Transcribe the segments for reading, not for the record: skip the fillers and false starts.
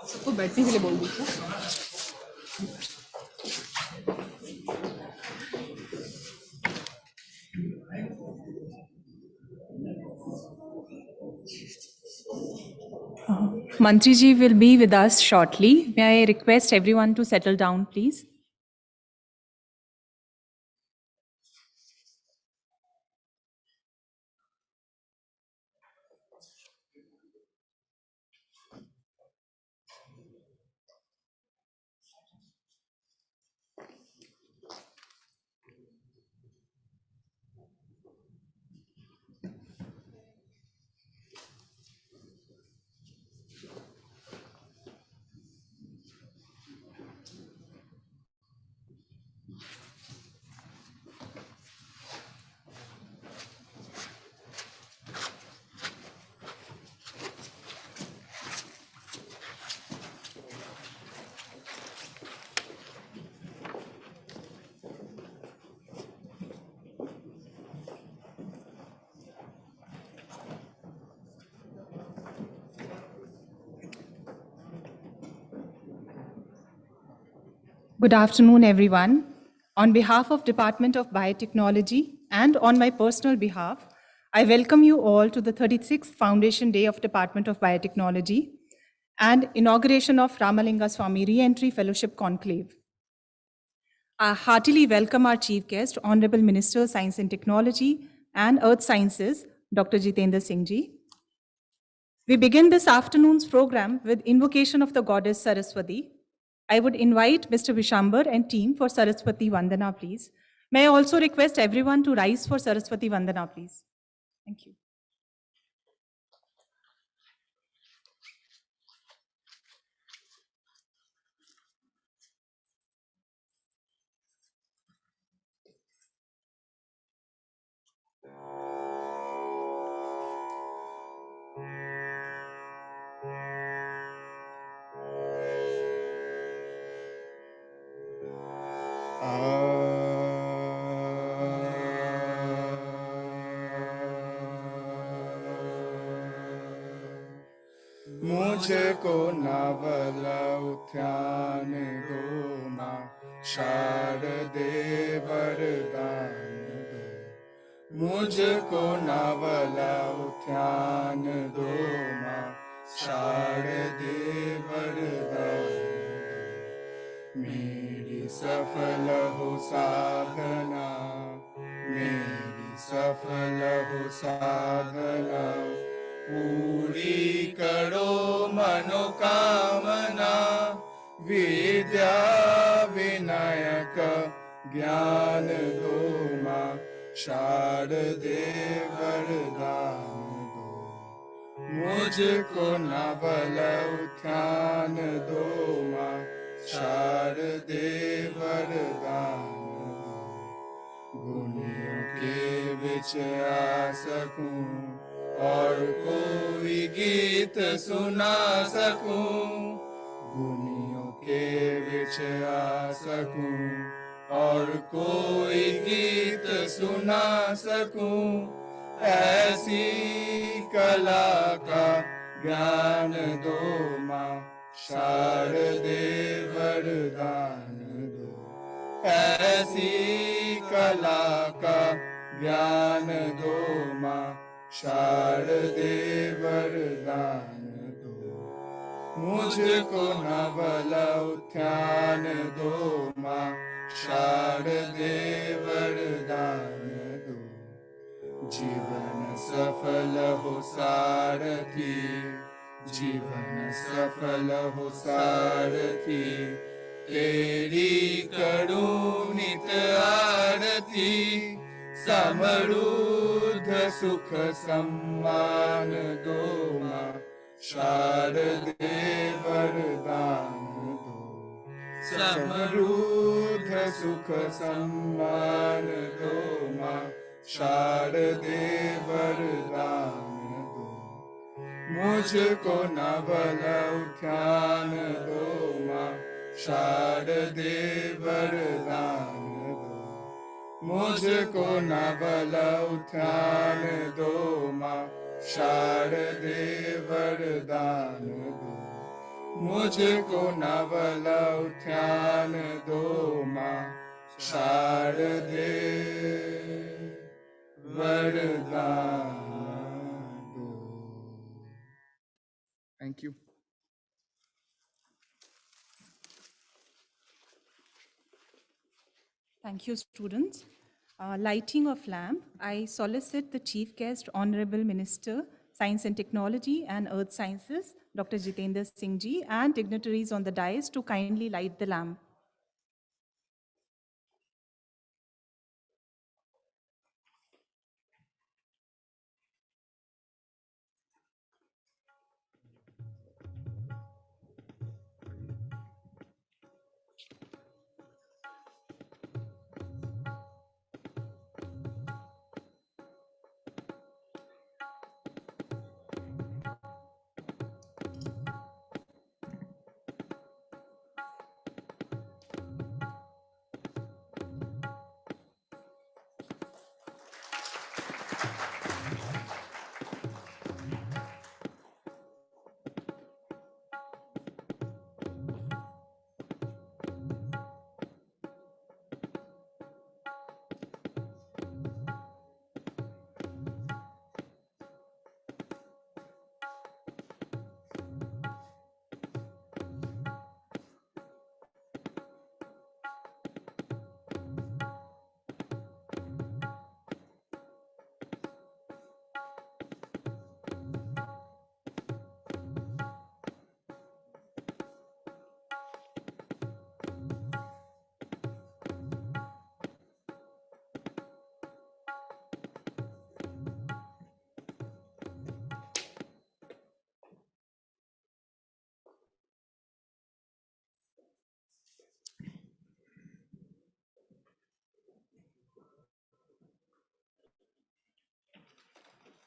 सबको बैठने के लिए बोल दीजिए। Mantri ji will be with us shortly. May I request everyone to settle down, please? Good afternoon, everyone. On behalf of Department of Biotechnology and on my personal behalf, I welcome you all to the 36th Foundation Day of Department of Biotechnology and inauguration of Ramalingaswami Re-Entry Fellowship Conclave. I heartily welcome our Chief Guest, Honorable Minister of Science and Technology and Earth Sciences, Dr. Jitendra Singh ji. We begin this afternoon's program with invocation of the goddess Saraswati. I would invite Mr. Vishambar and team for Saraswati Vandana, please. May I also request everyone to rise for Saraswati Vandana, please. Thank you. मुझको नवल उद्यान दो माँ शारदे वरदान दो मुझको नवल उद्यान दो माँ शारदे वरदान दो मेरी सफल हो साधना मेरी सफल हो साधना पूरी करो मनोकामना विद्या विनायक ज्ञान दो माँ शारदे वरदान दो मुझको नवल उद्यान दो माँ शारदे वरदान दो गुणों के बिच आ सकूं और कोई गीत सुना सकूं गुनियों के बिच आ सकूं और कोई गीत सुना सकूं, ऐसी कला का ज्ञान दो माँ शारदे वरदान दो। ऐसी कला का ज्ञान दो माँ शारदे वरदान दो। मुझको नवल उत्थान दो माँ शारदे वरदान दो। जीवन सफल हो सारथी, जीवन सफल हो सारथी, तेरी करूं नित आरती। समृद्ध सुख सम्मान दो माँ शारदे वरदान दो। समृद्ध सुख सम्मान दो माँ शारदे वरदान दो। मुझको नवल उत्थान दो माँ शारदे वरदान दो। मुझको नवल उत्थान दो माँ शारदे वरदान दो। मुझको नवल उत्थान दो माँ शारदे वरदान दो। Thank you. Thank you, students. Lighting of lamp, I solicit the Chief Guest, Honorable Minister, Science and Technology and Earth Sciences, Dr. Jitendra Singh ji, and dignitaries on the dais to kindly light the lamp.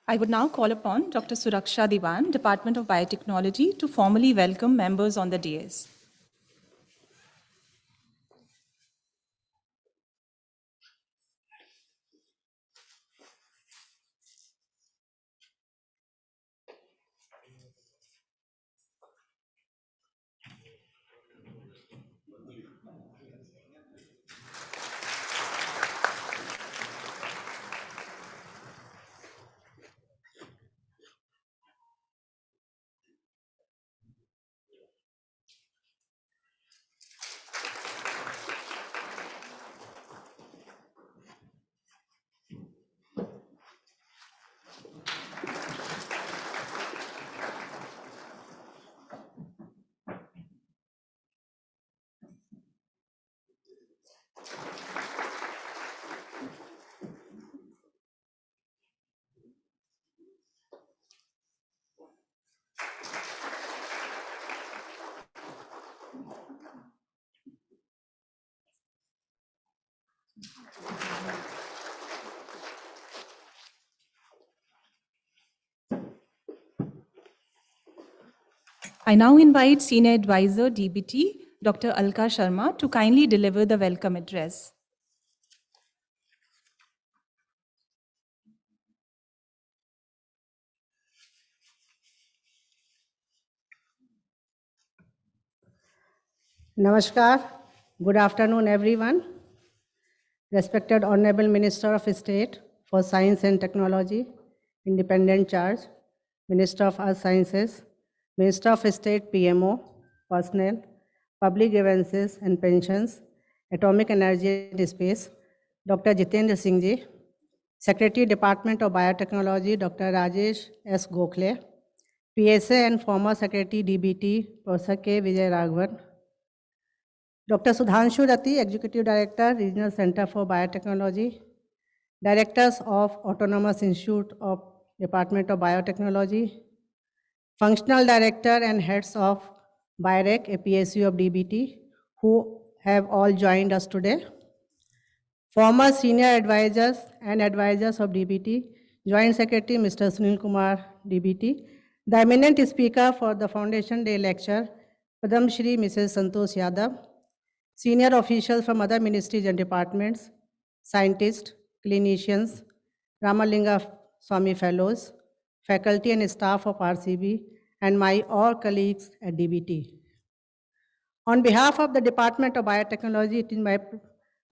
I would now call upon Dr. Suraksha Diwan, Department of Biotechnology, to formally welcome members on the dais. I now invite Senior Advisor, DBT, Dr. Alka Sharma, to kindly deliver the welcome address. Namaskar. Good afternoon, everyone. Respected Honorable Minister of State for Science and Technology, Independent Charge, Minister of Earth Sciences, Minister of State PMO, Personnel, Public Grievances and Pensions, Atomic Energy and Space, Dr. Jitendra Singh ji, Secretary Department of Biotechnology, Dr. Rajesh S. Gokhale, PSA and former Secretary DBT, Professor K. Vijay Raghavan, Dr. Sudhanshu Rati, Executive Director, Regional Center for Biotechnology, Directors of Autonomous Institute of Department of Biotechnology, Functional Director and Heads of BIREC, a PSU of DBT, who have all joined us today. Former Senior Advisors and Advisors of DBT, Joint Secretary Mr. Sunil Kumar, DBT, the eminent speaker for the Foundation Day lecture, Padma Shri Mrs. Santosh Yadav, senior officials from other ministries and departments, scientists, clinicians, Ramalingaswami fellows, faculty and staff of RCB, and my all colleagues at DBT. On behalf of the Department of Biotechnology, it is my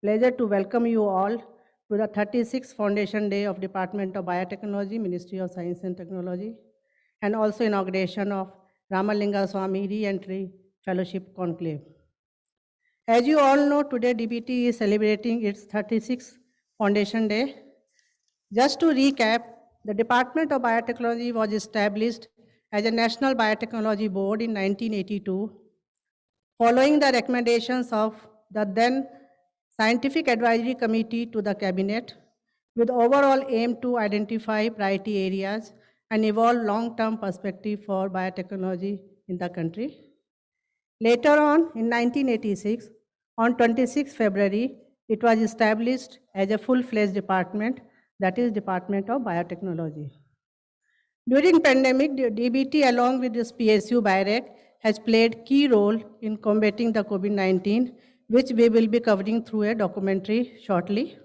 pleasure to welcome you all to the 36th Foundation Day of Department of Biotechnology, Ministry of Science and Technology, and also inauguration of Ramalingaswami Re-Entry Fellowship Conclave. As you all know, today DBT is celebrating its 36th Foundation Day. Just to recap, the Department of Biotechnology was established as a National Biotechnology Board in 1982, following the recommendations of the then Scientific Advisory Committee to the Cabinet, with overall aim to identify priority areas and evolve long-term perspective for biotechnology in the country. Later on, in 1986, on 26 February, it was established as a full-fledged department, that is Department of Biotechnology. During pandemic, the DBT along with this PSU BIREC has played key role in combating the COVID-19, which we will be covering through a documentary shortly.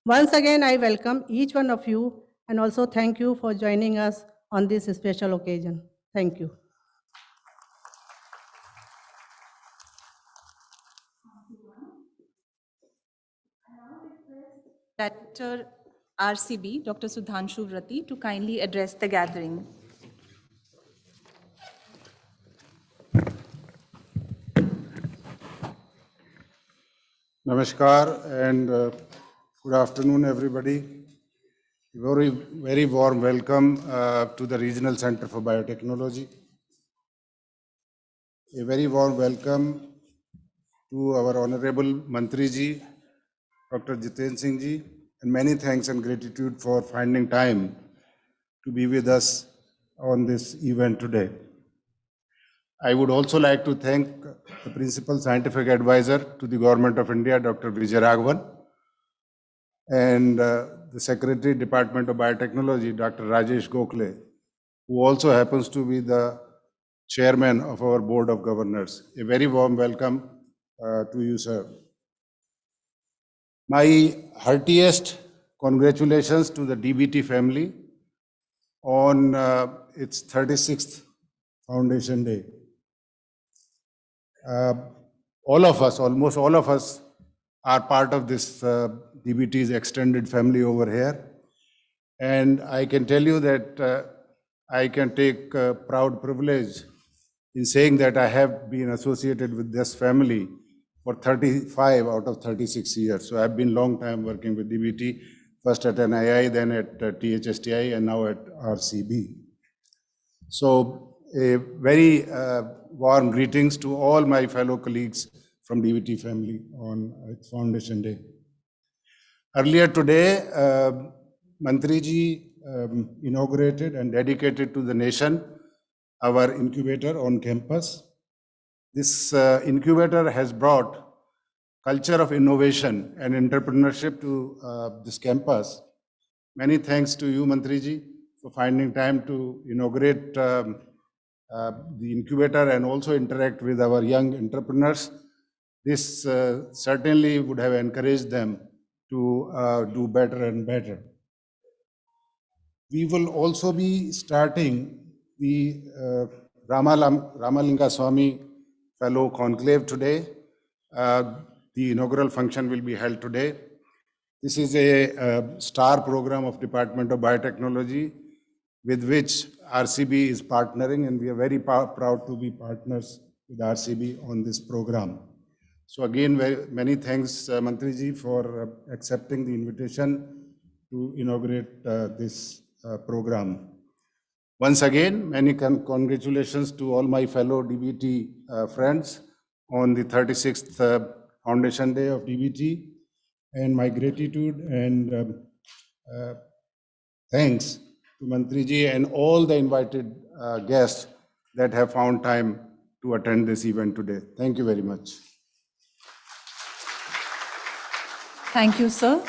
Once again, I welcome each one of you and also thank you for joining us on this special occasion. Thank you. Director RCB, Dr. Sudhanshu Rati, to kindly address the gathering. Namaskar and good afternoon, everybody. Very warm welcome to the Regional Center for Biotechnology. A very warm welcome to our Honorable Mantri Ji, Dr. Jitendra Singh Ji, and many thanks and gratitude for finding time to be with us on this event today. I would also like to thank the Principal Scientific Advisor to the Government of India, Dr. Vijay Raghavan, and the Secretary, Department of Biotechnology, Dr. Rajesh Gokhale, who also happens to be the Chairman of our Board of Governors. A very warm welcome to you, sir. My heartiest congratulations to the DBT family on its 36th Foundation Day. All of us, almost all of us, are part of this DBT's extended family over here. And I can tell you that I can take proud privilege in saying that I have been associated with this family for 35 out of 36 years. So I've been long time working with DBT, first at NII, then at THSTI, and now at RCB. So a very warm greetings to all my fellow colleagues from DBT family on its Foundation Day. Earlier today, Mantri Ji inaugurated and dedicated to the nation our incubator on campus. This incubator has brought culture of innovation and entrepreneurship to this campus. Many thanks to you, Mantri Ji, for finding time to inaugurate the incubator and also interact with our young entrepreneurs. This certainly would have encouraged them to do better and better. We will also be starting the Ramalingaswami Fellow Conclave today. The inaugural function will be held today. This is a star program of Department of Biotechnology with which RCB is partnering, and we are very proud to be partners with RCB on this program. So again, many thanks, Mantriji, for accepting the invitation to inaugurate this program. Once again, many congratulations to all my fellow DBT friends on the 36th Foundation Day of DBT, and my gratitude and thanks to Mantriji and all the invited guests that have found time to attend this event today. Thank you very much. Thank you, sir.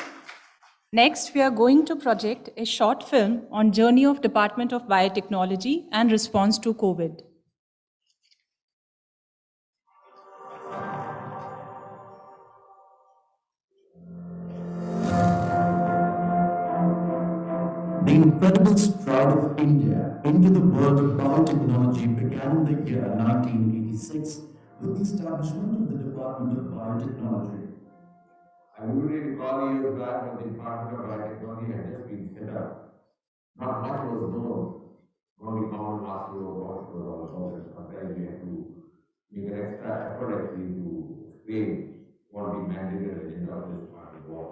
Next, we are going to project a short film on journey of Department of Biotechnology and response to COVID. The incredible stride of India into the world of biotechnology began in the year 1986 with the establishment of the Department of Biotechnology. I would really recall years back when the Department of Biotechnology had just been set up. Not much was known. Only common asked you what it was all about, and sometimes we had to make an extra effort actually to explain what the mandated agenda of this department was.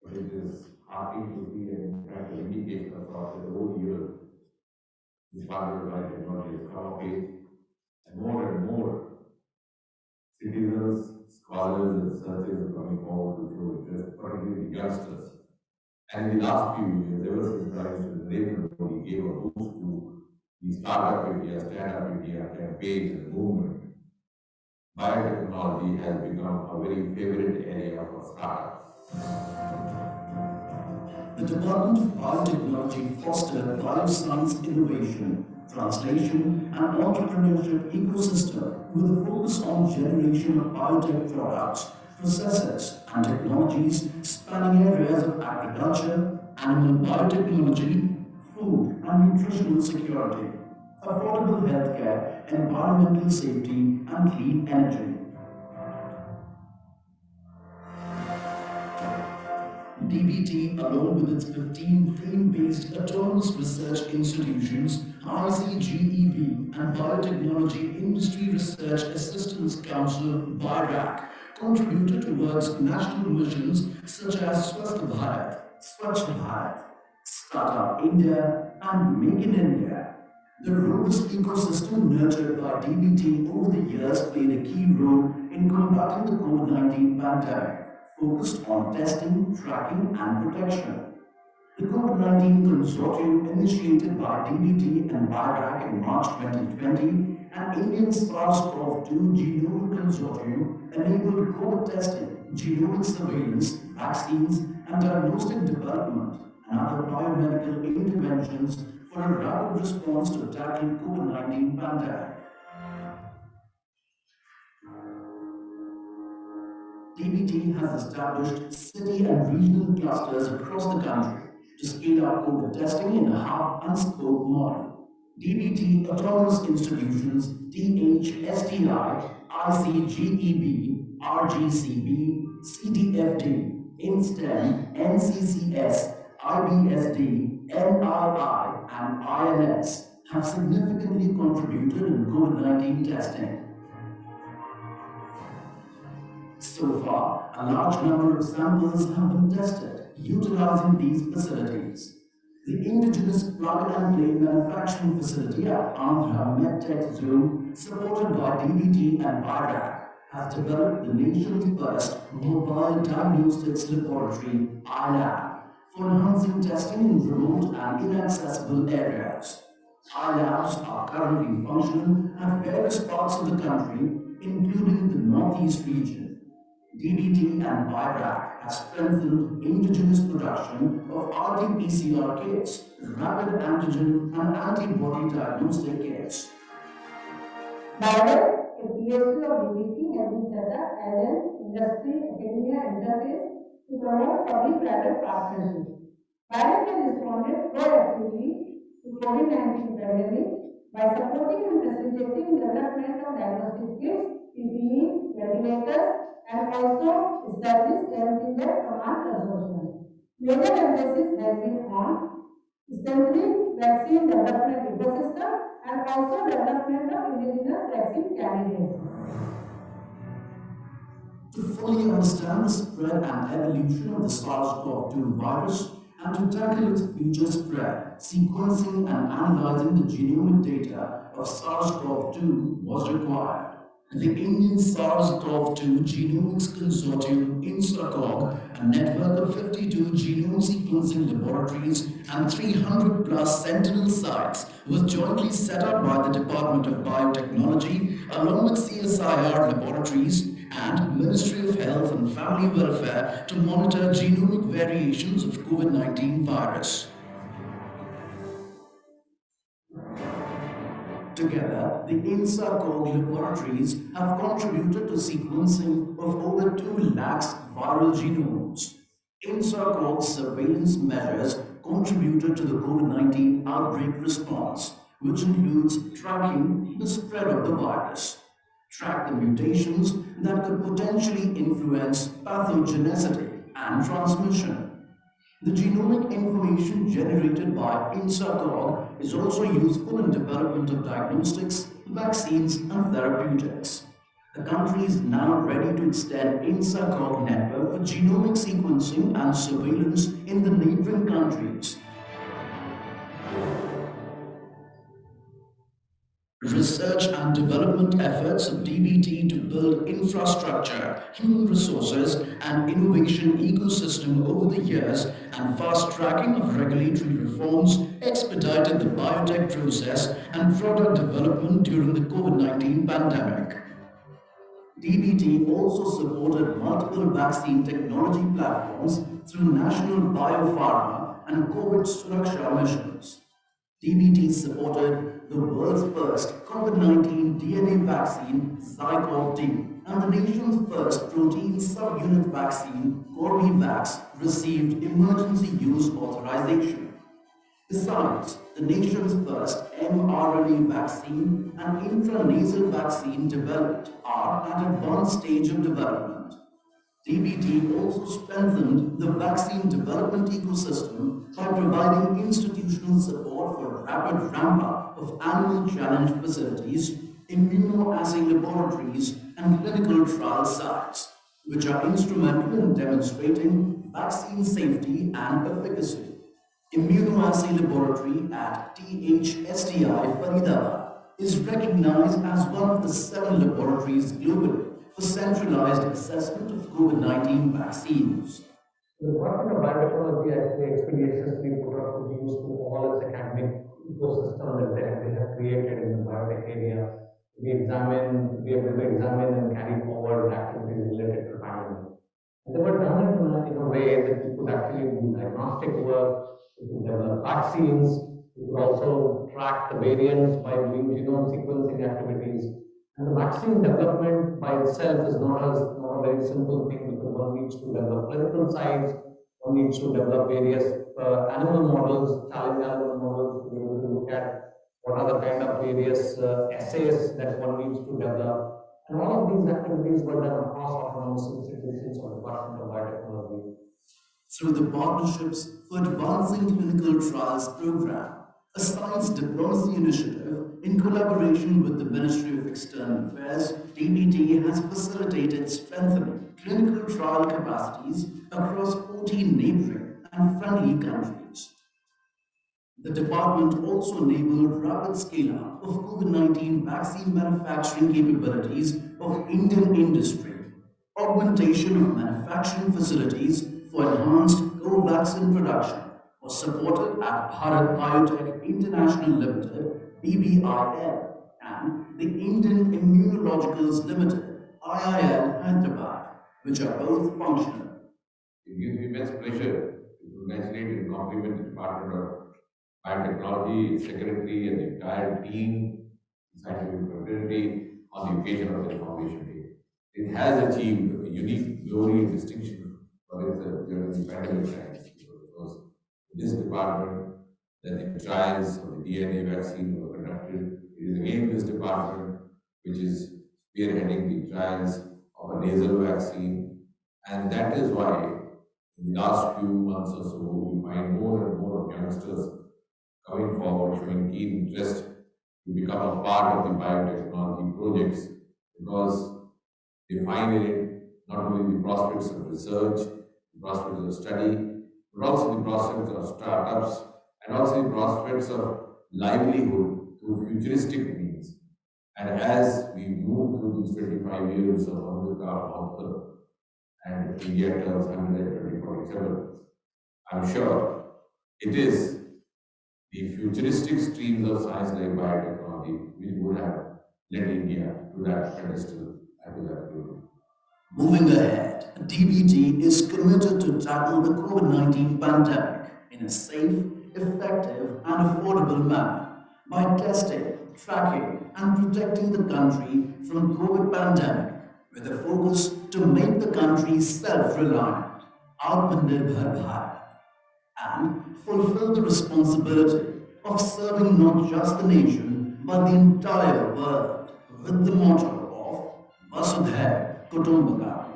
But it is heartening to see and kind of indication across the whole year, the Department of Biotechnology has come of age, and more citizens, scholars, and researchers are coming forward to show interest, particularly the youngsters. And in the last few years, ever since Prime Minister Narendra Modi gave a boost to the Startup India, Stand Up India campaigns and movement, biotechnology has become a very favorite area for startups. The Department of Biotechnology fostered bioscience innovation, translation, and entrepreneurship ecosystem with a focus on generation of biotech products, processes, and technologies spanning areas of agriculture, animal biotechnology, food and nutritional security, affordable healthcare, environmental safety, and clean energy. DBT, along with its 15 theme-based autonomous research institutions, ICGEB, and Biotechnology Industry Research Assistance Council, BIRAC, contributed towards national missions such as Swasth Bharat, Startup India, and Make in India. The robust ecosystem nurtured by DBT over the years played a key role in combating the COVID-19 pandemic, focused on testing, tracking, and protection. The COVID-19 consortium initiated by DBT and BIRAC in March 2020 and Indian SARS-CoV-2 Genome Consortium enabled COVID testing, genomic surveillance, vaccines, and diagnostic development and other biomedical interventions for a rapid response to tackle COVID-19 pandemic. DBT has established city and regional clusters across the country to scale up COVID testing in a hub and spoke model. DBT Autonomous Institutions, DHSTI, ICGEB, RGCB, CDFD, INSTEM, NCCS, IBSD, NII, and INS have significantly contributed in COVID-19 testing. So far, a large number of samples have been tested utilizing these facilities. The indigenous plug-and-play manufacturing facility at Andhra MedTech Zone, supported by DBT and BIRAC, has developed the nation's first mobile diagnostics laboratory, iLab, for enhancing testing in remote and inaccessible areas. iLabs are currently functional at various parts of the country, including the Northeast region. DBT and BIRAC has strengthened indigenous production of RT-PCR kits, rapid antigen and antibody diagnostic kits. Nowadays, a PhD of DBT has been set up as an industry-academia interface to promote public-private partnership. Bharat has responded proactively to COVID-19 pandemic by supporting and facilitating development of diagnostic kits, PPEs, ventilators, and also established air-inject command consortium. Major emphasis has been on strengthening vaccine development ecosystem and also development of indigenous vaccine candidates. To fully understand the spread and evolution of the SARS-CoV-2 virus and to tackle its future spread, sequencing and analyzing the genomic data of SARS-CoV-2 was required. The Indian SARS-CoV-2 Genomics Consortium, INSACOG, a network of 52 genome sequencing laboratories and 300 plus sentinel sites, was jointly set up by the Department of Biotechnology along with CSIR laboratories and Ministry of Health and Family Welfare to monitor genomic variations of COVID-19 virus. Together, the INSACOG laboratories have contributed to sequencing of over 2 lakhs viral genomes. INSACOG's surveillance measures contributed to the COVID-19 outbreak response, which includes tracking the spread of the virus, track the mutations that could potentially influence pathogenicity and transmission. The genomic information generated by INSACOG is also useful in development of diagnostics, vaccines, and therapeutics. The country is now ready to extend INSACOG network for genomic sequencing and surveillance in the neighboring countries. Research and development efforts of DBT to build infrastructure, human resources, and innovation ecosystem over the years and fast-tracking of regulatory reforms expedited the biotech process and product development during the COVID-19 pandemic. DBT also supported multiple vaccine technology platforms through national biopharma and COVID Suraksha missions. DBT supported the world's first COVID-19 DNA vaccine, Zycov-D, and the nation's first protein subunit vaccine, Corbevax, received emergency use authorization. Besides, the nation's first mRNA vaccine and intranasal vaccine developed are at advanced stage of development. DBT also strengthened the vaccine development ecosystem by providing institutional support for rapid ramp-up of animal challenge facilities, immunoassay laboratories, and clinical trial sites, which are instrumental in demonstrating vaccine safety and efficacy. Immunoassay laboratory at THSTI Faridabad is recognized as one of the 7 laboratories globally for centralized assessment of COVID-19 vaccines. The Department of Biotechnology actually expeditiously put up to use to all its academic ecosystem that they have created in the biotech area. We are able to examine and carry forward activities related to pandemic. And they were done in a way that we could actually do diagnostic work, we could develop vaccines, we could also track the variants by doing genome sequencing activities. And the vaccine development by itself is not a very simple thing because one needs to develop clinical sites, one needs to develop various animal models, challenge animal models to be able to look at what are the kind of various assays that one needs to develop. And all of these activities were done across autonomous institutions of the Department of Biotechnology. Through the Partnerships for Advancing Clinical Trials program, a science diplomacy initiative in collaboration with the Ministry of External Affairs, DBT has facilitated strengthening clinical trial capacities across 14 neighboring and friendly countries. The department also enabled rapid scale-up of COVID-19 vaccine manufacturing capabilities of Indian industry, augmentation of manufacturing facilities for enhanced co-vaccine production was supported at Bharat Biotech International Limited, BBIL, and the Indian Immunologicals Limited, IIL Hyderabad, which are both functional. It gives me immense pleasure to congratulate and compliment the Department of Biotechnology, its secretary, and the entire team, the scientific fraternity, on the occasion of their foundation day. It has achieved a unique glory and distinction for its journey in pandemic science, because it was in this department that the trials of the DNA vaccine were conducted. It is again this department which is spearheading the trials of a nasal vaccine, and that is why in the last few months or so, we find more and more of youngsters coming forward, showing keen interest to become a part of the biotechnology projects, because they find in it not only the prospects of research, the prospects of study, but also the prospects of startups, and also the prospects of livelihood through futuristic means. And as we move through these 25 years of Hon'ble and India turns 147, I'm sure it is the futuristic streams of science like biotechnology which would have led India to that pedestal and to that glory. Moving ahead, DBT is committed to tackle the COVID-19 pandemic in a safe, effective, and affordable manner by testing, tracking, and protecting the country from COVID pandemic with a focus to make the country self-reliant, Atmanirbhar Bharat, and fulfill the responsibility of serving not just the nation but the entire world with the motto of Vasudhaiva Kutumbakam.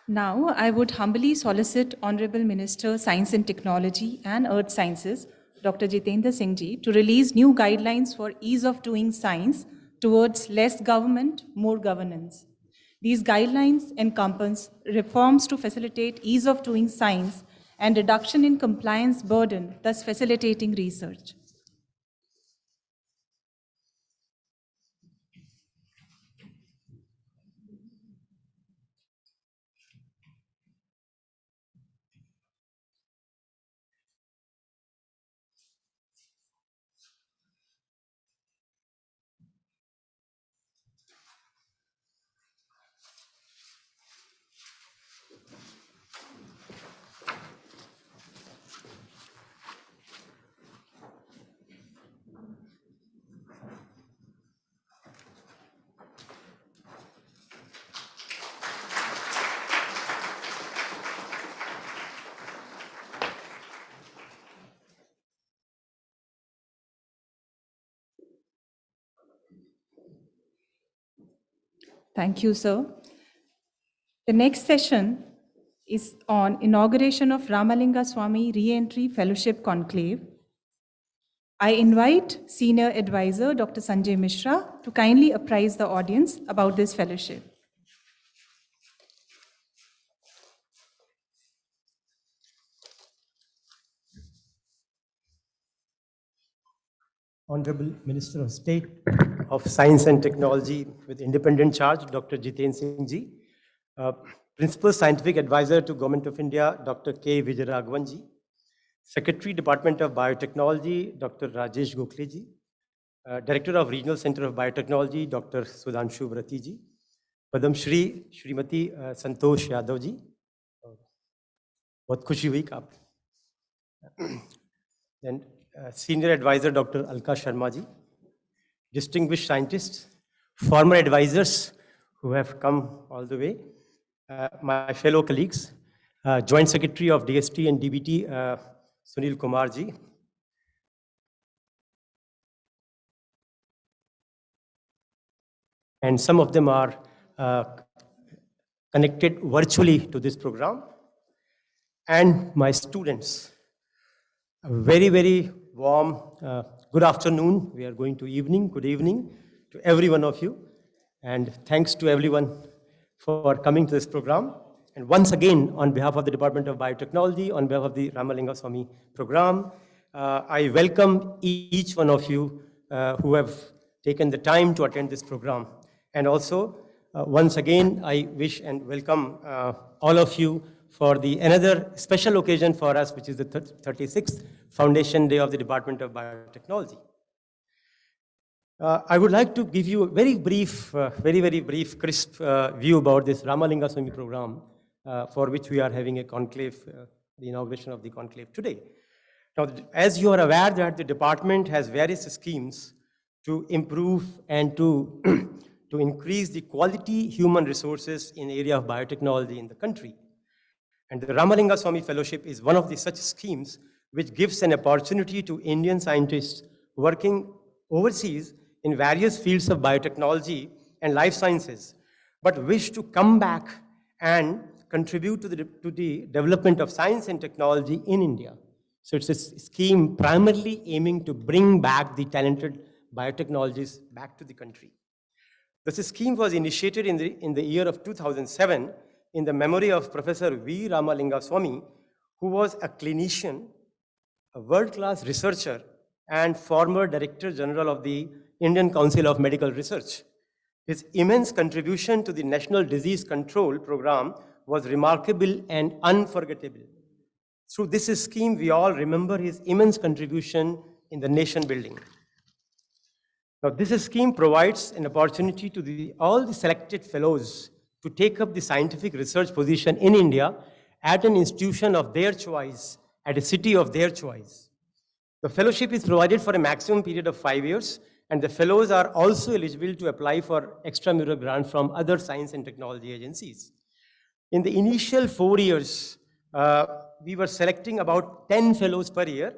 Now, I would humbly solicit Honorable Minister, Science and Technology and Earth Sciences, Dr. Jitendra Singh ji, to release new guidelines for ease of doing science towards less government, more governance. These guidelines encompass reforms to facilitate ease of doing science and reduction in compliance burden, thus facilitating research. Thank you, sir. The next session is on inauguration of Ramalingaswami Re-Entry Fellowship Conclave. I invite Senior Advisor Dr. Sanjay Mishra to kindly apprise the audience about this fellowship. Honorable Minister of State of Science and Technology with independent charge, Dr. Jitendra Singh ji, Principal Scientific Advisor to Government of India, Dr. K. Vijayaraghavan ji, Secretary, Department of Biotechnology, Dr. Rajesh Gokhale ji, Director of Regional Center of Biotechnology, Dr. Sudhanshu Vrati ji, Padma Shri, Shrimati Santosh Yadav ji. बहुत खुशी हुई आप. Then Senior Advisor Dr. Alka Sharma ji, distinguished scientists, former advisors who have come all the way, my fellow colleagues, Joint Secretary of DST and DBT, Sunil Kumar ji, and some of them are connected virtually to this program, and my students. A very, very warm good afternoon. We are going to evening. Good evening to every one of you. And thanks to everyone for coming to this program. And once again, on behalf of the Department of Biotechnology, on behalf of the Ramalingaswami program, I welcome each one of you who have taken the time to attend this program. And also, once again, I wish and welcome all of you for the another special occasion for us, which is the 36th Foundation Day of the Department of Biotechnology. I would like to give you a very brief, very brief, crisp view about this Ramalingaswami program, for which we are having a conclave, the inauguration of the conclave today. Now, as you are aware that the department has various schemes to improve and to, to increase the quality human resources in the area of biotechnology in the country. And the Ramalingaswami Fellowship is one of the such schemes which gives an opportunity to Indian scientists working overseas in various fields of biotechnology and life sciences, but wish to come back and contribute to the development of science and technology in India. So it's a scheme primarily aiming to bring back the talented biotechnologists back to the country. This scheme was initiated in the year of 2007 in the memory of Professor V. Ramalingaswami, who was a clinician, a world-class researcher, and former Director General of the Indian Council of Medical Research. His immense contribution to the National Disease Control Program was remarkable and unforgettable. Through this scheme, we all remember his immense contribution in the nation building. Now, this scheme provides an opportunity to all the selected fellows to take up the scientific research position in India at an institution of their choice, at a city of their choice. The fellowship is provided for a maximum period of 5 years, and the fellows are also eligible to apply for extramural grant from other science and technology agencies. In the initial 4 years, we were selecting about 10 fellows per year,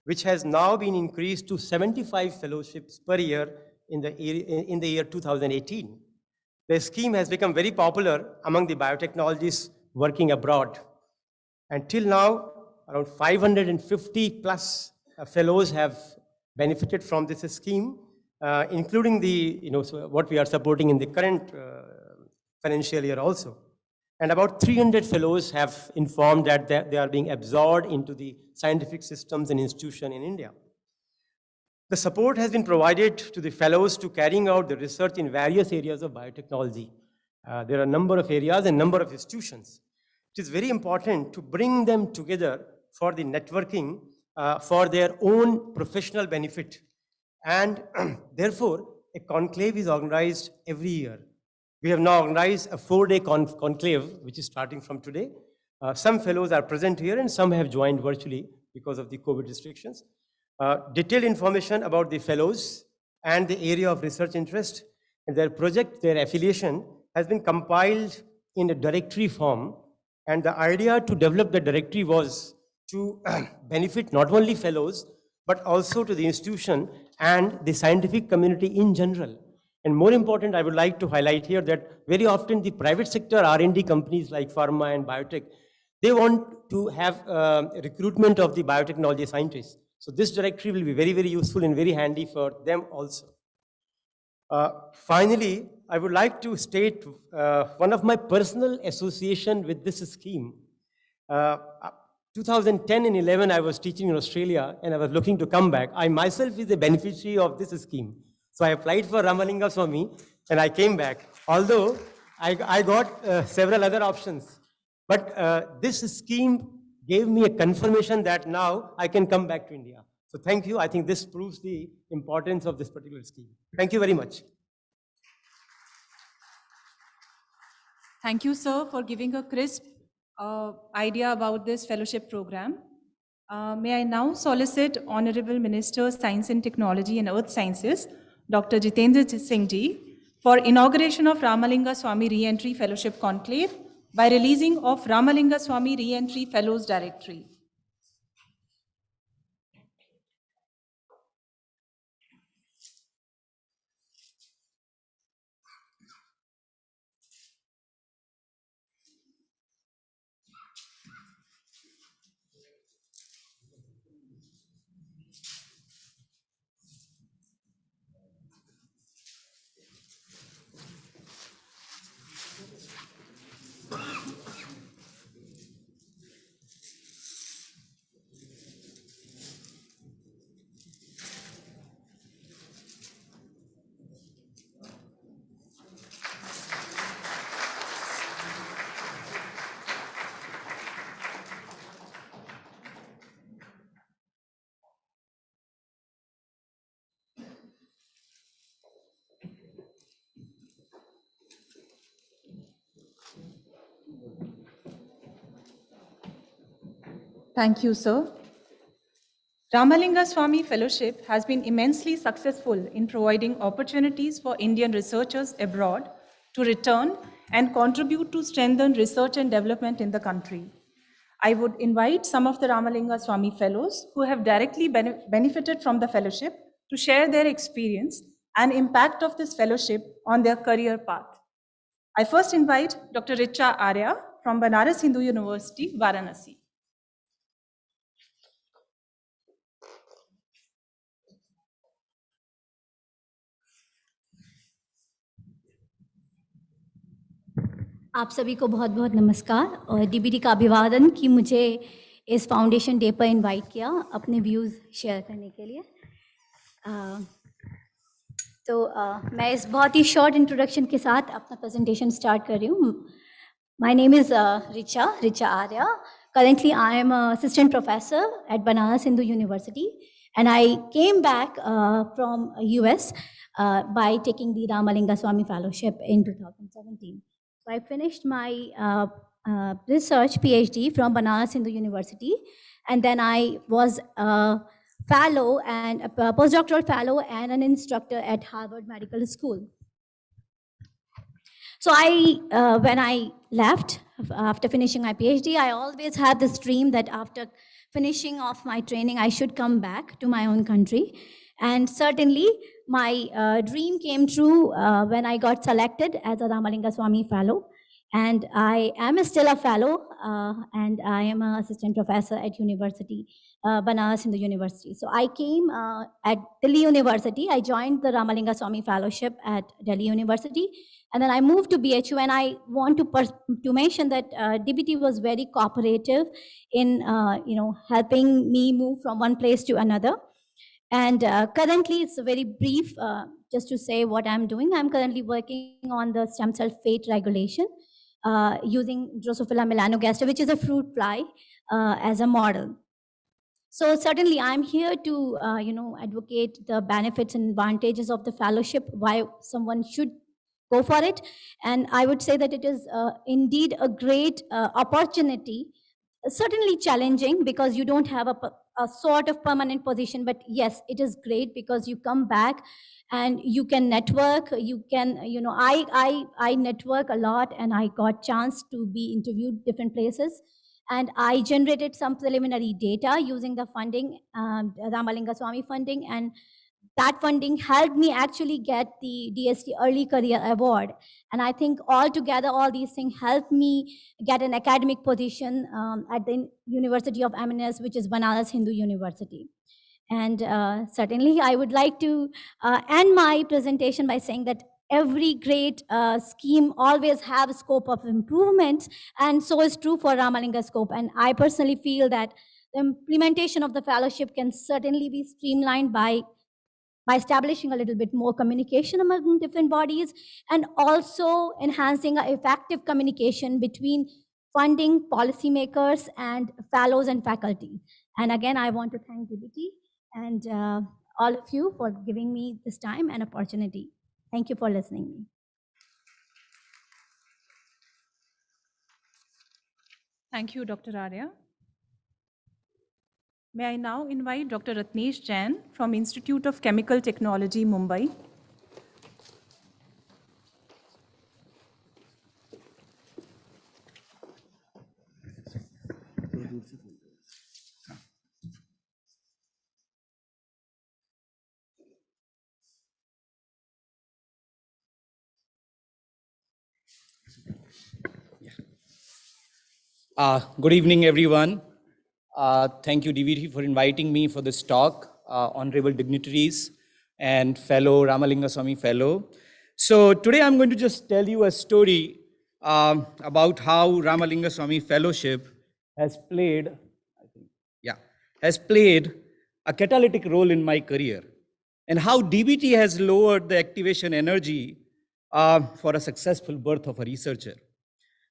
which has now been increased to 75 fellowships per year in the year 2018. The scheme has become very popular among the biotechnologists working abroad. Until now, around 550 plus fellows have benefited from this scheme, including what we are supporting in the current financial year also. And about 300 fellows have informed that they are being absorbed into the scientific systems and institutions in India. The support has been provided to the fellows to carrying out the research in various areas of biotechnology. There are a number of areas and number of institutions. It is very important to bring them together for the networking, for their own professional benefit. And therefore, a conclave is organized every year. We have now organized a 4-day conclave, which is starting from today. Some fellows are present here and some have joined virtually because of the COVID restrictions. Detailed information about the fellows and the area of research interest and their project, their affiliation has been compiled in a directory form. And the idea to develop the directory was to benefit not only fellows, but also to the institution and the scientific community in general. And more important, I would like to highlight here that very often the private sector R&D companies like pharma and biotech, they want to have recruitment of the biotechnology scientists. So this directory will be very useful and very handy for them also. Finally, I would like to state one of my personal association with this scheme. 2010 and 11, I was teaching in Australia and I was looking to come back. I myself is a beneficiary of this scheme. So I applied for Ramalingaswami and I came back. Although I got several other options. But this scheme gave me a confirmation that now I can come back to India. So thank you. I think this proves the importance of this particular scheme. Thank you very much. Thank you, sir, for giving a crisp idea about this fellowship program. May I now solicit Honorable Minister, Science and Technology and Earth Sciences, Dr. Jitendra Singh ji, for inauguration of Ramalingaswami Re-Entry Fellowship Conclave by releasing of Ramalingaswami Re-Entry Fellows Directory. Thank you, sir. Ramalingaswami Fellowship has been immensely successful in providing opportunities for Indian researchers abroad to return and contribute to strengthen research and development in the country. I would invite some of the Ramalingaswami Fellows who have directly benefited from the fellowship to share their experience and impact of this fellowship on their career path. I first invite Dr. Richa Arya from Banaras Hindu University, Varanasi. आप सभी को बहुत बहुत नमस्कार और DBT का अभिवादन कि मुझे इस फाउंडेशन डे पर इनवाइट किया अपने व्यूज़ शेयर करने के लिए। मैं इस बहुत ही शॉर्ट इंट्रोडक्शन के साथ अपना प्रेजेंटेशन स्टार्ट कर रही हूँ। My name is Richa Arya. Currently, I am an assistant professor at Banaras Hindu University, and I came back from US by taking the Ramalingaswami Fellowship in 2017. So I finished my research PhD from Banaras Hindu University, and then I was a fellow and a postdoctoral fellow and an instructor at Harvard Medical School. So when I left after finishing my PhD, I always had this dream that after finishing off my training, I should come back to my own country. And certainly, my dream came true when I got selected as a Ramalingaswami Fellow. And I am still a fellow, and I am an assistant professor at University, Banaras Hindu University. So I came at Delhi University. I joined the Ramalingaswami Fellowship at Delhi University. And then I moved to BHU, and I want to mention that DBT was very cooperative in helping me move from one place to another. And currently, it's a very brief, just to say what I'm doing. I'm currently working on the stem cell fate regulation using Drosophila melanogaster, which is a fruit fly, as a model. So certainly, I'm here to advocate the benefits and advantages of the fellowship, why someone should go for it. And I would say that it is indeed a great opportunity, certainly challenging because you don't have a sort of permanent position, but yes, it is great because you come back and you can network, you can, I network a lot, and I got chance to be interviewed different places. And I generated some preliminary data using the funding, Ramalingaswamy funding, and that funding helped me actually get the DST Early Career Award. And I think altogether, all these things helped me get an academic position at the University of Eminence, which is Banaras Hindu University. And certainly, I would like to end my presentation by saying that every great scheme always have a scope of improvement, and so is true for Ramalinga scope. And I personally feel that the implementation of the fellowship can certainly be streamlined by establishing a little bit more communication among different bodies, and also enhancing effective communication between funding, policymakers, and fellows and faculty. And again, I want to thank DBT and all of you for giving me this time and opportunity. Thank you for listening to me. Thank you, Dr. Arya. May I now invite Dr. Ratnesh Jain from Institute of Chemical Technology, Mumbai. Good evening, everyone. Thank you, DVT, for inviting me for this talk, honorable dignitaries and fellow Ramalingaswamy Fellow. So today I'm going to just tell you a story about how Ramalingaswamy Fellowship has played a catalytic role in my career, and how DBT has lowered the activation energy for a successful birth of a researcher.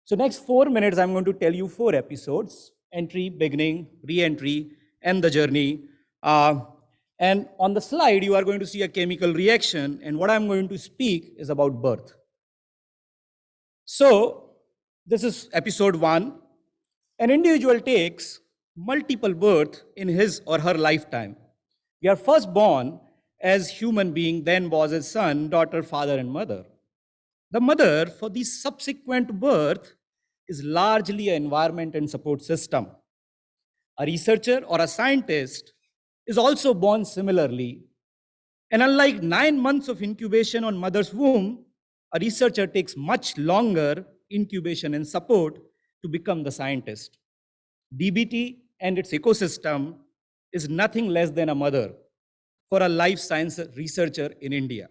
So next 4 minutes, I'm going to tell you 4 episodes: entry, beginning, re-entry, and the journey. And on the slide, you are going to see a chemical reaction, and what I'm going to speak is about birth. So this is episode 1. An individual takes multiple births in his or her lifetime. We are first born as human being, then was as son, daughter, father, and mother. The mother for the subsequent birth is largely an environment and support system. A researcher or a scientist is also born similarly. And unlike 9 months of incubation on mother's womb, a researcher takes much longer incubation and support to become the scientist. DBT and its ecosystem is nothing less than a mother for a life science researcher in India.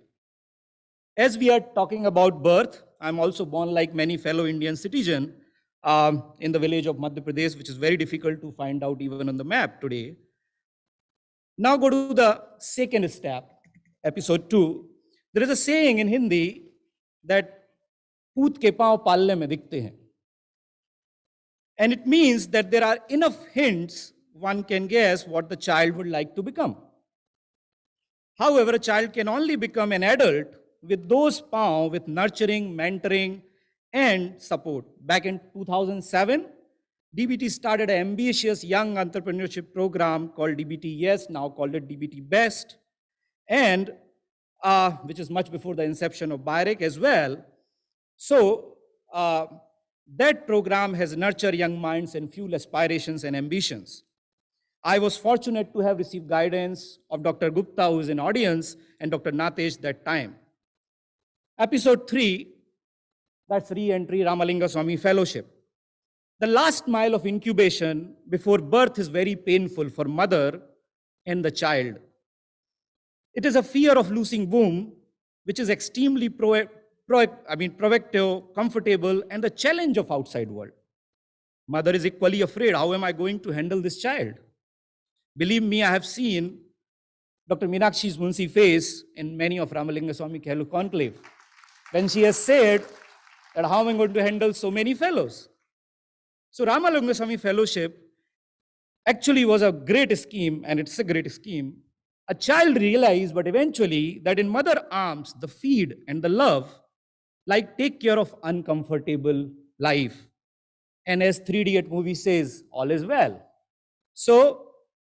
As we are talking about birth, I'm also born like many fellow Indian citizens in the village of Madhya Pradesh, which is very difficult to find out even on the map today. Now go to the second step, episode 2. There is a saying in Hindi that "Poot ke pav palle mein dikhte hain." And it means that there are enough hints one can guess what the child would like to become. However, a child can only become an adult with those pav with nurturing, mentoring, and support. Back in 2007, DBT started an ambitious young entrepreneurship program called DBT Yes, now called it DBT Best, and which is much before the inception of BIREC as well. So that program has nurtured young minds and fueled aspirations and ambitions. I was fortunate to have received guidance of Dr. Gupta, who is in audience, and Dr. Natesh that time. Episode 3, that's re-entry Ramalingaswami Fellowship. The last mile of incubation before birth is very painful for mother and the child. It is a fear of losing womb, which is extremely proactive, comfortable, and the challenge of outside world. Mother is equally afraid, how am I going to handle this child? Believe me, I have seen Dr. Meenakshi's Munsi face in many of Ramalingaswami Conclave, when she has said that how am I going to handle so many fellows? So Ramalingaswami Fellowship actually was a great scheme, and it's a great scheme. A child realized, but eventually, that in mother arms, the feed and the love, like take care of uncomfortable life. And as 3D movie says, all is well. So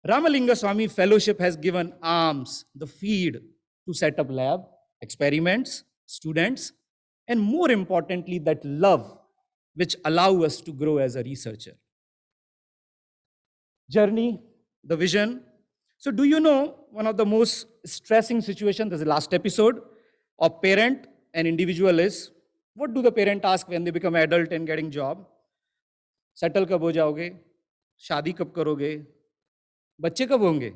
Ramalingaswami Fellowship has given arms, the feed to set up lab, experiments, students, and more importantly, that love, which allow us to grow as a researcher. Journey, the vision. So do you know one of the most stressing situations, this is the last episode, of parent and individual is, what do the parent ask when they become adult and getting job? Settle kab ho jaoge? Shadi kab karoge? Bacche kab honge?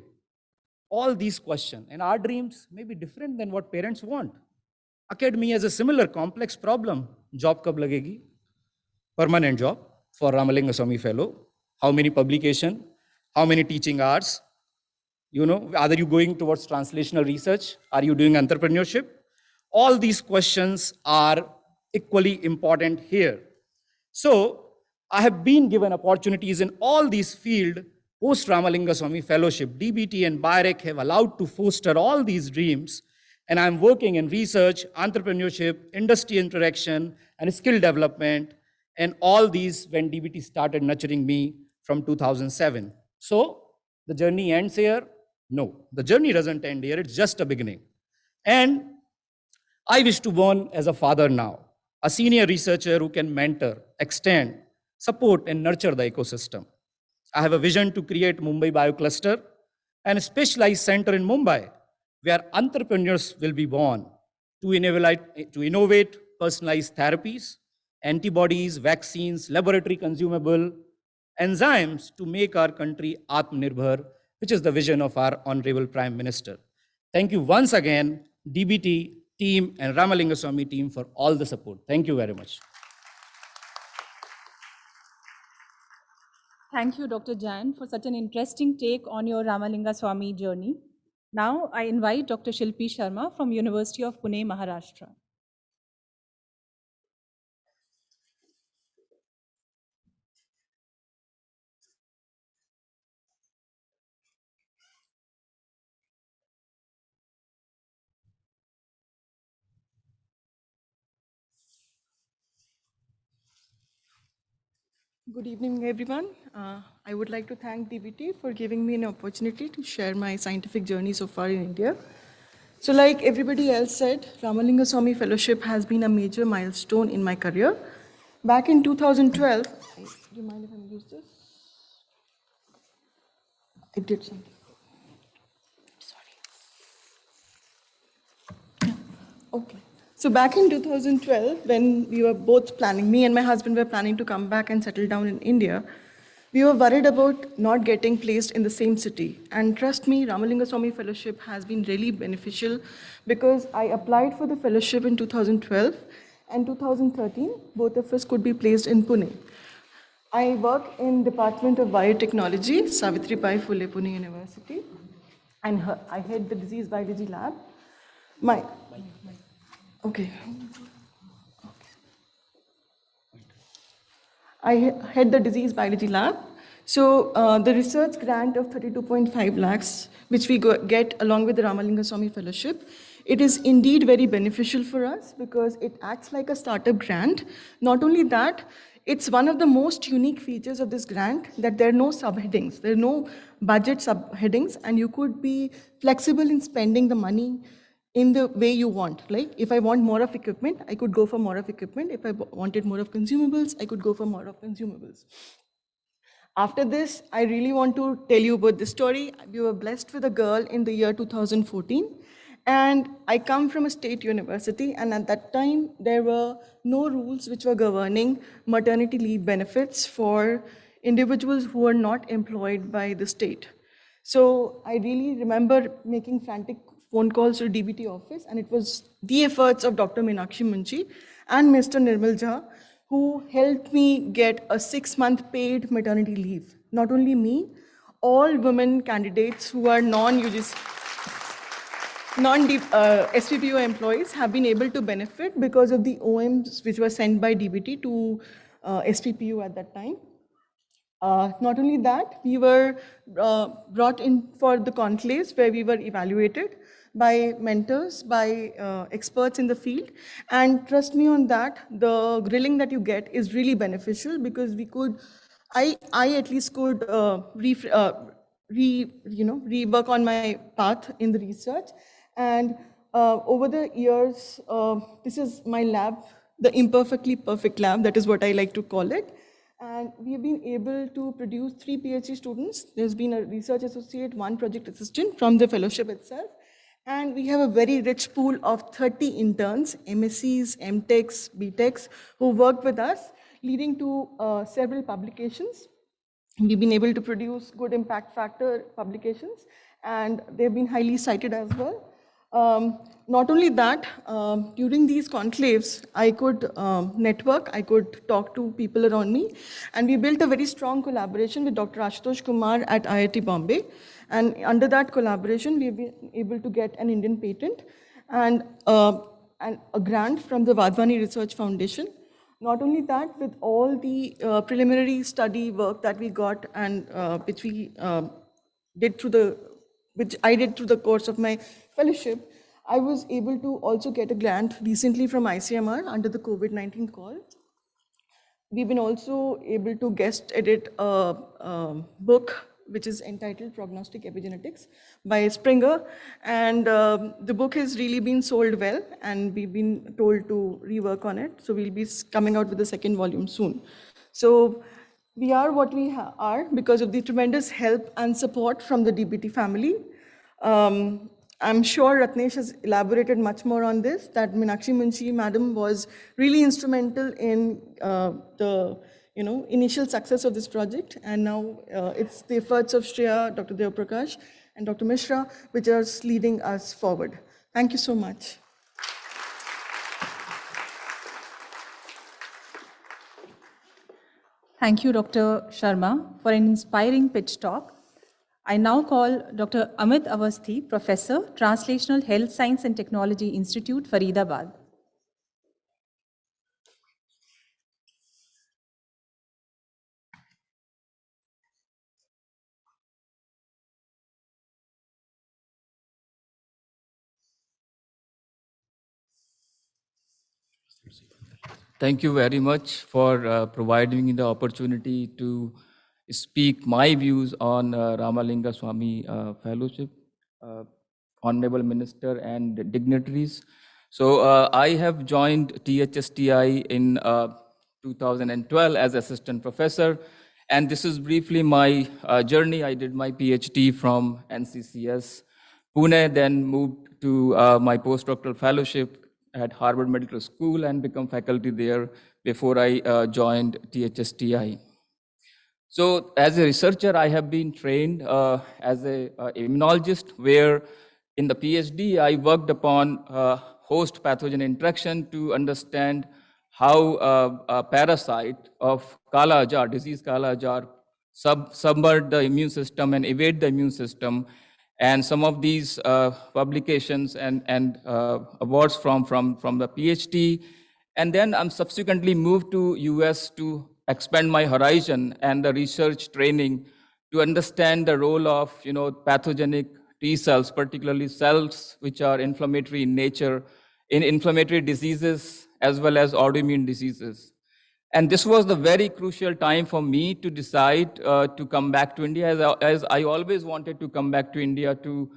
All these questions. And our dreams may be different than what parents want. Academy has a similar complex problem. Job kab lagegi? Permanent job for Ramalingaswamy Fellow. How many publication? How many teaching hours? You know, are you going towards translational research? Are you doing entrepreneurship? All these questions are equally important here. So I have been given opportunities in all these fields post Ramalingaswamy Fellowship. DBT and BIREC have allowed to foster all these dreams. And I'm working in research, entrepreneurship, industry interaction, and skill development. And all these when DBT started nurturing me from 2007. So the journey ends here? No, the journey doesn't end here. It's just a beginning. And I wish to born as a father now, a senior researcher who can mentor, extend, support, and nurture the ecosystem. I have a vision to create Mumbai Biocluster and a specialized center in Mumbai where entrepreneurs will be born to innovate personalized therapies, antibodies, vaccines, laboratory consumable, enzymes to make our country Atmanirbhar, which is the vision of our Honorable Prime Minister. Thank you once again, DBT team and Ramalingaswamy team for all the support. Thank you very much. Thank you, Dr. Jain, for such an interesting take on your Ramalingaswamy journey. Now, I invite Dr. Shilpi Sharma from University of Pune, Maharashtra. Good evening, everyone. I would like to thank DBT for giving me an opportunity to share my scientific journey so far in India. So like everybody else said, Ramalingaswami Fellowship has been a major milestone in my career. Back in 2012, do you mind if I use this? I did something. Sorry. Okay. So back in 2012, when we were both planning, me and my husband were planning to come back and settle down in India, we were worried about not getting placed in the same city. And trust me, Ramalingaswamy Fellowship has been really beneficial because I applied for the fellowship in 2012 and 2013, both of us could be placed in Pune. I work in Department of Biotechnology, Savitri Bai Phule Pune University, and I head the disease biology lab. My, okay. I head the disease biology lab. So the research grant of 32.5 lakhs, which we get along with the Ramalingaswamy Fellowship, it is indeed very beneficial for us because it acts like a startup grant. Not only that, it's one of the most unique features of this grant that there are no subheadings, there are no budget subheadings, and you could be flexible in spending the money in the way you want. Like if I want more of equipment, I could go for more of equipment. If I wanted more of consumables, I could go for more of consumables. After this, I really want to tell you about the story. We were blessed with a girl in the year 2014. And I come from a state university, and at that time, there were no rules which were governing maternity leave benefits for individuals who were not employed by the state. So I really remember making frantic phone calls to DBT office, and it was the efforts of Dr. Meenakshi Munshi and Mr. Nirmal Jha who helped me get a 6-month paid maternity leave. Not only me, all women candidates who are non-SPPO employees have been able to benefit because of the OMs which were sent by DBT to SPPU at that time. Not only that, we were brought in for the conclaves where we were evaluated by mentors, by experts in the field. And trust me on that, the grilling that you get is really beneficial because we could, I at least could rework on my path in the research. And over the years, this is my lab, the imperfectly perfect lab, that is what I like to call it. And we have been able to produce 3 PhD students. There's been a research associate, 1 project assistant from the fellowship itself. And we have a very rich pool of 30 interns, MScs, MTechs, BTechs, who work with us, leading to several publications. We've been able to produce good impact factor publications, and they've been highly cited as well. Not only that, during these conclaves, I could network, I could talk to people around me, and we built a very strong collaboration with Dr. Ashutosh Kumar at IIT Bombay. And under that collaboration, we've been able to get an Indian patent and a grant from the Vadhwani Research Foundation. Not only that, with all the preliminary study work that we got and which I did through the course of my fellowship, I was able to also get a grant recently from ICMR under the COVID-19 call. We've been also able to guest edit a book which is entitled Prognostic Epigenetics by Springer. And the book has really been sold well, and we've been told to rework on it. So we'll be coming out with the 2nd volume soon. So we are what we are because of the tremendous help and support from the DBT family. I'm sure Ratnesh has elaborated much more on this, that Meenakshi Munshi madam was really instrumental in the initial success of this project. And now it's the efforts of Shreya, Dr. Dev Prakash, and Dr. Mishra, which are leading us forward. Thank you so much. Thank you, Dr. Sharma, for an inspiring pitch talk. I now call Dr. Amit Awasthi, Professor, Translational Health Science and Technology Institute, Faridabad. Thank you very much for providing me the opportunity to speak my views on Ramalingaswami Fellowship, Honorable Minister and dignitaries. So I have joined THSTI in 2012 as assistant professor, and this is briefly my journey. I did my PhD from NCCS Pune, then moved to my postdoctoral fellowship at Harvard Medical School and become faculty there before I joined THSTI. So as a researcher, I have been trained as a immunologist, where in the PhD, I worked upon host pathogen interaction to understand how a parasite of Kala Ajar, disease Kala Ajar, subvert the immune system and evade the immune system. And some of these publications and awards from the PhD. And then I'm subsequently moved to US to expand my horizon and the research training to understand the role of pathogenic T cells, particularly cells which are inflammatory in nature, in inflammatory diseases as well as autoimmune diseases. And this was the very crucial time for me to decide to come back to India, as I always wanted to come back to India to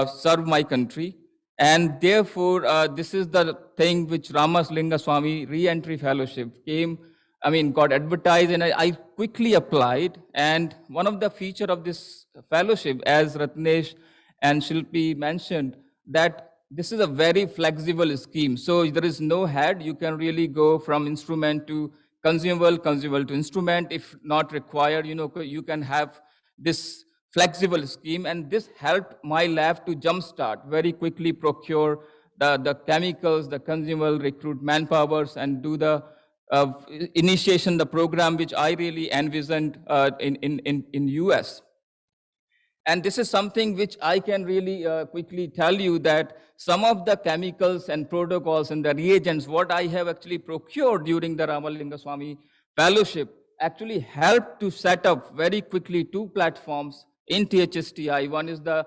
serve my country. And therefore, this is the thing which Ramalingaswami Re-Entry Fellowship got advertised, and I quickly applied. And one of the features of this fellowship, as Ratnesh and Shilpi mentioned, that this is a very flexible scheme. So there is no head. You can really go from instrument to consumable to instrument. If not required, you can have this flexible scheme. And this helped my lab to jumpstart, very quickly procure the chemicals, the consumable, recruit manpowers, and do the initiation, the program which I really envisioned in US. And this is something which I can really quickly tell you, that some of the chemicals and protocols and the reagents, what I have actually procured during the Ramalingaswami Fellowship, actually helped to set up very quickly 2 platforms in THSTI. One is the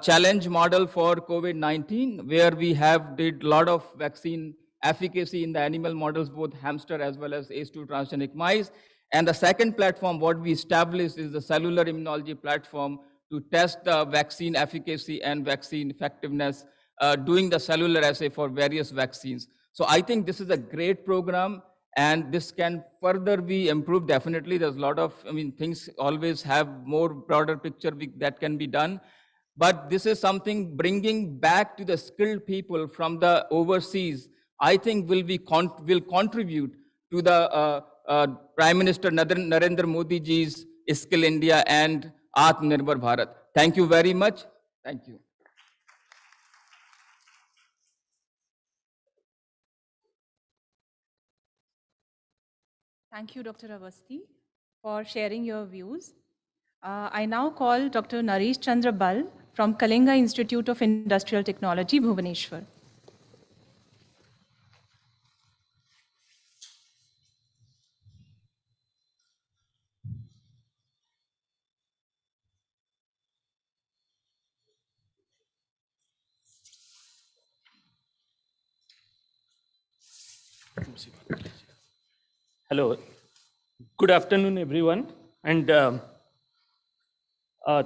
challenge model for COVID-19, where we did a lot of vaccine efficacy in the animal models, both hamster as well as ACE2 transgenic mice. And the second platform, what we established, is the cellular immunology platform to test the vaccine efficacy and vaccine effectiveness, doing the cellular assay for various vaccines. So I think this is a great program, and this can further be improved. Definitely, there's a lot of, things always have more broader picture that can be done. But this is something bringing back to the skilled people from the overseas, I think will contribute to the Prime Minister Narendra Modi ji's Skill India and Atmanirbhar Bharat. Thank you very much. Thank you. Thank you, Dr. Awasthi, for sharing your views. I now call Dr. Naresh Chandra Bal from Kalinga Institute of Industrial Technology, Bhubaneswar. Hello. Good afternoon, everyone. And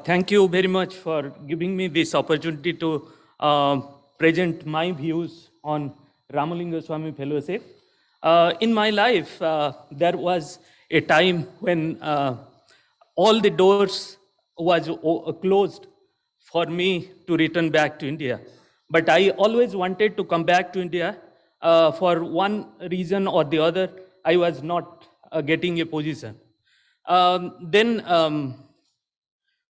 thank you very much for giving me this opportunity to present my views on Ramalingaswami Fellowship. In my life, there was a time when all the doors was closed for me to return back to India. But I always wanted to come back to India. For one reason or the other, I was not getting a position. Then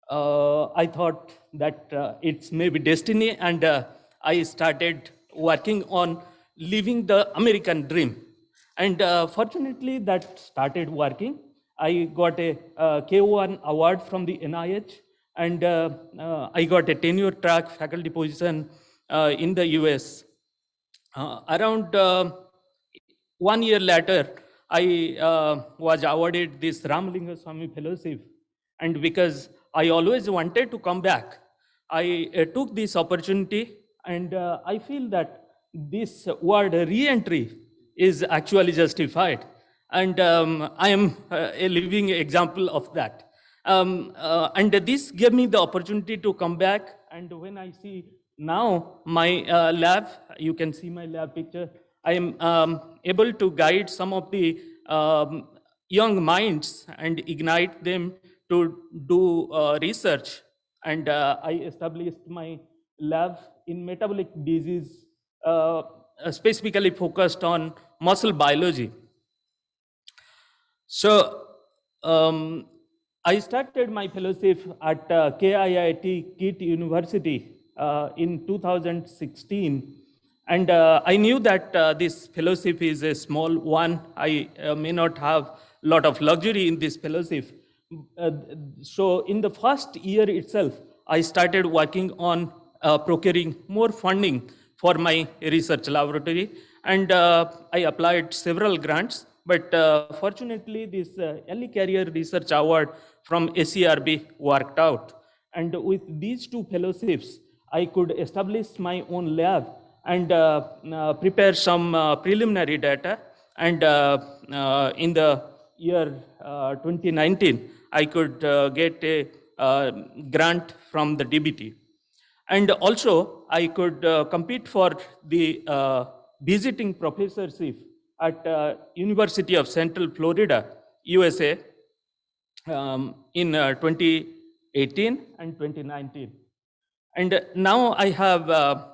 I thought that it's maybe destiny, and I started working on living the American dream. And fortunately, that started working. I got a K1 award from the NIH, and I got a tenure track faculty position in the US. Around 1 year later, I was awarded this Ramalingaswami Fellowship. And because I always wanted to come back, I took this opportunity, and I feel that this word re-entry is actually justified. And I am a living example of that. And this gave me the opportunity to come back. And when I see now my lab, you can see my lab picture, I am able to guide some of the young minds and ignite them to do research. And I established my lab in metabolic disease, specifically focused on muscle biology. So I started my fellowship at KIIT KIT University in 2016. And I knew that this fellowship is a small one. I may not have a lot of luxury in this fellowship. So in the first year itself, I started working on procuring more funding for my research laboratory. And I applied several grants. But fortunately, this Early Career Research Award from ACRB worked out. And with these two fellowships, I could establish my own lab and prepare some preliminary data. And in the year 2019, I could get a grant from the DBT. And also, I could compete for the visiting professorship at University of Central Florida, USA, in 2018 and 2019. And now I have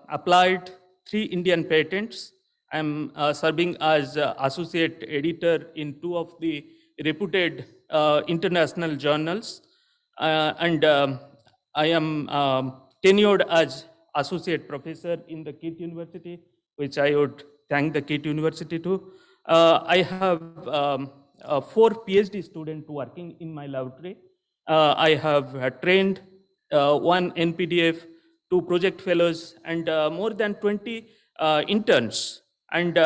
applied 3 Indian patents. I'm serving as associate editor in 2 of the reputed international journals. And I am tenured as associate professor in the KIT University, which I would thank the KIT University too. I have 4 PhD students working in my laboratory. I have trained 1 NPDF, 2 project fellows, and more than 20 interns. And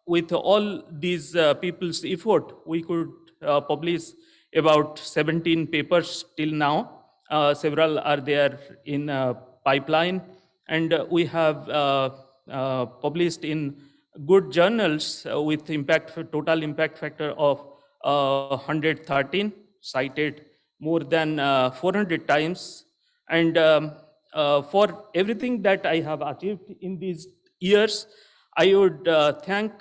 with all these people's effort, we could publish about 17 papers till now. Several are there in pipeline, and we have published in good journals with total impact factor of 113, cited more than 400 times. And for everything that I have achieved in these years, I would thank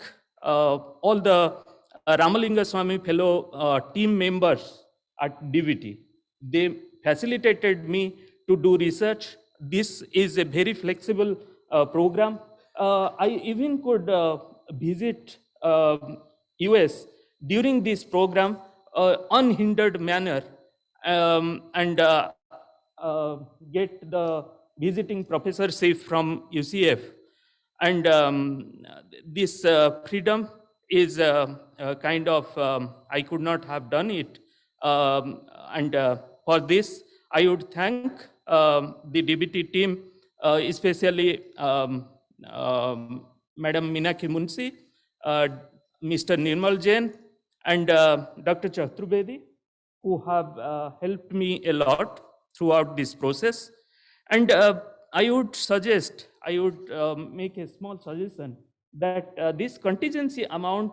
all the Ramalingaswami Fellow team members at DVT. They facilitated me to do research. This is a very flexible program. I even could visit US during this program unhindered manner, and get the visiting professorship from UCF. And this freedom is kind of, I could not have done it. And for this, I would thank the DBT team, especially Madam Meenakshi Munshi, Mr. Nirmal Jain, and Dr. Chaturvedi, who have helped me a lot throughout this process. And I would make a small suggestion that this contingency amount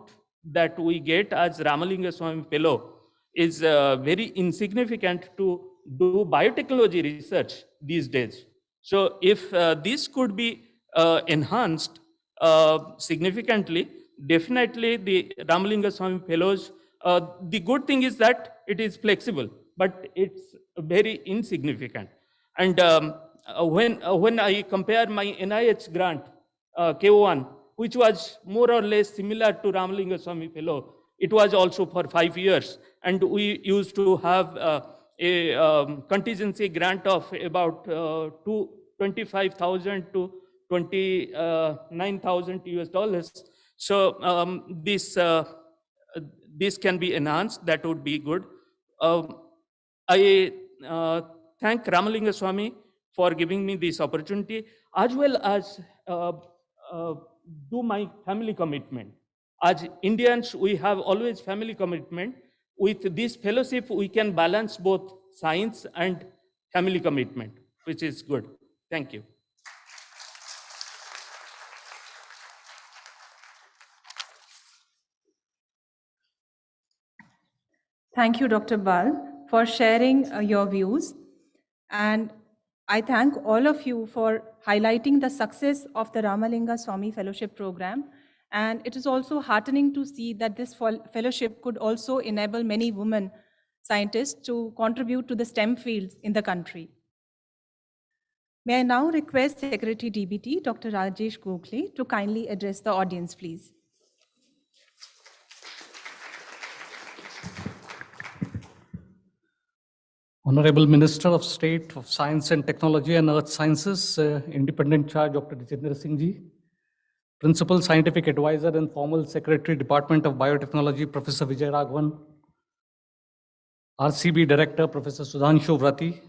that we get as Ramalingaswami Fellow is very insignificant to do biotechnology research these days. So if this could be enhanced significantly, definitely the Ramalingaswami Fellows, the good thing is that it is flexible, but it's very insignificant. And when I compare my NIH grant, K1, which was more or less similar to Ramalingaswami Fellow, it was also for 5 years. And we used to have a contingency grant of about 25,000 to 29,000 US dollars. So this can be enhanced. That would be good. I thank Ramalingaswamy for giving me this opportunity, as well as do my family commitment. As Indians, we have always family commitment. With this fellowship, we can balance both science and family commitment, which is good. Thank you. Thank you, Dr. Bal, for sharing your views. And I thank all of you for highlighting the success of the Ramalingaswami Fellowship Program. And it is also heartening to see that this fellowship could also enable many women scientists to contribute to the STEM fields in the country. May I now request Secretary DBT, Dr. Rajesh Gokhale, to kindly address the audience, please. Honorable Minister of State of Science and Technology and Earth Sciences, Independent Charge Dr. Jitendra Singh ji, Principal Scientific Advisor and Formal Secretary, Department of Biotechnology, Professor Vijay Raghavan, RCB Director, Professor Sudhanshu Vrati,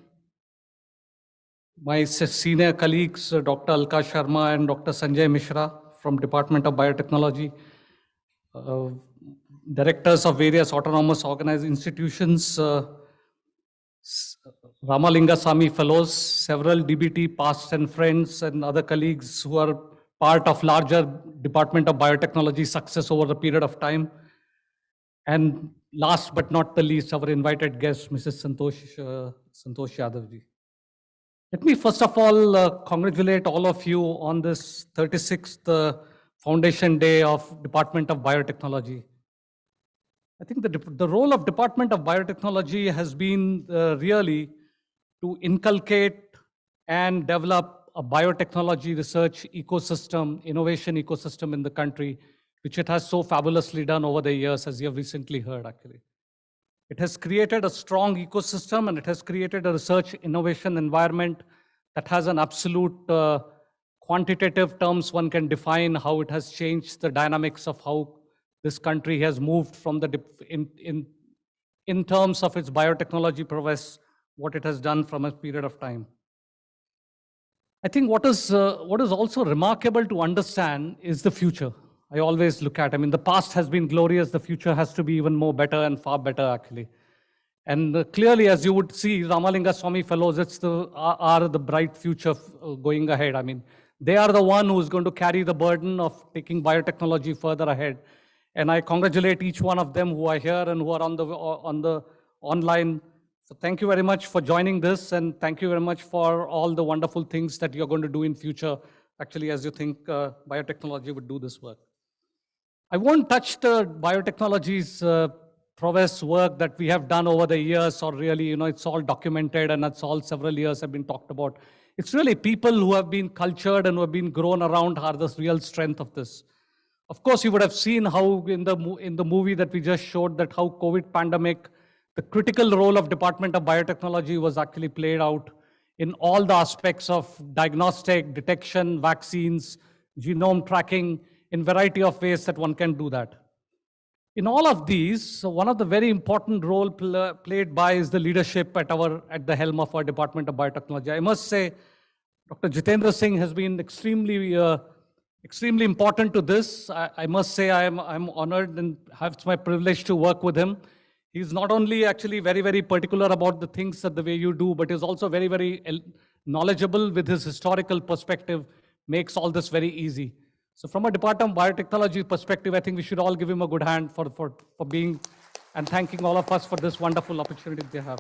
my senior colleagues, Dr. Alka Sharma and Dr. Sanjay Mishra from Department of Biotechnology, directors of various autonomous organized institutions, Ramalingaswami Fellows, several DBT past and friends and other colleagues who are part of larger Department of Biotechnology success over a period of time. And last but not the least, our invited guest, Mrs. Santosh Yadav ji. Let me first of all congratulate all of you on this 36th Foundation Day of Department of Biotechnology. I think the role of Department of Biotechnology has been really to inculcate and develop a biotechnology research ecosystem, innovation ecosystem in the country, which it has so fabulously done over the years, as you have recently heard, actually. It has created a strong ecosystem and it has created a research innovation environment that has an absolute quantitative terms one can define how it has changed the dynamics of how this country has moved from the, in terms of its biotechnology prowess, what it has done from a period of time. I think what is also remarkable to understand is the future. I always look at, I mean, the past has been glorious, the future has to be even more better and far better actually. And clearly, as you would see, Ramalingaswami Fellows, are the bright future going ahead. I mean, they are the one who is going to carry the burden of taking biotechnology further ahead. And I congratulate each one of them who are here and who are on the online. So thank you very much for joining this, and thank you very much for all the wonderful things that you're going to do in future, actually, as you think biotechnology would do this work. I won't touch the biotechnology's prowess work that we have done over the years, or really, it's all documented and it's all several years have been talked about. It's really people who have been cultured and who have been grown around are the real strength of this. Of course, you would have seen how in the movie that we just showed that how COVID pandemic, the critical role of Department of Biotechnology was actually played out in all the aspects of diagnostic, detection, vaccines, genome tracking, in variety of ways that one can do that. In all of these, so one of the very important role played by is the leadership at the helm of our Department of Biotechnology. I must say, Dr. Jitendra Singh has been extremely important to this. I must say I'm honored and it's my privilege to work with him. He's not only actually very, very particular about the things that the way you do, but he's also very, very knowledgeable with his historical perspective, makes all this very easy. So from a Department of Biotechnology perspective, I think we should all give him a good hand for being, and thanking all of us for this wonderful opportunity they have.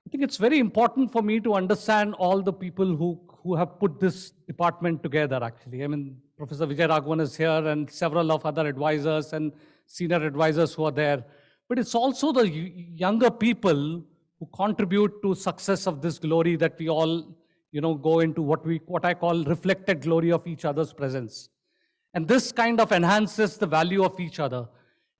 I think it's very important for me to understand all the people who have put this department together, actually. I mean, Professor Vijay Raghavan is here and several of other advisors and senior advisors who are there. But it's also the younger people who contribute to success of this glory that we all go into what I call reflected glory of each other's presence. And this kind of enhances the value of each other.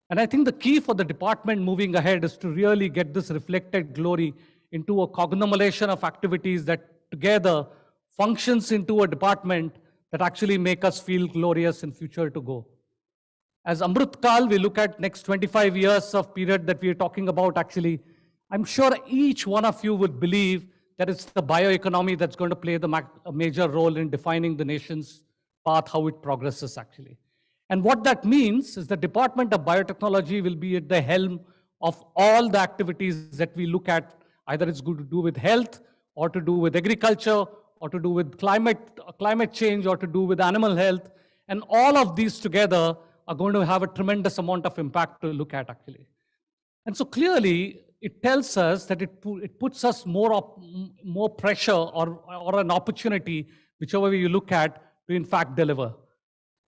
And I think the key for the department moving ahead is to really get this reflected glory into a conglomeration of activities that together functions into a department that actually make us feel glorious in future to go. As Amrit Kal, we look at next 25 years of period that we are talking about actually, I'm sure each one of you would believe that it's the bioeconomy that's going to play a major role in defining the nation's path, how it progresses actually. And what that means is the Department of Biotechnology will be at the helm of all the activities that we look at, either it's going to do with health or to do with agriculture or to do with climate change or to do with animal health. And all of these together are going to have a tremendous amount of impact to look at actually. And so clearly, it tells us that it puts us more pressure or an opportunity, whichever way you look at, to in fact deliver.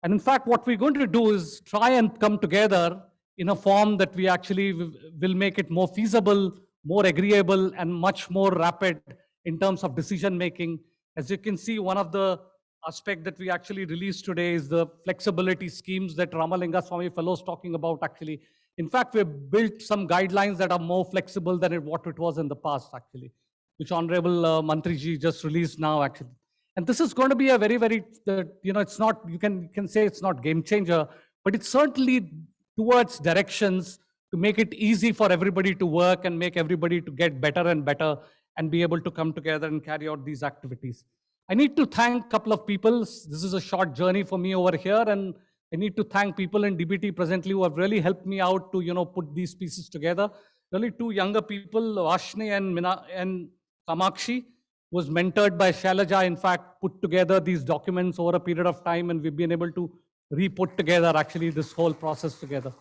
And in fact, what we're going to do is try and come together in a form that we actually will make it more feasible, more agreeable, and much more rapid in terms of decision making. As you can see, one of the aspects that we actually released today is the flexibility schemes that Ramalingaswami Fellows talking about actually. In fact, we've built some guidelines that are more flexible than what it was in the past actually, which Honorable Mantriji just released now actually. And this is going to be a very, very, it's not, you can say it's not game changer, but it's certainly towards directions to make it easy for everybody to work and make everybody to get better and better and be able to come together and carry out these activities. I need to thank a couple of people. This is a short journey for me over here, and I need to thank people in DBT presently who have really helped me out to, put these pieces together. Really two younger people, Vashni and Kamakshi, was mentored by Shailaja, in fact, put together these documents over a period of time, and we've been able to re-put together actually this whole process together.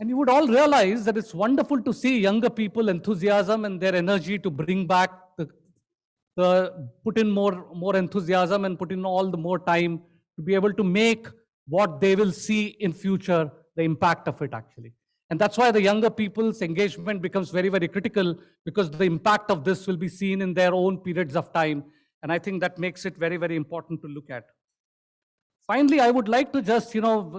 And you would all realize that it's wonderful to see younger people enthusiasm and their energy to bring back put in more enthusiasm and put in all the more time to be able to make what they will see in future, the impact of it actually. And that's why the younger people's engagement becomes very, very critical, because the impact of this will be seen in their own periods of time. And I think that makes it very, very important to look at. Finally, I would like to just,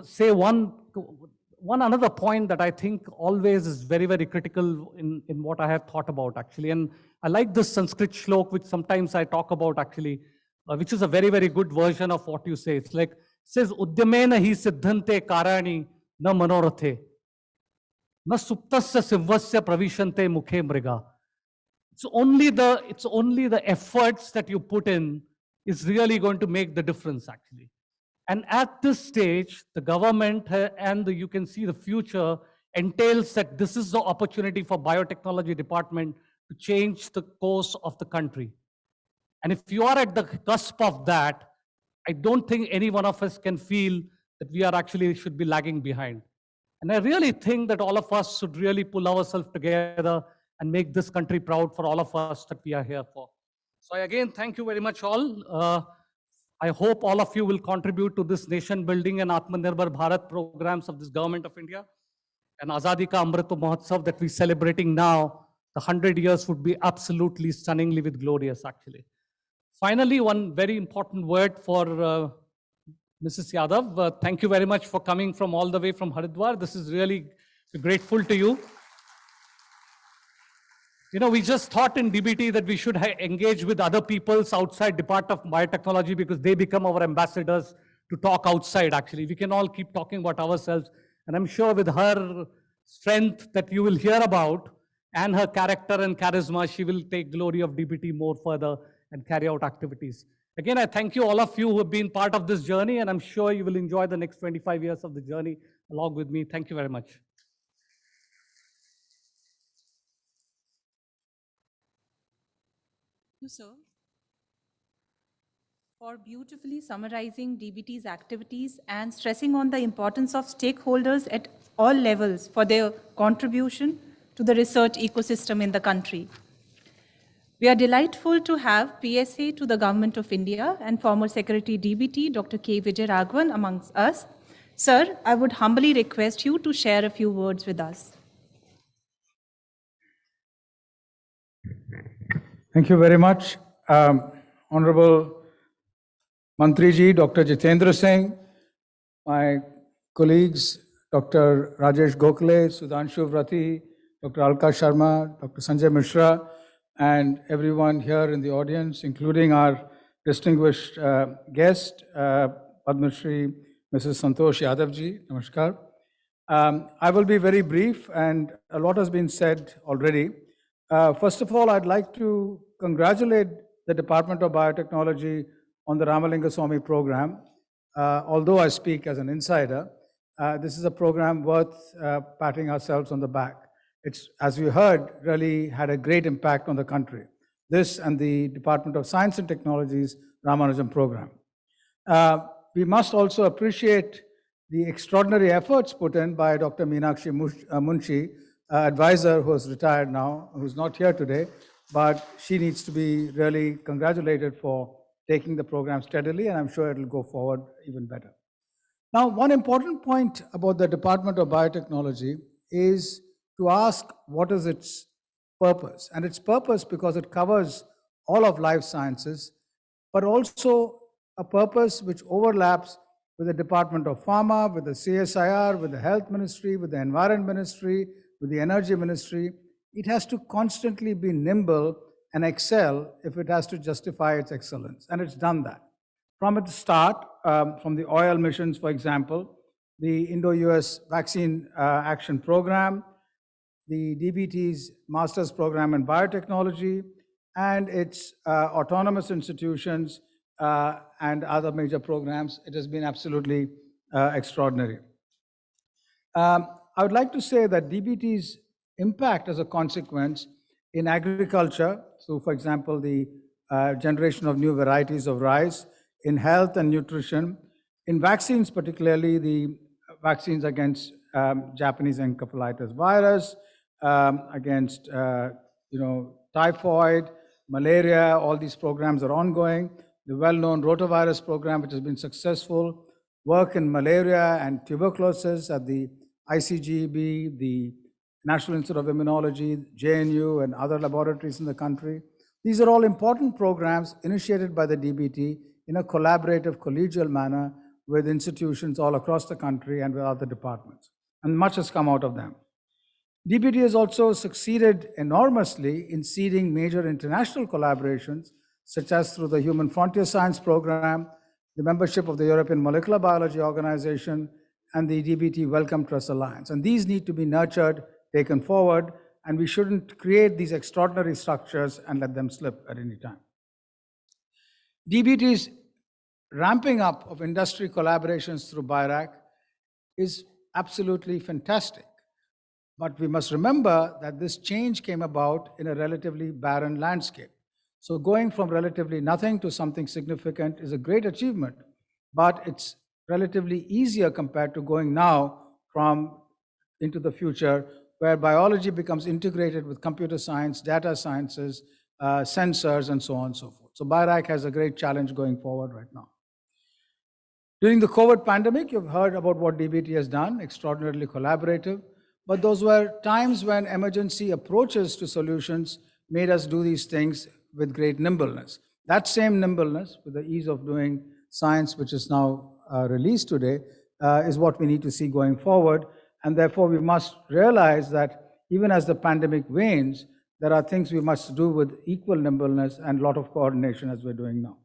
say one another point that I think always is very, very critical in what I have thought about actually. And I like this Sanskrit shlok, which sometimes I talk about actually, which is a very, very good version of what you say. It's like, it says, Udyamena hi siddhante karani na manorathe. Na suptasya sivvasya pravishante mukhe mriga. It's only the efforts that you put in is really going to make the difference actually. And at this stage, the government and you can see the future entails that this is the opportunity for biotechnology department to change the course of the country. And if you are at the cusp of that, I don't think any one of us can feel that we are actually should be lagging behind. And I really think that all of us should really pull ourselves together and make this country proud for all of us that we are here for. So again, thank you very much all. I hope all of you will contribute to this nation building and Atmanirbhar Bharat programs of this government of India. And Azadi Ka Amrit Mahotsav that we're celebrating now, the 100 years would be absolutely stunningly with glorious actually. Finally, one very important word for Mrs. Yadav. Thank you very much for coming from all the way from Haridwar. This is really grateful to you. We just thought in DBT that we should engage with other peoples outside Department of Biotechnology because they become our ambassadors to talk outside actually. We can all keep talking about ourselves. And I'm sure with her strength that you will hear about and her character and charisma, she will take glory of DBT more further and carry out activities. Again, I thank you, all of you who have been part of this journey, and I'm sure you will enjoy the next 25 years of the journey along with me. Thank you very much. Thank you, sir, for beautifully summarizing DBT's activities and stressing on the importance of stakeholders at all levels for their contribution to the research ecosystem in the country. We are delightful to have PSA to the Government of India and former Secretary DBT, Dr. K. Vijayaraghavan amongst us. Sir, I would humbly request you to share a few words with us. Thank you very much. Honorable Mantriji, Dr. Jitendra Singh, my colleagues, Dr. Rajesh Gokhale, Sudhanshu Vrati, Dr. Alka Sharma, Dr. Sanjay Mishra, and everyone here in the audience, including our distinguished guest, Padma Shri, Mrs. Santosh Yadav ji. Namaskar. I will be very brief, and a lot has been said already. First of all, I'd like to congratulate the Department of Biotechnology on the Ramalingaswami program. Although I speak as an insider, this is a program worth patting ourselves on the back. It's, as you heard, really had a great impact on the country. This and the Department of Science and Technology's Ramanujan program. We must also appreciate the extraordinary efforts put in by Dr. Meenakshi Munshi, advisor who is retired now, who's not here today, but she needs to be really congratulated for taking the program steadily, and I'm sure it'll go forward even better. Now, one important point about the Department of Biotechnology is to ask what is its purpose. And its purpose, because it covers all of life sciences, but also a purpose which overlaps with the Department of Pharma, with the CSIR, with the Health Ministry, with the Environment Ministry, with the Energy Ministry. It has to constantly be nimble and excel if it has to justify its excellence. And it's done that. From its start, from the oil missions, for example, the Indo-US Vaccine Action Program, the DBT's Master's Program in Biotechnology, and its autonomous institutions and other major programs, it has been absolutely extraordinary. I would like to say that DBT's impact as a consequence in agriculture, so for example, the generation of new varieties of rice, in health and nutrition, in vaccines, particularly the vaccines against Japanese encephalitis virus, against typhoid, malaria, all these programs are ongoing. The well-known rotavirus program, which has been successful, work in malaria and tuberculosis at the ICGB, the National Institute of Immunology, JNU, and other laboratories in the country. These are all important programs initiated by the DBT in a collaborative, collegial manner with institutions all across the country and with other departments. And much has come out of them. DBT has also succeeded enormously in seeding major international collaborations, such as through the Human Frontier Science Program, the membership of the European Molecular Biology Organization, and the DBT Wellcome Trust Alliance. And these need to be nurtured, taken forward, and we shouldn't create these extraordinary structures and let them slip at any time. DBT's ramping up of industry collaborations through BIRAC is absolutely fantastic. But we must remember that this change came about in a relatively barren landscape. So going from relatively nothing to something significant is a great achievement, but it's relatively easier compared to going now from into the future, where biology becomes integrated with computer science, data sciences, sensors, and so on and so forth. So BIRAC has a great challenge going forward right now. During the COVID pandemic, you've heard about what DBT has done, extraordinarily collaborative, but those were times when emergency approaches to solutions made us do these things with great nimbleness. That same nimbleness, with the ease of doing science, which is now released today, is what we need to see going forward. And therefore, we must realize that even as the pandemic wanes, there are things we must do with equal nimbleness and a lot of coordination as we're doing now.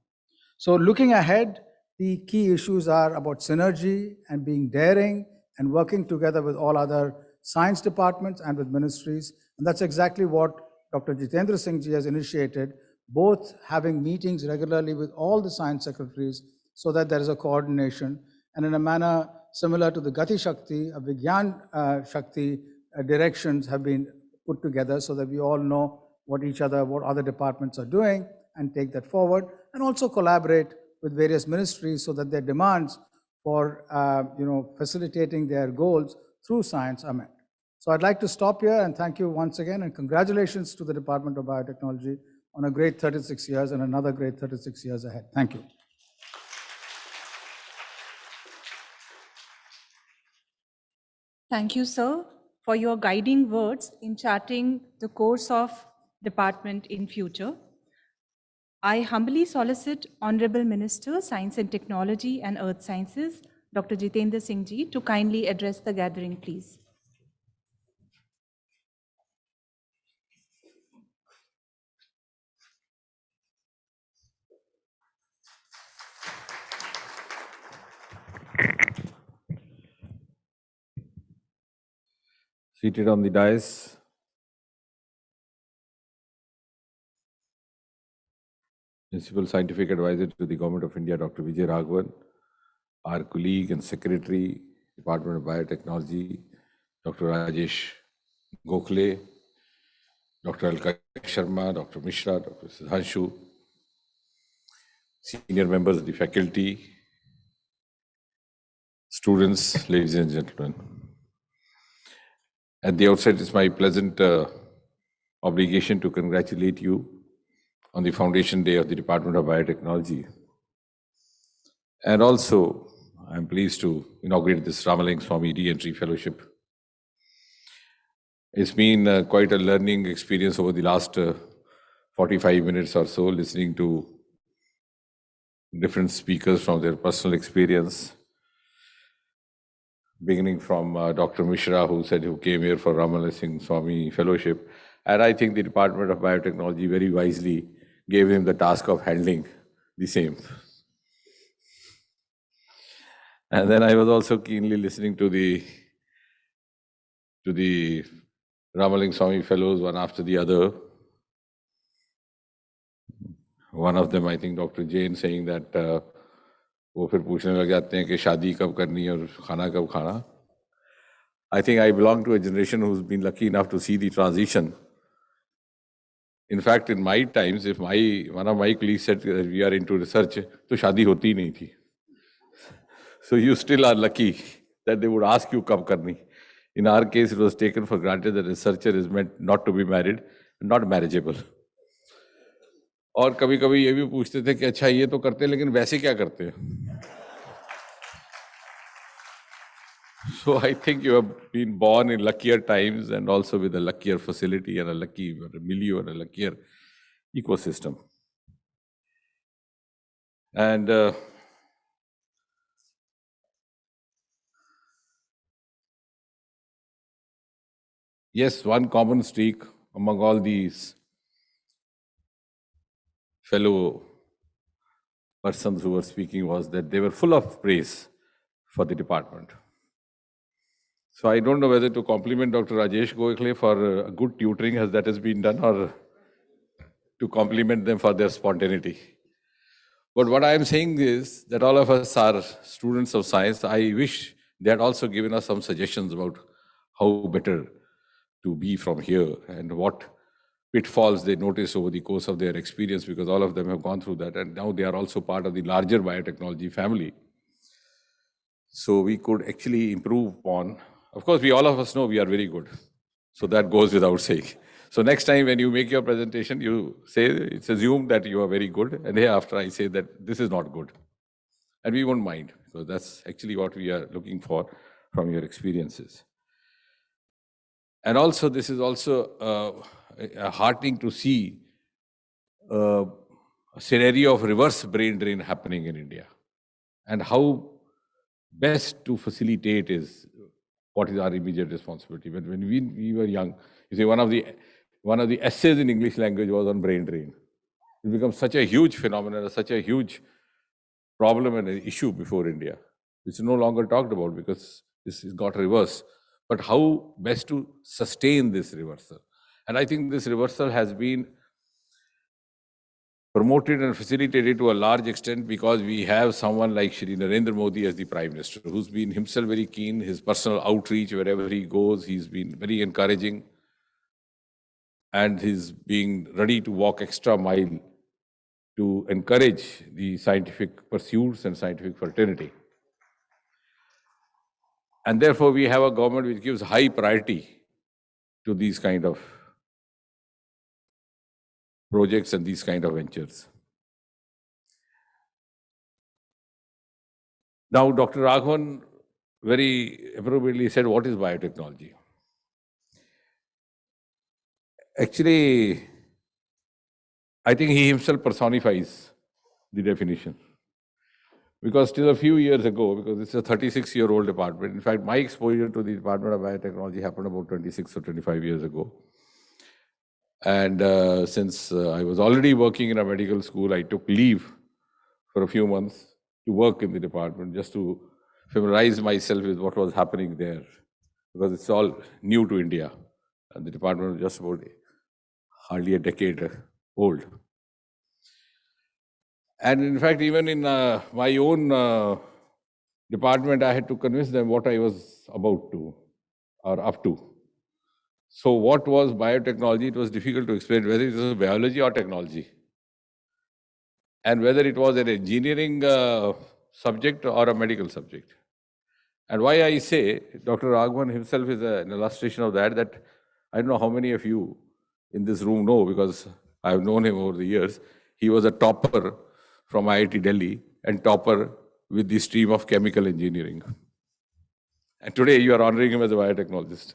So looking ahead, the key issues are about synergy and being daring and working together with all other science departments and with ministries. And that's exactly what Dr. Jitendra Singh ji has initiated, both having meetings regularly with all the science secretaries so that there is a coordination, and in a manner similar to the Gati Shakti, Vigyan Shakti directions have been put together so that we all know what other departments are doing and take that forward, and also collaborate with various ministries so that their demands for facilitating their goals through science are met. So I'd like to stop here and thank you once again, and congratulations to the Department of Biotechnology on a great 36 years and another great 36 years ahead. Thank you. Thank you, sir, for your guiding words in charting the course of department in future. I humbly solicit Honorable Minister, Science and Technology and Earth Sciences, Dr. Jitendra Singh ji, to kindly address the gathering, please. Seated on the dais, Principal Scientific Advisor to the Government of India, Dr. Vijay Raghavan, our colleague and Secretary, Department of Biotechnology, Dr. Rajesh Gokhale, Dr. Alka Sharma, Dr. Mishra, Dr. Sudhanshu, senior members of the faculty, students, ladies and gentlemen. At the outset, it's my pleasant obligation to congratulate you on the Foundation Day of the Department of Biotechnology. And also, I'm pleased to inaugurate this Ramalingaswami Re-Entry Fellowship. It's been quite a learning experience over the last 45 minutes or so, listening to different speakers from their personal experience, beginning from Dr. Mishra, who came here for Ramalingaswami Fellowship. And I think the Department of Biotechnology very wisely gave him the task of handling the same. And then I was also keenly listening to the Ramalingaswami Fellows, one after the other. One of them, I think, Dr. Jain, saying that वो फिर पूछने लग जाते हैं कि शादी कब करनी है और खाना कब खाना. I think I belong to a generation who's been lucky enough to see the transition. In fact, in my times, if one of my colleagues said that we are into research, तो शादी होती ही नहीं थी. So you still are lucky that they would ask you कब करनी. In our case, it was taken for granted that a researcher is meant not to be married, not marriageable. और कभी-कभी ये भी पूछते थे कि अच्छा ये तो करते हैं लेकिन वैसे क्या करते हैं? So I think you have been born in luckier times and also with a luckier facility and a lucky milieu and a luckier ecosystem. And yes, one common streak among all these fellow persons who were speaking was that they were full of praise for the department. So I don't know whether to compliment Dr. Rajesh Gokhale for good tutoring as that has been done or to compliment them for their spontaneity. But what I am saying is that all of us are students of science. I wish they had also given us some suggestions about how better to be from here and what pitfalls they notice over the course of their experience, because all of them have gone through that and now they are also part of the larger biotechnology family. So we could actually improve on, of course, all of us know we are very good. So that goes without saying. So next time when you make your presentation, you say, it's assumed that you are very good. And thereafter I say that this is not good. And we won't mind, because that's actually what we are looking for from your experiences. And also, this is also heartening to see a scenario of reverse brain drain happening in India, and how best to facilitate is what is our immediate responsibility. But when we were young, you see, one of the essays in English language was on brain drain. It becomes such a huge phenomenon, such a huge problem and an issue before India. It's no longer talked about because this has got reversed. But how best to sustain this reversal? And I think this reversal has been promoted and facilitated to a large extent because we have someone like Shri Narendra Modi as the Prime Minister, who's been himself very keen, his personal outreach wherever he goes, he's been very encouraging, and he's being ready to walk extra mile to encourage the scientific pursuits and scientific fraternity. And therefore, we have a government which gives high priority to these kind of projects and these kind of ventures. Now, Dr. Raghavan very appropriately said, what is biotechnology? Actually, I think he himself personifies the definition. Because still a few years ago, because it's a 36-year-old department, in fact, my exposure to the Department of Biotechnology happened about 26 or 25 years ago. And since I was already working in a medical school, I took leave for a few months to work in the department, just to familiarize myself with what was happening there, because it's all new to India. And the department was just about hardly a decade old. And in fact, even in my own department, I had to convince them what I was about to, or up to. So what was biotechnology? It was difficult to explain whether it was biology or technology, and whether it was an engineering subject or a medical subject. And why I say Dr. Raghavan himself is an illustration of that, that I don't know how many of you in this room know, because I've known him over the years. He was a topper from IIT Delhi and topper with the stream of chemical engineering. And today you are honoring him as a biotechnologist.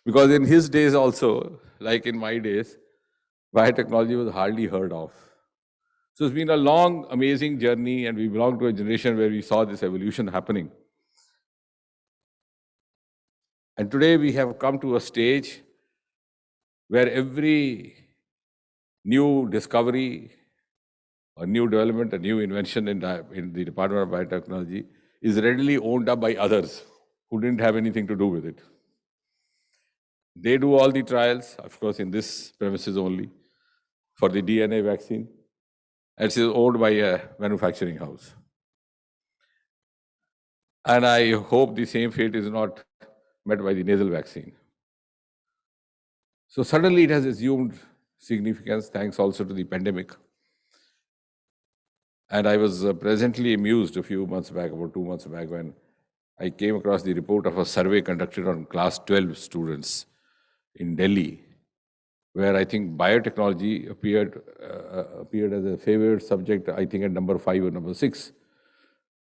Because in his days also, like in my days, biotechnology was hardly heard of. So it's been a long, amazing journey, and we belong to a generation where we saw this evolution happening. And today we have come to a stage where every new discovery, a new development, a new invention in the Department of Biotechnology is readily owned up by others who didn't have anything to do with it. They do all the trials, of course, in this premises only, for the DNA vaccine. And it is owned by a manufacturing house. And I hope the same fate is not met by the nasal vaccine. So suddenly it has assumed significance, thanks also to the pandemic. And I was presently amused a few months back, about 2 months back, when I came across the report of a survey conducted on class 12 students in Delhi, where I think biotechnology appeared as a favored subject, I think at number 5 or number 6,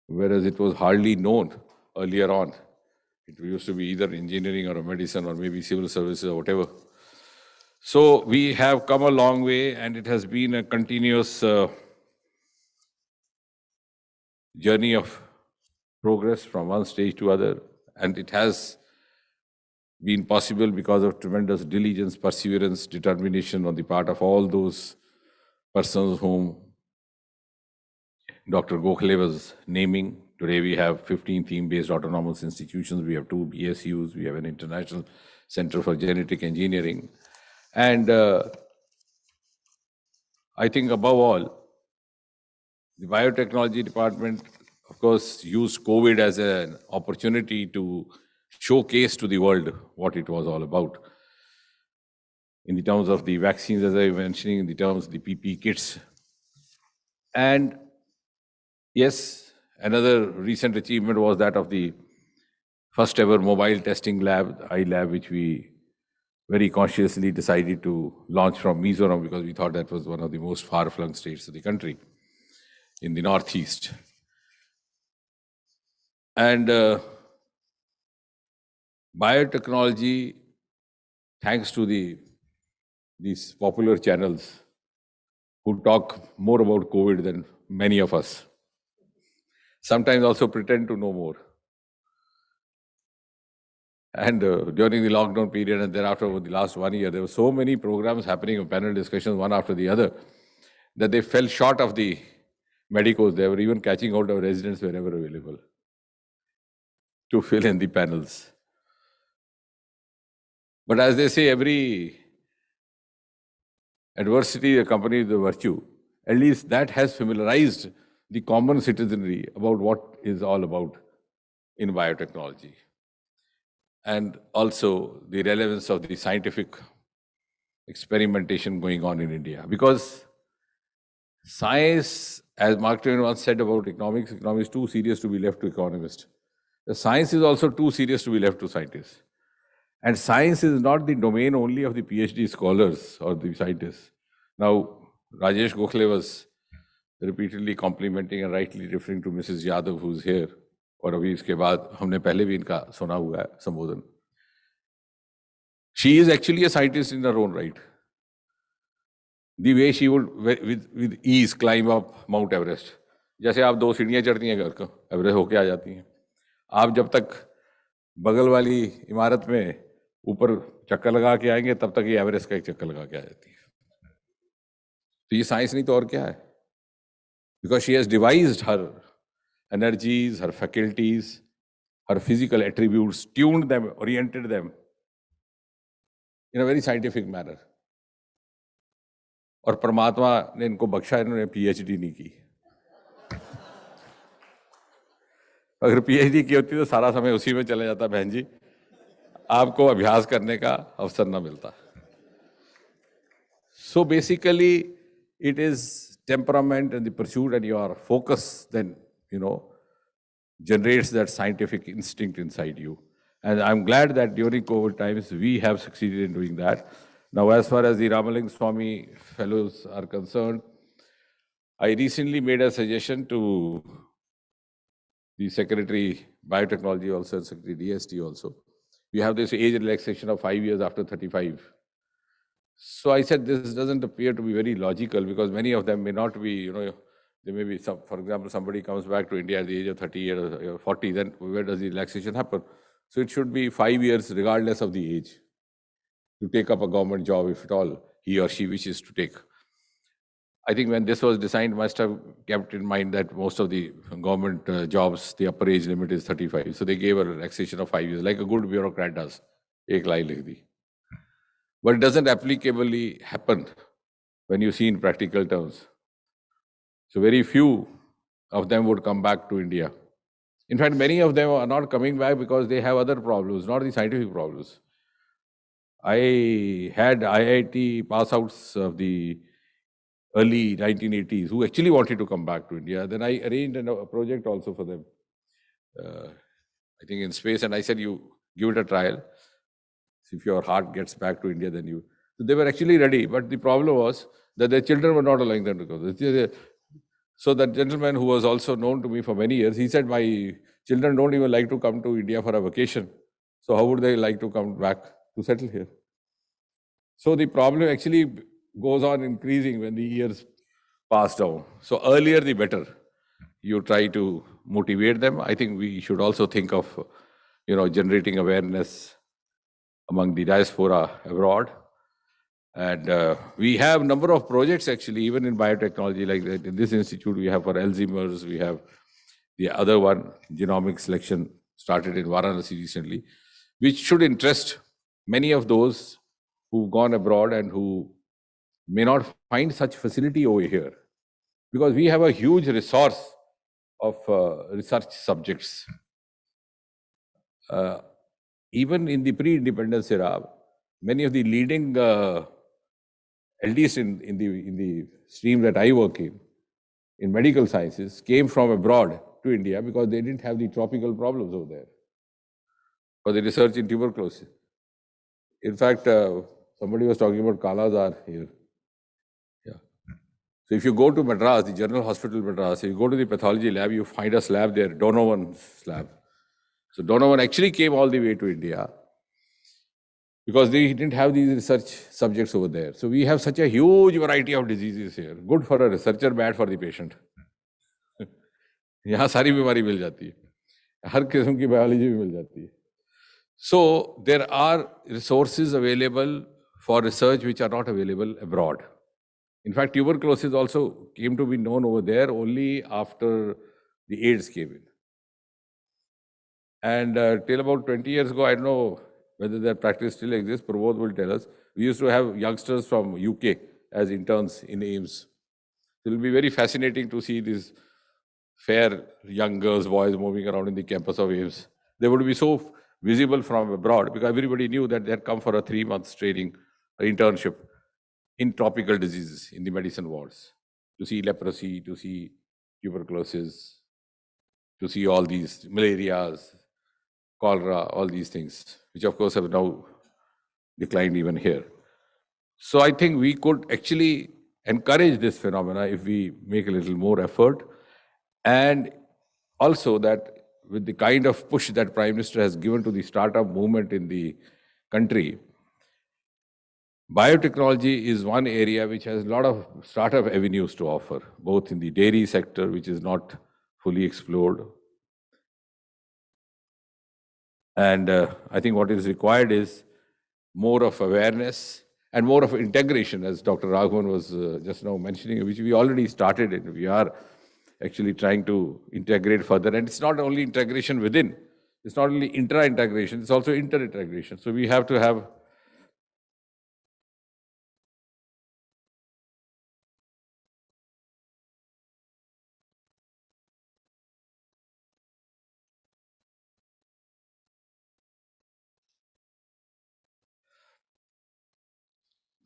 whereas it was hardly known earlier on. It used to be either engineering or medicine or maybe civil services or whatever. So we have come a long way, and it has been a continuous journey of progress from one stage to other, and it has been possible because of tremendous diligence, perseverance, determination on the part of all those persons whom Dr. Gokhale was naming. Today we have 15 theme-based autonomous institutions, we have 2 BSUs, we have an International Center for Genetic Engineering. And I think above all, the biotechnology department, of course, used COVID as an opportunity to showcase to the world what it was all about. In the terms of the vaccines, as I was mentioning, in the terms of the PPE kits. And yes, another recent achievement was that of the first ever mobile testing lab, iLab, which we very consciously decided to launch from Mizoram because we thought that was one of the most far-flung states of the country in the northeast. And biotechnology, thanks to these popular channels who talk more about COVID than many of us, sometimes also pretend to know more. And during the lockdown period and thereafter over the last 1 year, there were so many programs happening, panel discussions one after the other, that they fell short of the medicos. They were even catching out of residents wherever available to fill in the panels. But as they say, every adversity accompanies the virtue. At least that has familiarized the common citizenry about what is all about in biotechnology. And also the relevance of the scientific experimentation going on in India. Because science, as Mark Twain once said about economics, economics is too serious to be left to economists. The science is also too serious to be left to scientists. And science is not the domain only of the PhD scholars or the scientists. Now, Rajesh Gokhale was repeatedly complimenting and rightly referring to Mrs. Yadav, who's here. और अभी इसके बाद हमने पहले भी इनका सुना हुआ है संबोधन. She is actually a scientist in her own right. The way she would with ease climb up Mount Everest. जैसे आप 2 सीढ़ियां चढ़ती हैं घर को, एवरेस्ट होके आ जाती हैं. आप जब तक बगल वाली इमारत में ऊपर चक्कर लगा के आएंगे, तब तक ये एवरेस्ट का एक चक्कर लगा के आ जाती है. तो ये साइंस नहीं तो और क्या है? Because she has devised her energies, her faculties, her physical attributes, tuned them, oriented them in a very scientific manner. और परमात्मा ने इनको बख्शा, इन्होंने PhD नहीं की. अगर PhD की होती तो सारा समय उसी में चला जाता. बहन जी, आपको अभ्यास करने का अवसर ना मिलता. So basically, it is temperament and the pursuit and your focus then, generates that scientific instinct inside you. And I'm glad that during COVID times, we have succeeded in doing that. Now, as far as the Ramalingaswami fellows are concerned, I recently made a suggestion to the Secretary Biotechnology also and Secretary DST also. We have this age relaxation of 5 years after 35. So I said this doesn't appear to be very logical because many of them may not be, there may be some, for example, somebody comes back to India at the age of 30 or 40, then where does the relaxation happen? So it should be 5 years regardless of the age to take up a government job if at all he or she wishes to take. I think when this was designed, must have kept in mind that most of the government jobs, the upper age limit is 35. So they gave a relaxation of 5 years, like a good bureaucrat does. Ek line likh di. But it doesn't applicably happen when you see in practical terms. So very few of them would come back to India. In fact, many of them are not coming back because they have other problems, not the scientific problems. I had IIT pass outs of the early 1980s who actually wanted to come back to India. Then I arranged a project also for them, I think in space, and I said, you give it a trial. If your heart gets back to India, then you... So they were actually ready, but the problem was that their children were not allowing them to go. So that gentleman who was also known to me for many years, he said, my children don't even like to come to India for a vacation. So how would they like to come back to settle here? So the problem actually goes on increasing when the years pass down. So earlier the better. You try to motivate them. I think we should also think of, generating awareness among the diaspora abroad. And we have a number of projects actually, even in biotechnology, like that. In this institute, we have for Alzheimer's, we have the other one, genomic selection, started in Varanasi recently, which should interest many of those who've gone abroad and who may not find such facility over here. Because we have a huge resource of research subjects. Even in the pre-independence era, many of the leading, at least in the stream that I work in medical sciences, came from abroad to India because they didn't have the tropical problems over there for the research in tuberculosis. In fact, somebody was talking about Kala-Azar here. Yeah. So if you go to Madras, the General Hospital Madras, if you go to the pathology lab, you find a slab there, Donovan's lab. So Donovan actually came all the way to India because they didn't have these research subjects over there. So we have such a huge variety of diseases here. Good for a researcher, bad for the patient. यहाँ सारी बीमारी मिल जाती है, हर किस्म की biology भी मिल जाती है. So there are resources available for research which are not available abroad. In fact, tuberculosis also came to be known over there only after the AIDS came in. And till about 20 years ago, I don't know whether that practice still exists, Pramod will tell us. We used to have youngsters from UK as interns in AIIMS. It will be very fascinating to see these fair young girls, boys moving around in the campus of AIIMS. They would be so visible from abroad because everybody knew that they had come for a 3 months training, internship in tropical diseases in the medicine wards, to see leprosy, to see tuberculosis, to see all these malarias, cholera, all these things, which of course have now declined even here. So I think we could actually encourage this phenomena if we make a little more effort. And also that with the kind of push that Prime Minister has given to the startup movement in the country, biotechnology is one area which has a lot of startup avenues to offer, both in the dairy sector, which is not fully explored. And I think what is required is more of awareness and more of integration, as Dr. Raghavan was just now mentioning, which we already started in. We are actually trying to integrate further. And it's not only integration within, it's not only intra-integration, it's also inter-integration. So we have to have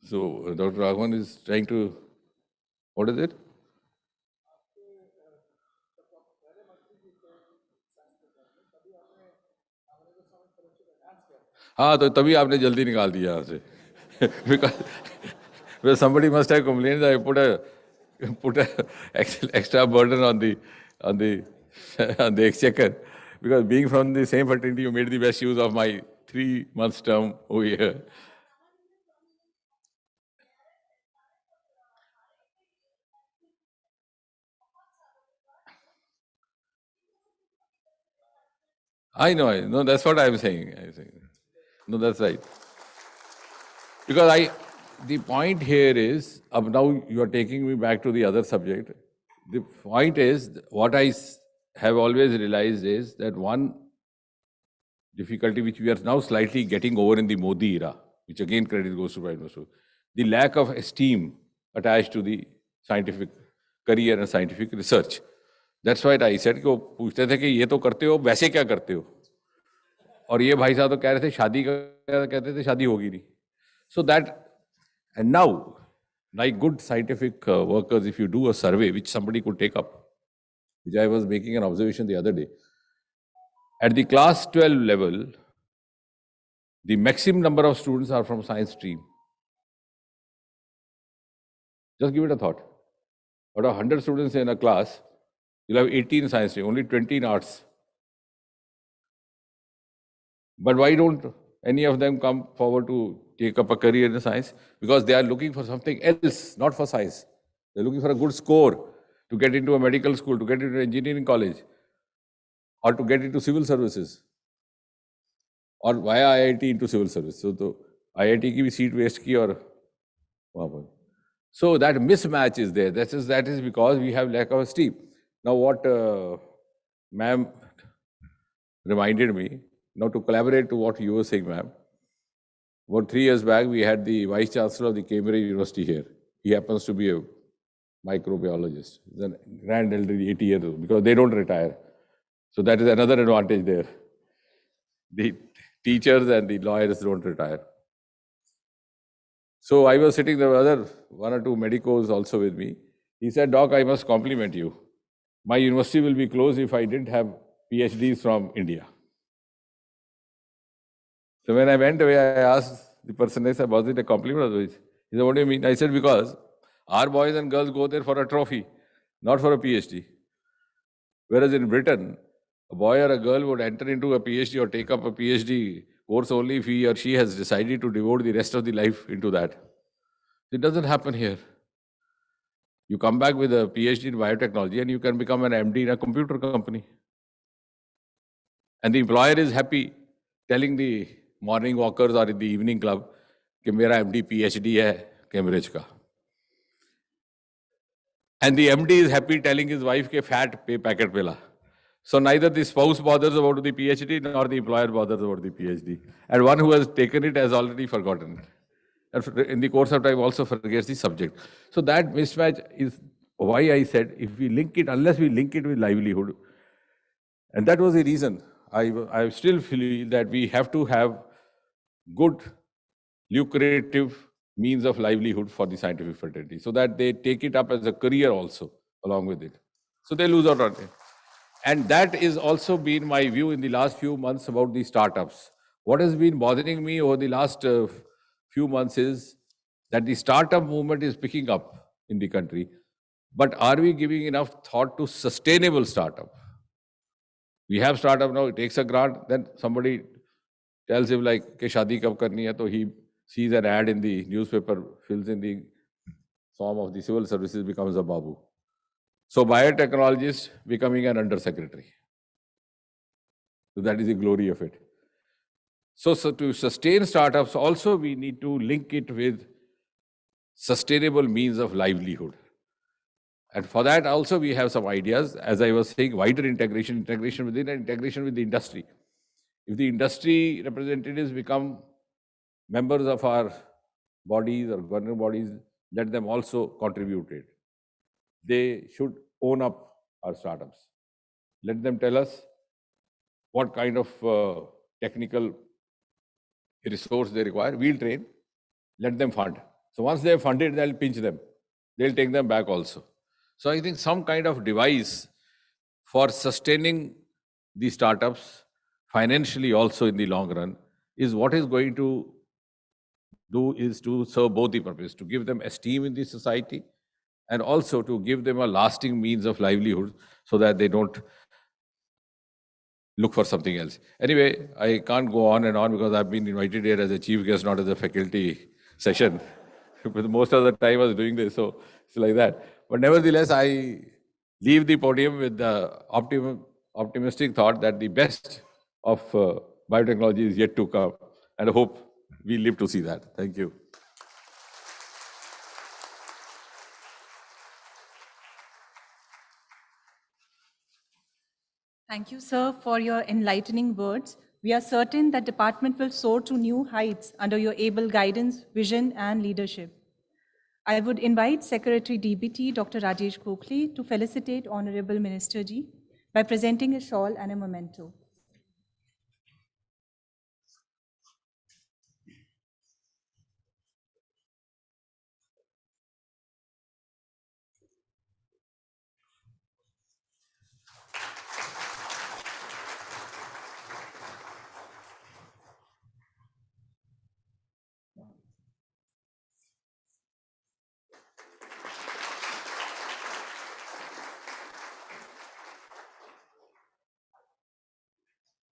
So Dr. Raghavan is trying to, what is it? हाँ तो तभी आपने जल्दी निकाल दिया यहाँ से because somebody must have complained that I put a extra burden on the on the exchequer, because being from the same fraternity, you made the best use of my 3 months term over here. I know, that's what I'm saying. No, that's right. Because the point here is, now you are taking me back to the other subject. The point is, what I have always realized is that one difficulty which we are now slightly getting over in the Modi era, which again credit goes to Prime Minister, the lack of esteem attached to the scientific career and scientific research. That's why I said कि वो पूछते थे कि ये तो करते हो, वैसे क्या करते हो? और ये भाई साहब तो कह रहे थे शादी का, कहते थे शादी होगी नहीं. So that, and now, like good scientific workers, if you do a survey which somebody could take up, which I was making an observation the other day, at the class 12 level, the maximum number of students are from science stream. Just give it a thought. Out of 100 students in a class, you'll have 18 science stream, only 20 in arts. But why don't any of them come forward to take up a career in science? Because they are looking for something else, not for science. They're looking for a good score to get into a medical school, to get into an engineering college, or to get into civil services, or via IIT into civil service. So the IIT ki bhi seat waste ki aur wahan par. So that mismatch is there. That is because we have lack of esteem. Now what ma'am reminded me, now to collaborate to what you were saying, ma'am. About 3 years back, we had the Vice Chancellor of the Cambridge University here. He happens to be a microbiologist. He's a grand elderly, 80 years old, because they don't retire. So that is another advantage there. The teachers and the lawyers don't retire. So I was sitting there with other 1 or 2 medicos also with me. He said, Doc, I must compliment you. My university will be closed if I didn't have PhDs from India. So when I went away, I asked the person, I said, was it a compliment? He said, what do you mean? I said, because our boys and girls go there for a trophy, not for a PhD. Whereas in Britain, a boy or a girl would enter into a PhD or take up a PhD course only if he or she has decided to devote the rest of the life into that. It doesn't happen here. You come back with a PhD in biotechnology and you can become an MD in a computer company. And the employer is happy telling the morning walkers or in the evening club कि मेरा MD PhD है Cambridge का. And the MD is happy telling his wife के fat pay packet पे ला. So neither the spouse bothers about the PhD nor the employer bothers about the PhD. And one who has taken it has already forgotten. And in the course of time also forgets the subject. So that mismatch is why I said if we link it, unless we link it with livelihood, and that was the reason I still feel that we have to have good, lucrative means of livelihood for the scientific fraternity so that they take it up as a career also along with it. So they lose out on it. And that is also been my view in the last few months about the startups. What has been bothering me over the last few months is that the startup movement is picking up in the country. But are we giving enough thought to sustainable startup? We have startup now, it takes a grant, then somebody tells him like, ke shadi kab karni hai, so he sees an ad in the newspaper, fills in the form of the civil services, becomes a babu. So biotechnologist becoming an undersecretary. So that is the glory of it. So to sustain startups also we need to link it with sustainable means of livelihood. And for that also we have some ideas, as I was saying, wider integration within and integration with the industry. If the industry representatives become members of our bodies or governing bodies, let them also contribute it. They should own up our startups. Let them tell us what kind of technical resource they require. We'll train, let them fund. So once they have funded, they'll pinch them. They'll take them back also. So I think some kind of device for sustaining the startups financially also in the long run is what is going to do is to serve both the purpose, to give them esteem in the society and also to give them a lasting means of livelihood so that they don't look for something else. Anyway, I can't go on and on because I've been invited here as a chief guest, not as a faculty session. But most of the time I was doing this, so it's like that. But nevertheless, I leave the podium with the optimistic thought that the best of biotechnology is yet to come, and I hope we live to see that. Thank you. Thank you, sir, for your enlightening words. We are certain that department will soar to new heights under your able guidance, vision, and leadership. I would invite Secretary DBT, Dr. Rajesh Gokhale, to felicitate Honorable Minister Ji by presenting a shawl and a memento.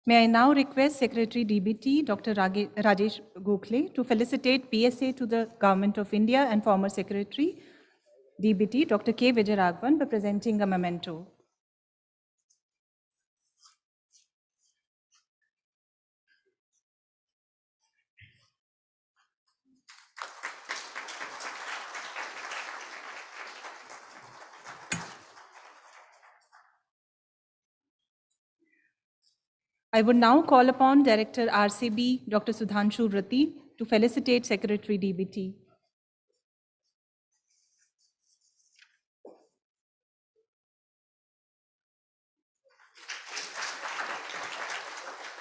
May I now request Secretary DBT, Dr. Rajesh Gokhale, to felicitate PSA to the Government of India and former Secretary DBT, Dr. K. Vijayaraghavan, by presenting a memento. I would now call upon Director RCB, Dr. Sudhanshu Vrati, to felicitate Secretary DBT.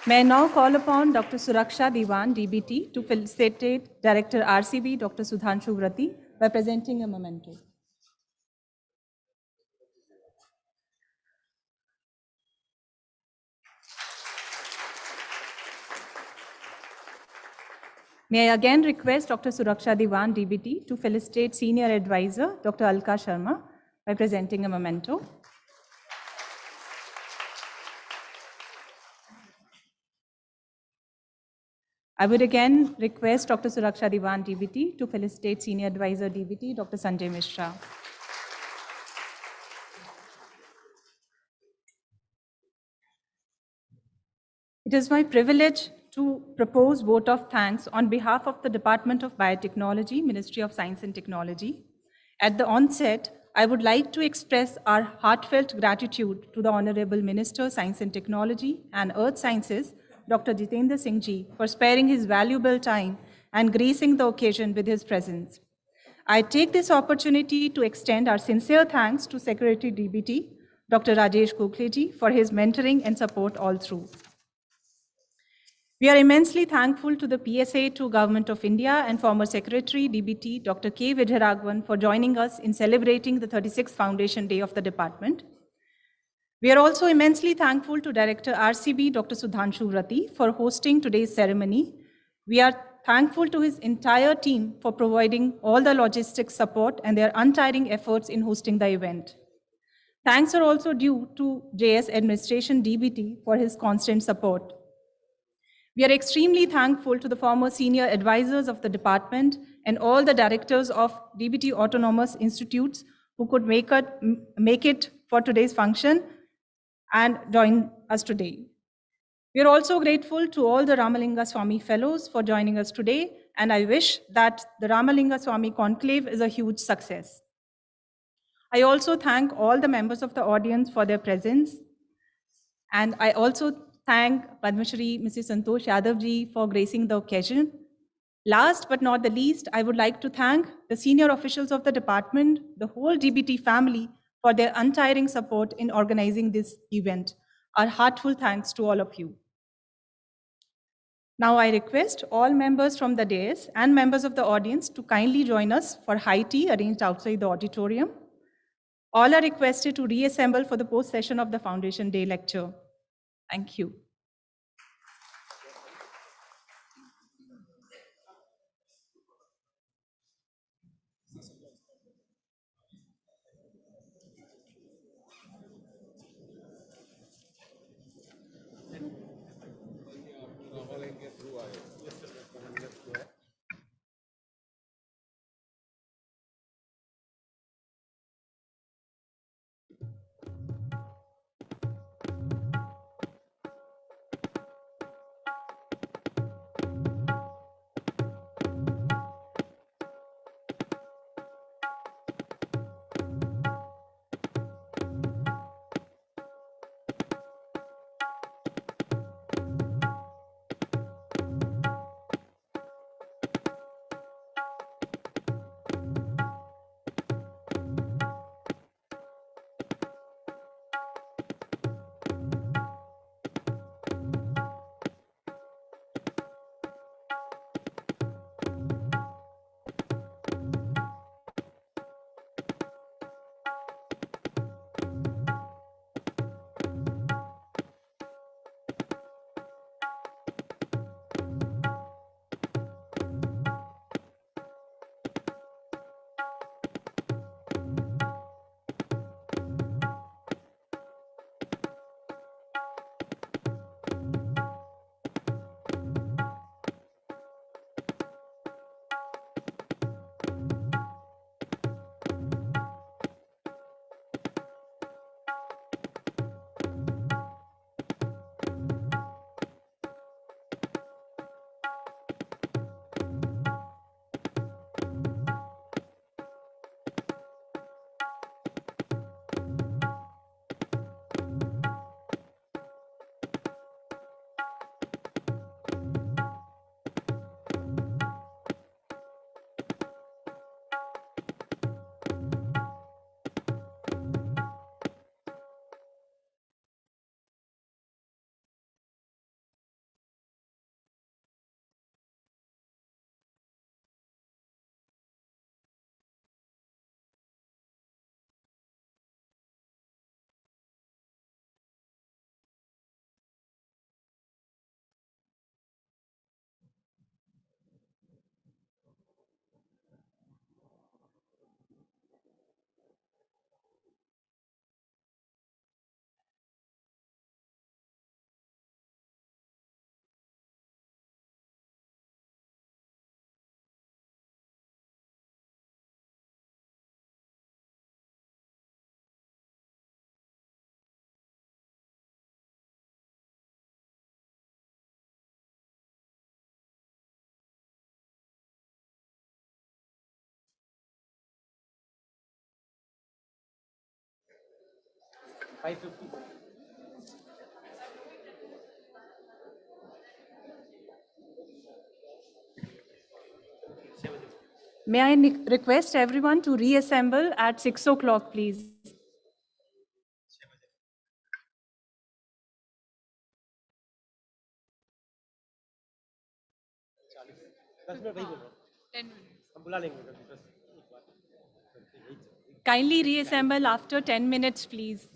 May I now call upon Dr. Suraksha Diwan, DBT, to felicitate Director RCB, Dr. Sudhanshu Vrati, by presenting a memento. May I again request Dr. Suraksha Diwan, DBT, to felicitate Senior Advisor, Dr. Alka Sharma, by presenting a memento. I would again request Dr. Suraksha Diwan, DBT, to felicitate Senior Advisor, DBT, Dr. Sanjay Mishra. It is my privilege to propose vote of thanks on behalf of the Department of Biotechnology, Ministry of Science and Technology. At the onset, I would like to express our heartfelt gratitude to the Honorable Minister, Science and Technology and Earth Sciences, Dr. Jitendra Singh Ji, for sparing his valuable time and gracing the occasion with his presence. I take this opportunity to extend our sincere thanks to Secretary DBT, Dr. Rajesh Gokhale Ji, for his mentoring and support all through. We are immensely thankful to the PSA to Government of India and former Secretary DBT, Dr. K. Vijayaraghavan, for joining us in celebrating the 36th Foundation Day of the department. We are also immensely thankful to Director RCB, Dr. Sudhanshu Vrati, for hosting today's ceremony. We are thankful to his entire team for providing all the logistics support and their untiring efforts in hosting the event. Thanks are also due to JS Administration DBT for his constant support. We are extremely thankful to the former senior advisors of the department and all the directors of DBT Autonomous Institutes who could make it for today's function and join us today. We are also grateful to all the Ramalingaswami Fellows for joining us today, and I wish that the Ramalingaswami Conclave is a huge success. I also thank all the members of the audience for their presence, and I also thank Padma Shri, Mr. Santosh Yadav Ji, for gracing the occasion. Last but not the least, I would like to thank the senior officials of the department, the whole DBT family, for their untiring support in organizing this event. Our heartfelt thanks to all of you. Now I request all members from the dais and members of the audience to kindly join us for high tea arranged outside the auditorium. All are requested to reassemble for the post-session of the Foundation Day lecture. Thank you. 550. May I request everyone to reassemble at 6 o'clock, please? Kindly reassemble after 10 minutes, please.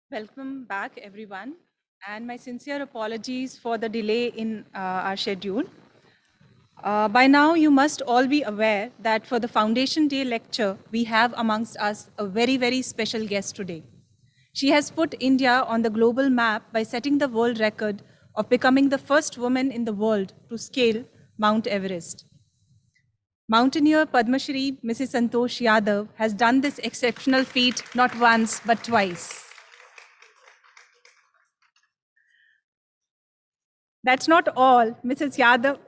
Welcome back, everyone, and my sincere apologies for the delay in our schedule. By now, you must all be aware that for the Foundation Day lecture, we have amongst us a very, very special guest today. She has put India on the global map by setting the world record of becoming the first woman in the world to scale Mount Everest. Mountaineer Padma Shri, Mrs. Santosh Yadav, has done this exceptional feat not once but twice. That's not all, Mrs. Yadav.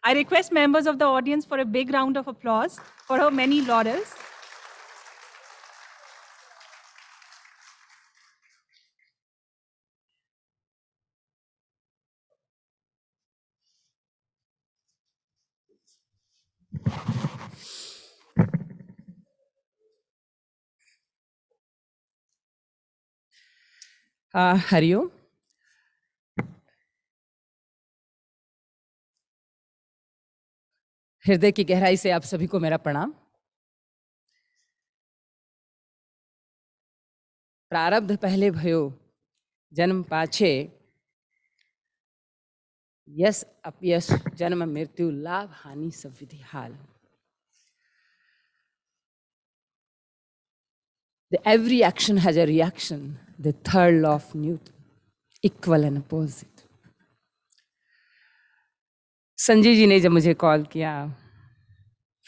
I request members of the audience for a big round of applause for her many laurels. Hariom. हृदय की गहराई से आप सभी को मेरा प्रणाम। प्रारब्ध पहले भयो जन्म पाछे, यस अपयस जन्म मृत्यु लाभ हानि सब विधि हाल। Every action has a reaction, the third law of Newton, equal and opposite. Sanjay ji ने जब मुझे कॉल किया,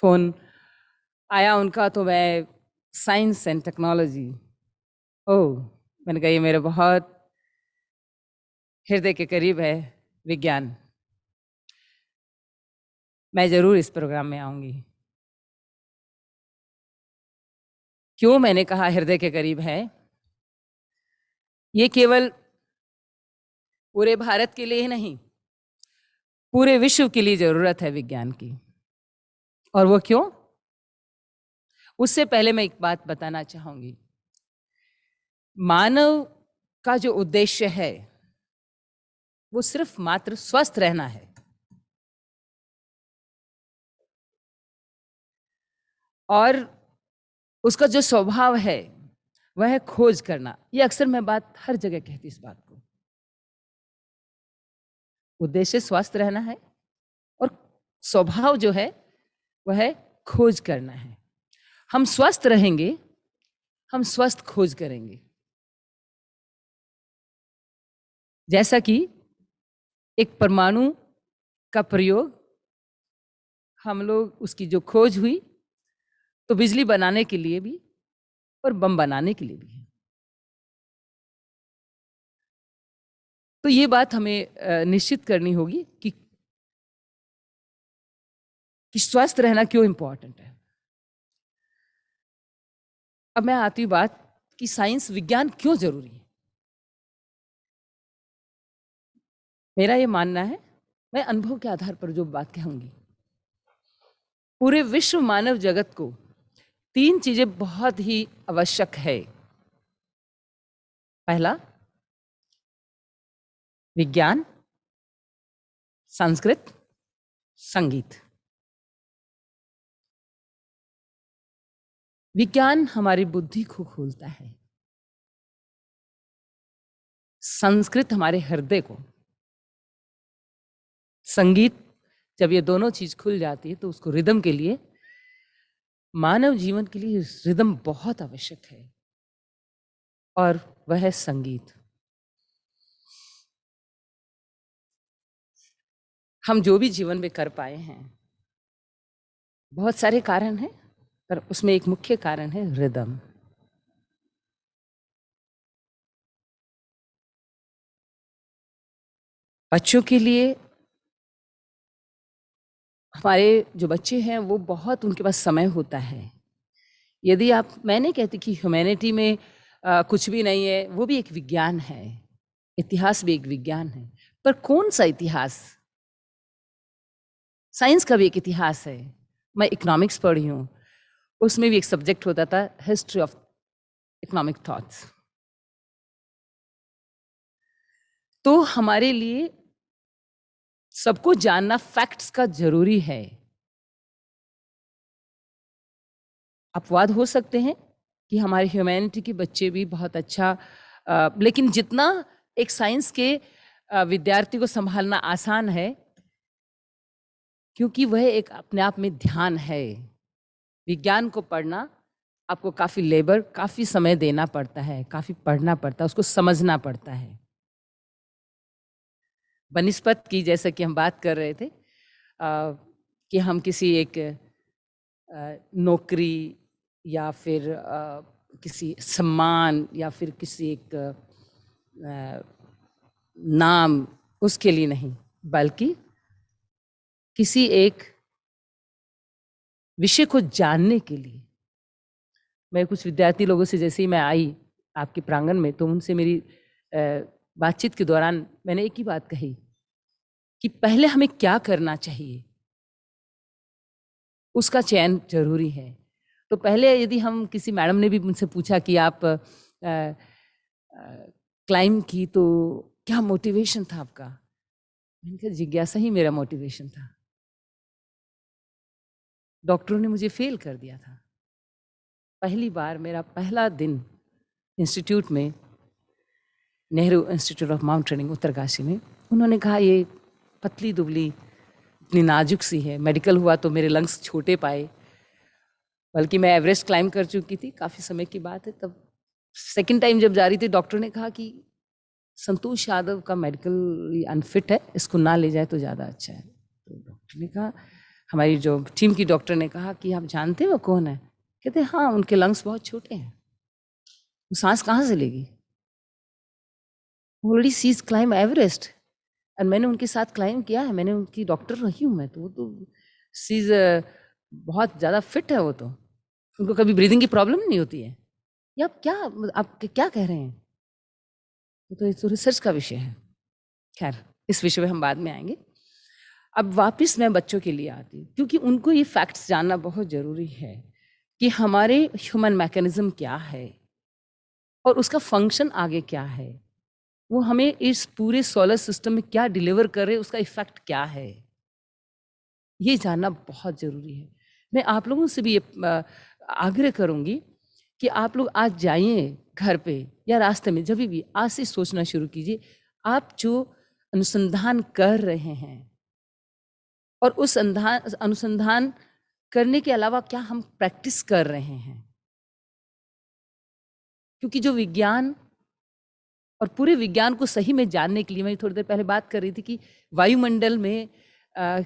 फोन आया उनका, तो मैं साइंस एंड टेक्नोलॉजी, मैंने कहा ये मेरे बहुत हृदय के करीब है विज्ञान, मैं जरूर इस प्रोग्राम में आऊंगी। क्यों मैंने कहा हृदय के करीब है? ये केवल पूरे भारत के लिए ही नहीं, पूरे विश्व के लिए जरूरत है विज्ञान की। और वो क्यों? उससे पहले मैं एक बात बताना चाहूंगी। मानव का जो उद्देश्य है वो सिर्फ मात्र स्वस्थ रहना है। और उसका जो स्वभाव है वह है खोज करना। ये अक्सर मैं बात हर जगह कहती इस बात को। उद्देश्य स्वस्थ रहना है और स्वभाव जो है वह है खोज करना है। हम स्वस्थ रहेंगे, हम स्वस्थ खोज करेंगे। जैसा कि एक परमाणु का प्रयोग, हम लोग उसकी जो खोज हुई तो बिजली बनाने के लिए भी और बम बनाने के लिए भी है। तो ये बात हमें निश्चित करनी होगी कि स्वस्थ रहना क्यों इंपॉर्टेंट है। अब मैं आती हूँ बात कि साइंस विज्ञान क्यों जरूरी है। मेरा ये मानना है, मैं अनुभव के आधार पर जो बात कहूंगी, पूरे विश्व मानव जगत को 3 चीजें बहुत ही आवश्यक है। पहला, विज्ञान, संस्कृत, संगीत। विज्ञान हमारी बुद्धि को खोलता है, संस्कृत हमारे हृदय को, संगीत जब ये दोनों चीज खुल जाती है तो उसको रिदम के लिए, मानव जीवन के लिए रिदम बहुत आवश्यक है और वह है संगीत। हम जो भी जीवन में कर पाए हैं, बहुत सारे कारण हैं, पर उसमें एक मुख्य कारण है रिदम। बच्चों के लिए, हमारे जो बच्चे हैं वो बहुत, उनके पास समय होता है। यदि आप, मैं नहीं कहती कि ह्यूमैनिटी में कुछ भी नहीं है, वो भी एक विज्ञान है, इतिहास भी एक विज्ञान है। पर कौन सा इतिहास? साइंस का भी एक इतिहास है। मैं इकोनॉमिक्स पढ़ी हूँ, उसमें भी एक सब्जेक्ट होता था हिस्ट्री ऑफ इकोनॉमिक थॉट्स। तो हमारे लिए सबको जानना फैक्ट्स का जरूरी है। अपवाद हो सकते हैं कि हमारे ह्यूमैनिटी के बच्चे भी बहुत अच्छा, लेकिन जितना एक साइंस के विद्यार्थी को संभालना आसान है, क्योंकि वह एक अपने आप में ध्यान है। विज्ञान को पढ़ना आपको काफ़ी लेबर, काफ़ी समय देना पड़ता है, काफ़ी पढ़ना पड़ता है, उसको समझना पड़ता है। बनिस्पत की, जैसा कि हम बात कर रहे थे कि हम किसी एक नौकरी या फिर किसी सम्मान या फिर किसी एक नाम, उसके लिए नहीं, बल्कि किसी एक विषय को जानने के लिए। मैं कुछ विद्यार्थी लोगों से, जैसे ही मैं आई आपके प्रांगण में, तो उनसे मेरी बातचीत के दौरान मैंने एक ही बात कही कि पहले हमें क्या करना चाहिए, उसका चयन जरूरी है। तो पहले यदि हम, किसी मैडम ने भी मुझसे पूछा कि आप क्लाइंब की तो क्या मोटिवेशन था आपका? मैंने कहा जिज्ञासा ही मेरा मोटिवेशन था। डॉक्टरों ने मुझे फेल कर दिया था। पहली बार, मेरा पहला दिन इंस्टीट्यूट में, Nehru institute of mount training Uttarkashi में, उन्होंने कहा ये पतली दुबली, इतनी नाजुक सी है। मेडिकल हुआ तो मेरे लंग्स छोटे पाए, बल्कि मैं एवरेस्ट क्लाइंब कर चुकी थी, काफ़ी समय की बात है। तब सेकंड टाइम जब जा रही थी, डॉक्टर ने कहा कि संतोष यादव का मेडिकल अनफिट है, इसको ना ले जाए तो ज़्यादा अच्छा है। तो डॉक्टर ने कहा, हमारी जो टीम की डॉक्टर ने कहा कि आप जानते हो कौन है? कहते हाँ, उनके लंग्स बहुत छोटे हैं, वो सांस कहाँ से लेगी? ऑलरेडी सीज क्लाइंब एवरेस्ट, और मैंने उनके साथ क्लाइंब किया है, मैंने उनकी डॉक्टर रही हूँ मैं। तो वो तो सीज बहुत ज़्यादा फिट है, वो तो, उनको कभी ब्रीदिंग की प्रॉब्लम नहीं होती है। या आप क्या कह रहे हैं? तो ये तो रिसर्च का विषय है। खैर, इस विषय में हम बाद में आएंगे। अब वापस मैं बच्चों के लिए आती हूँ, क्योंकि उनको ये फैक्ट्स जानना बहुत ज़रूरी है कि हमारे ह्यूमन मैकेनिज्म क्या है और उसका फंक्शन आगे क्या है, वो हमें इस पूरे सोलर सिस्टम में क्या डिलीवर कर रहे, उसका इफेक्ट क्या है, ये जानना बहुत ज़रूरी है। मैं आप लोगों से भी ये आग्रह करूँगी कि आप लोग आज जाइए घर पे या रास्ते में, जब भी आज से सोचना शुरू कीजिए आप जो अनुसंधान कर रहे हैं और उस अनुसंधान करने के अलावा क्या हम प्रैक्टिस कर रहे हैं। क्योंकि जो विज्ञान और पूरे विज्ञान को सही में जानने के लिए, मैं थोड़ी देर पहले बात कर रही थी कि वायुमंडल में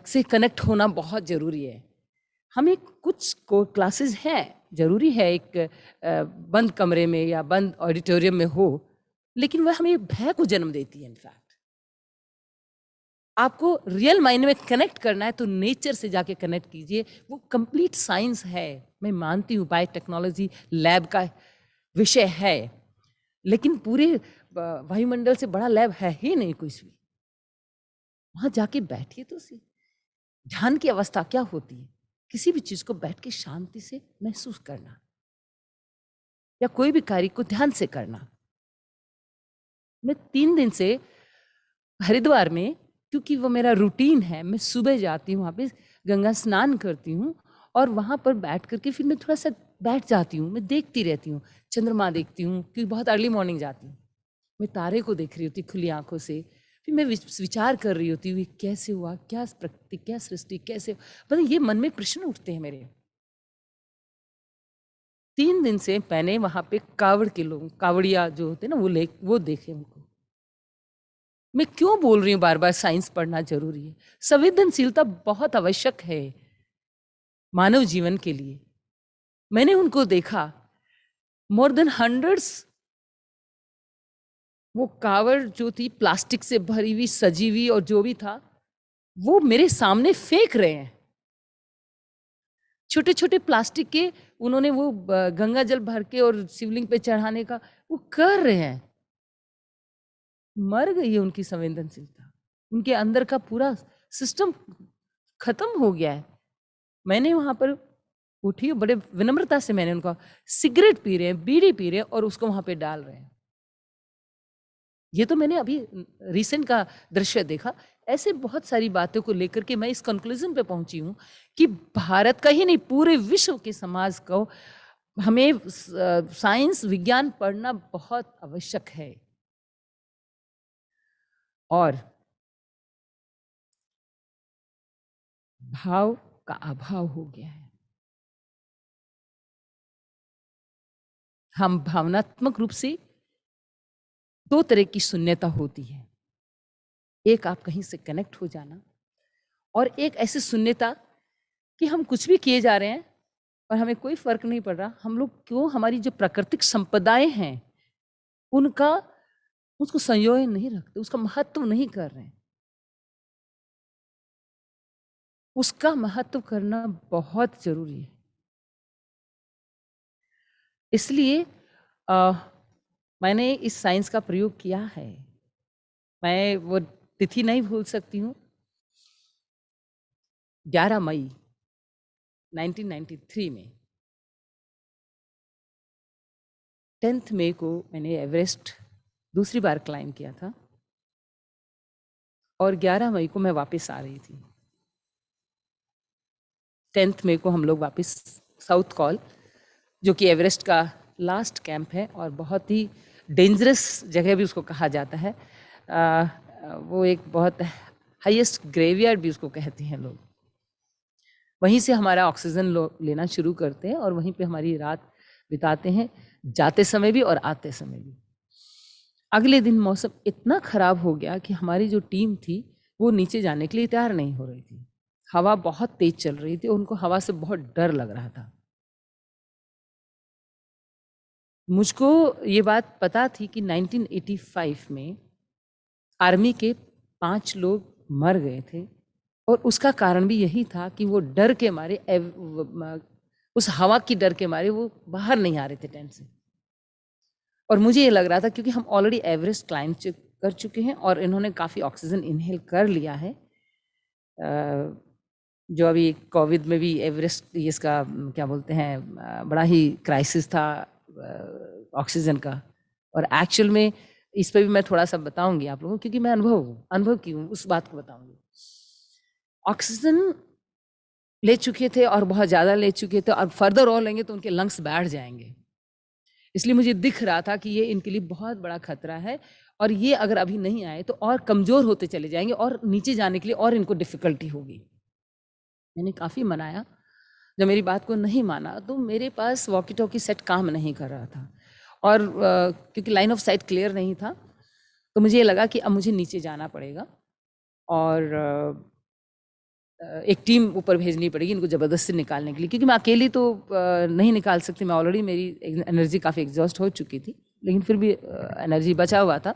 से कनेक्ट होना बहुत ज़रूरी है। हमें कुछ क्लासेस हैं, ज़रूरी है एक बंद कमरे में या बंद ऑडिटोरियम में हो, लेकिन वह हमें भय को जन्म देती है। इनफैक्ट आपको रियल मायने में कनेक्ट करना है तो नेचर से जाके कनेक्ट कीजिए, वो कंप्लीट साइंस है। मैं मानती हूँ बायोटेक्नोलॉजी लैब का विषय है, लेकिन पूरे वायुमंडल से बड़ा लैब है ही नहीं कुछ भी। वहां जाके बैठिए तो सही। ध्यान की अवस्था क्या होती है? किसी भी चीज को बैठ के शांति से महसूस करना या कोई भी कार्य को ध्यान से करना। मैं 3 दिन से हरिद्वार में, क्योंकि वो मेरा रूटीन है, मैं सुबह जाती हूँ, वहाँ पे गंगा स्नान करती हूँ और वहाँ पर बैठ करके फिर मैं थोड़ा सा बैठ जाती हूँ, मैं देखती रहती हूँ, चंद्रमा देखती हूँ, क्योंकि बहुत अर्ली मॉर्निंग जाती हूँ। मैं तारे को देख रही होती खुली आंखों से, फिर मैं विचार कर रही होती हूँ कैसे हुआ, क्या प्रकृति, क्या सृष्टि, कैसे, पता ये मन में प्रश्न उठते हैं मेरे। 3 दिन से मैंने वहाँ पे कावड़ के लोग, कावड़िया जो होते हैं ना, वो देखे उनको। मैं क्यों बोल रही हूँ बार बार साइंस पढ़ना जरूरी है? संवेदनशीलता बहुत आवश्यक है मानव जीवन के लिए। मैंने उनको देखा, मोर देन हंड्रेड्स, वो कावड़ जो थी प्लास्टिक से भरी हुई, सजी हुई, और जो भी था वो मेरे सामने फेंक रहे हैं। छोटे छोटे प्लास्टिक के उन्होंने वो गंगा जल भर के और शिवलिंग पे चढ़ाने का वो कर रहे हैं। मर गई है उनकी संवेदनशीलता, उनके अंदर का पूरा सिस्टम खत्म हो गया है। मैंने वहां पर उठी, बड़े विनम्रता से मैंने उनका, सिगरेट पी रहे हैं, बीड़ी पी रहे हैं और उसको वहां पे डाल रहे हैं। ये तो मैंने अभी रिसेंट का दृश्य देखा। ऐसे बहुत सारी बातों को लेकर के मैं इस कंक्लूजन पे पहुंची हूं कि भारत का ही नहीं, पूरे विश्व के समाज को हमें साइंस विज्ञान पढ़ना बहुत आवश्यक है। और भाव का अभाव हो गया है। हम भावनात्मक रूप से 2 तरह की शून्यता होती है। एक आप कहीं से कनेक्ट हो जाना, और एक ऐसी शून्यता कि हम कुछ भी किए जा रहे हैं और हमें कोई फर्क नहीं पड़ रहा। हम लोग क्यों हमारी जो प्राकृतिक संपदाएं हैं उसको संयोजन नहीं रखते, उसका महत्व नहीं कर रहे हैं। उसका महत्व करना बहुत जरूरी है। इसलिए मैंने इस साइंस का प्रयोग किया है। मैं वो तिथि नहीं भूल सकती हूँ, 11 मई 1993 में 10 मई को मैंने एवरेस्ट दूसरी बार क्लाइंब किया था और 11 मई को मैं वापस आ रही थी। 10 मई को हम लोग वापस साउथ कॉल, जो कि एवरेस्ट का लास्ट कैंप है और बहुत ही डेंजरस जगह भी उसको कहा जाता है। वो एक बहुत हाईएस्ट ग्रेवयार्ड भी उसको कहते हैं लोग। वहीं से हमारा ऑक्सीजन लेना शुरू करते हैं और वहीं पे हमारी रात बिताते हैं, जाते समय भी और आते समय भी। अगले दिन मौसम इतना खराब हो गया कि हमारी जो टीम थी वो नीचे जाने के लिए तैयार नहीं हो रही थी। हवा बहुत तेज चल रही थी, उनको हवा से बहुत डर लग रहा था। मुझको ये बात पता थी कि 1985 में आर्मी के 5 लोग मर गए थे और उसका कारण भी यही था कि वो डर के मारे, उस हवा की डर के मारे वो बाहर नहीं आ रहे थे टेंट से। और मुझे ये लग रहा था क्योंकि हम ऑलरेडी एवरेस्ट क्लाइंब कर चुके हैं और इन्होंने काफ़ी ऑक्सीजन इनहेल कर लिया है, जो अभी कोविड में भी एवरेस्ट इसका क्या बोलते हैं बड़ा ही क्राइसिस था ऑक्सीजन का, और एक्चुअल में इस पे भी मैं थोड़ा सा बताऊंगी आप लोगों को, क्योंकि मैं अनुभव की हूँ, उस बात को बताऊंगी। ऑक्सीजन ले चुके थे और बहुत ज़्यादा ले चुके थे, और फर्दर और लेंगे तो उनके लंग्स बैठ जाएंगे। इसलिए मुझे दिख रहा था कि ये इनके लिए बहुत बड़ा खतरा है, और ये अगर अभी नहीं आए तो और कमज़ोर होते चले जाएंगे, और नीचे जाने के लिए और इनको डिफ़िकल्टी होगी। मैंने काफ़ी मनाया, जब मेरी बात को नहीं माना तो मेरे पास वॉकी टॉकी सेट काम नहीं कर रहा था, और क्योंकि लाइन ऑफ साइट क्लियर नहीं था, तो मुझे ये लगा कि अब मुझे नीचे जाना पड़ेगा और एक टीम ऊपर भेजनी पड़ेगी इनको ज़बरदस्ती निकालने के लिए, क्योंकि मैं अकेली तो नहीं निकाल सकती। मैं ऑलरेडी, मेरी एनर्जी काफ़ी एग्जॉस्ट हो चुकी थी, लेकिन फिर भी एनर्जी बचा हुआ था।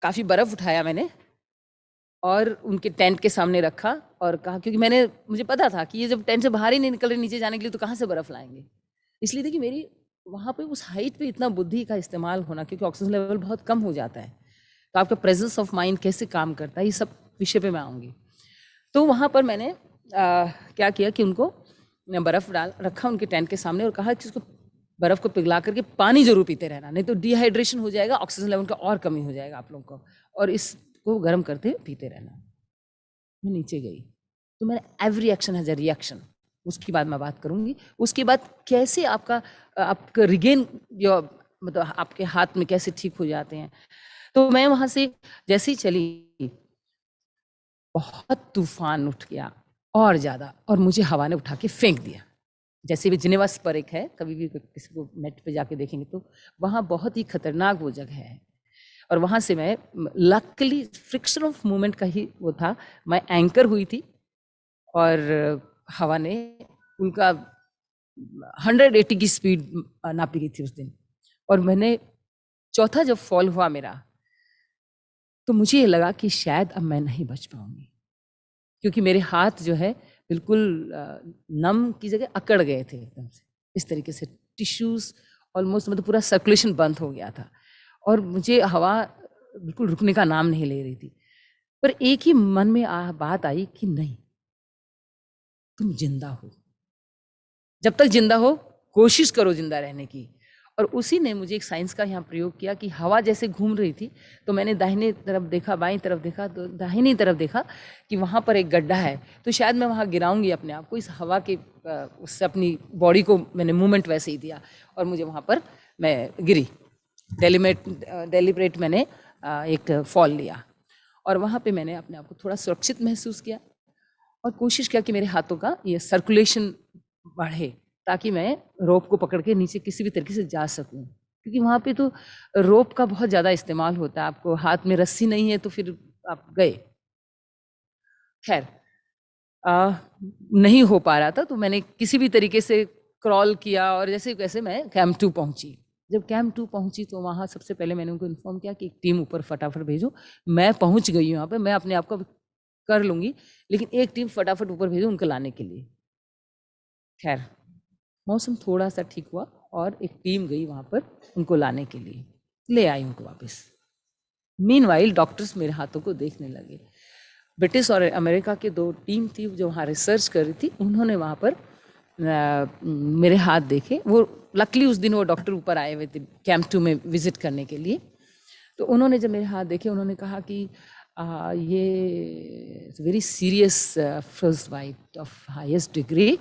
काफ़ी बर्फ़ उठाया मैंने और उनके टेंट के सामने रखा और कहा, क्योंकि मुझे पता था कि ये जब टेंट से बाहर ही नहीं निकल रहे नीचे जाने के लिए तो कहाँ से बर्फ़ लाएंगे। इसलिए देखिए मेरी वहाँ पे उस हाइट पे इतना बुद्धि का इस्तेमाल होना, क्योंकि ऑक्सीजन लेवल बहुत कम हो जाता है, तो आपका प्रेजेंस ऑफ माइंड कैसे काम करता है, ये सब विषय पे मैं आऊँगी। तो वहाँ पर मैंने क्या किया कि उनको बर्फ़ रखा उनके टेंट के सामने और कहा कि उसको बर्फ़ को पिघला करके पानी जरूर पीते रहना, नहीं तो डिहाइड्रेशन हो जाएगा, ऑक्सीजन लेवल का और कमी हो जाएगा आप लोगों को, और इसको गर्म करते पीते रहना। मैं नीचे गई तो मैंने every action has a reaction, उसकी बाद मैं बात करूँगी। उसके बाद कैसे आपका रिगेन, मतलब आपके हाथ में कैसे ठीक हो जाते हैं। तो मैं वहाँ से जैसे ही चली, बहुत तूफान उठ गया और ज़्यादा, और मुझे हवा ने उठा के फेंक दिया। जैसे भी जिनेवा पर एक है, कभी भी किसी को नेट पे जाके देखेंगे तो वहाँ बहुत ही खतरनाक वो जगह है, और वहाँ से मैं लकली फ्रिक्शन ऑफ मूवमेंट का ही वो था, मैं एंकर हुई थी और हवा ने उनका 180 की स्पीड नापी गई थी उस दिन। और मैंने चौथा जब फॉल हुआ मेरा, तो मुझे ये लगा कि शायद अब मैं नहीं बच पाऊंगी, क्योंकि मेरे हाथ जो है बिल्कुल नम की जगह अकड़ गए थे एकदम से, इस तरीके से टिश्यूज ऑलमोस्ट, मतलब पूरा सर्कुलेशन बंद हो गया था, और मुझे हवा बिल्कुल रुकने का नाम नहीं ले रही थी। पर एक ही मन में बात आई कि नहीं, तुम जिंदा हो, जब तक जिंदा हो कोशिश करो जिंदा रहने की। और उसी ने मुझे एक साइंस का यहाँ प्रयोग किया कि हवा जैसे घूम रही थी, तो मैंने दाहिने तरफ देखा, बाईं तरफ देखा, तो दाहिनी तरफ देखा कि वहाँ पर एक गड्ढा है, तो शायद मैं वहाँ गिराऊंगी अपने आप को, इस हवा के उससे अपनी बॉडी को मैंने मूवमेंट वैसे ही दिया, और मुझे वहाँ पर मैं गिरी। डेलिब्रेट मैंने एक फॉल लिया, और वहाँ पे मैंने अपने आप को थोड़ा सुरक्षित महसूस किया और कोशिश किया कि मेरे हाथों का ये सर्कुलेशन बढ़े, ताकि मैं रोप को पकड़ के नीचे किसी भी तरीके से जा सकूं, क्योंकि वहाँ पे तो रोप का बहुत ज़्यादा इस्तेमाल होता है, आपको हाथ में रस्सी नहीं है तो फिर आप गए। खैर नहीं हो पा रहा था, तो मैंने किसी भी तरीके से क्रॉल किया, और जैसे कैसे मैं कैंप 2 पहुंची। जब कैंप 2 पहुंची तो वहाँ सबसे पहले मैंने उनको इन्फॉर्म किया कि एक टीम ऊपर फटाफट भेजो, मैं पहुंच गई हूँ यहाँ पे, मैं अपने आप को कर लूँगी, लेकिन एक टीम फटाफट ऊपर भेजो उनको लाने के लिए। खैर मौसम थोड़ा सा ठीक हुआ और एक टीम गई वहाँ पर उनको लाने के लिए, ले आई उनको वापस। मीनवाइल डॉक्टर्स मेरे हाथों को देखने लगे। ब्रिटिश और अमेरिका के 2 टीम थी जो वहाँ रिसर्च कर रही थी, उन्होंने वहाँ पर मेरे हाथ देखे। वो लकली उस दिन वो डॉक्टर ऊपर आए हुए थे कैंप 2 में विजिट करने के लिए, तो उन्होंने जब मेरे हाथ देखे उन्होंने कहा कि ये very serious frostbite of highest degree,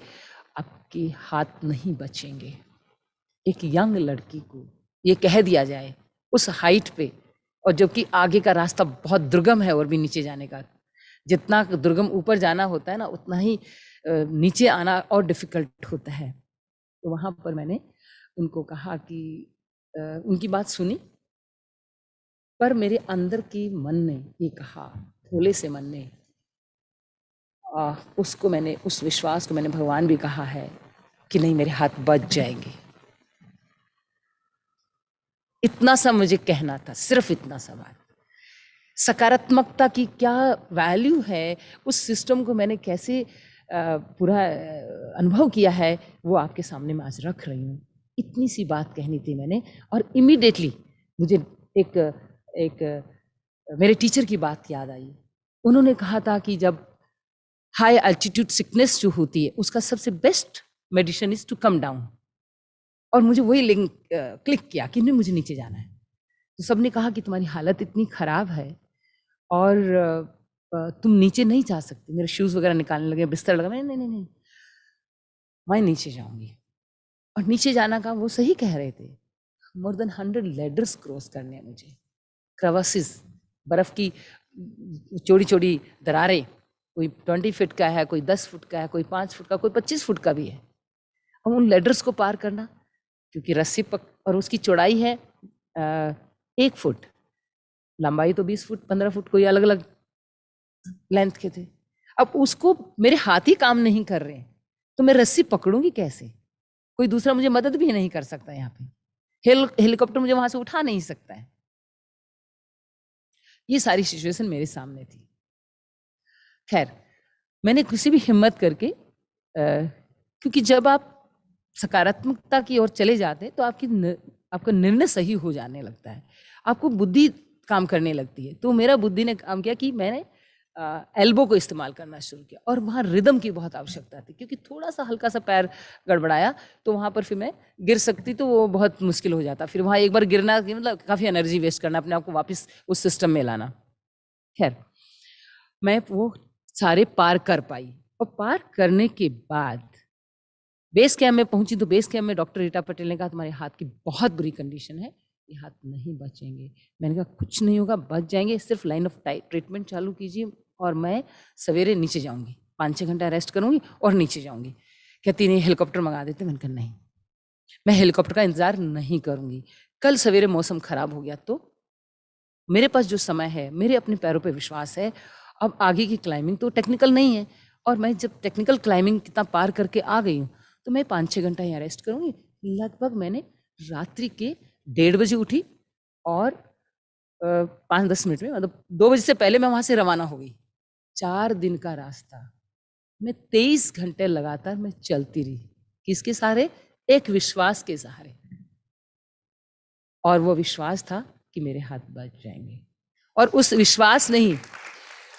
आपके हाथ नहीं बचेंगे। एक यंग लड़की को ये कह दिया जाए उस हाइट पे, और जबकि आगे का रास्ता बहुत दुर्गम है और भी नीचे जाने का, जितना दुर्गम ऊपर जाना होता है ना, उतना ही नीचे आना और डिफिकल्ट होता है। तो वहाँ पर मैंने उनको कहा कि उनकी बात सुनी, पर मेरे अंदर की मन ने ये कहा, भोले से मन ने, उसको मैंने, उस विश्वास को मैंने भगवान भी कहा है कि नहीं मेरे हाथ बच जाएंगे। इतना सा मुझे कहना था, सिर्फ इतना सा बात। सकारात्मकता की क्या वैल्यू है, उस सिस्टम को मैंने कैसे पूरा अनुभव किया है, वो आपके सामने मैं आज रख रही हूँ। इतनी सी बात कहनी थी मैंने, और इमीडिएटली मुझे एक मेरे टीचर की बात याद आई। उन्होंने कहा था कि जब हाई एल्टीट्यूड सिकनेस जो होती है उसका सबसे best medicine is to come down, और मुझे वही लिंक क्लिक किया कि नहीं, मुझे नीचे जाना है। तो सबने कहा कि तुम्हारी हालत इतनी ख़राब है और तुम नीचे नहीं जा सकती। मेरे शूज़ वगैरह निकालने लगे, बिस्तर लगा, मैं नहीं, मैं नीचे जाऊंगी। और नीचे जाना का वो सही कह रहे थे। मोर देन 100 लेडर्स क्रॉस करने हैं मुझे, क्रवासिस, बर्फ़ की चौड़ी चौड़ी दरारें, कोई 20 फीट का है, कोई 10 फुट का है, कोई 5 फुट का, कोई 25 फुट का भी है। अब उन लेडर्स को पार करना, क्योंकि रस्सी और उसकी चौड़ाई है 1 फुट, लंबाई तो 20 फुट 15 फुट, कोई अलग अलग लेंथ के थे। अब उसको मेरे हाथ ही काम नहीं कर रहे, तो मैं रस्सी पकड़ूंगी कैसे? कोई दूसरा मुझे मदद भी नहीं कर सकता। यहाँ पे हेलीकॉप्टर मुझे वहां से उठा नहीं सकता है। ये सारी सिचुएशन मेरे सामने थी। खैर, मैंने किसी भी हिम्मत करके, क्योंकि जब आप सकारात्मकता की ओर चले जाते हैं तो आपका निर्णय सही हो जाने लगता है, आपको बुद्धि काम करने लगती है। तो मेरा बुद्धि ने काम किया कि मैंने एल्बो को इस्तेमाल करना शुरू किया, और वहाँ रिदम की बहुत आवश्यकता थी, क्योंकि थोड़ा सा हल्का सा पैर गड़बड़ाया तो वहाँ पर फिर मैं गिर सकती, तो वो बहुत मुश्किल हो जाता। फिर वहाँ एक बार गिरना मतलब काफ़ी एनर्जी वेस्ट करना, अपने आप को वापस उस सिस्टम में लाना। खैर, मैं वो सारे पार कर पाई, और पार करने के बाद बेस कैम्प में पहुंची। तो बेस कैम्प में डॉक्टर रीटा पटेल ने कहा तुम्हारे हाथ की बहुत बुरी कंडीशन है, ये हाथ नहीं बचेंगे। मैंने कहा कुछ नहीं होगा, बच जाएंगे, सिर्फ लाइन ऑफ ट्रीटमेंट चालू कीजिए और मैं सवेरे नीचे जाऊंगी, 5-6 घंटा रेस्ट करूंगी और नीचे जाऊंगी। कहती नहीं, हेलीकॉप्टर मंगा देते। मैंने कहा नहीं, मैं हेलीकॉप्टर का इंतजार नहीं करूंगी। कल सवेरे मौसम खराब हो गया तो मेरे पास जो समय है, मेरे अपने पैरों पर विश्वास है। अब आगे की क्लाइंबिंग तो टेक्निकल नहीं है, और मैं जब टेक्निकल क्लाइंबिंग कितना पार करके आ गई हूँ तो मैं 5-6 घंटा यहाँ रेस्ट करूँगी। लगभग मैंने रात्रि के 1:30 बजे उठी, और 5-10 मिनट में, मतलब 2 बजे से पहले मैं वहाँ से रवाना हो गई। 4 दिन का रास्ता मैं 23 घंटे लगातार मैं चलती रही। किसके सहारे? एक विश्वास के सहारे। और वो विश्वास था कि मेरे हाथ बच जाएंगे, और उस विश्वास ने ही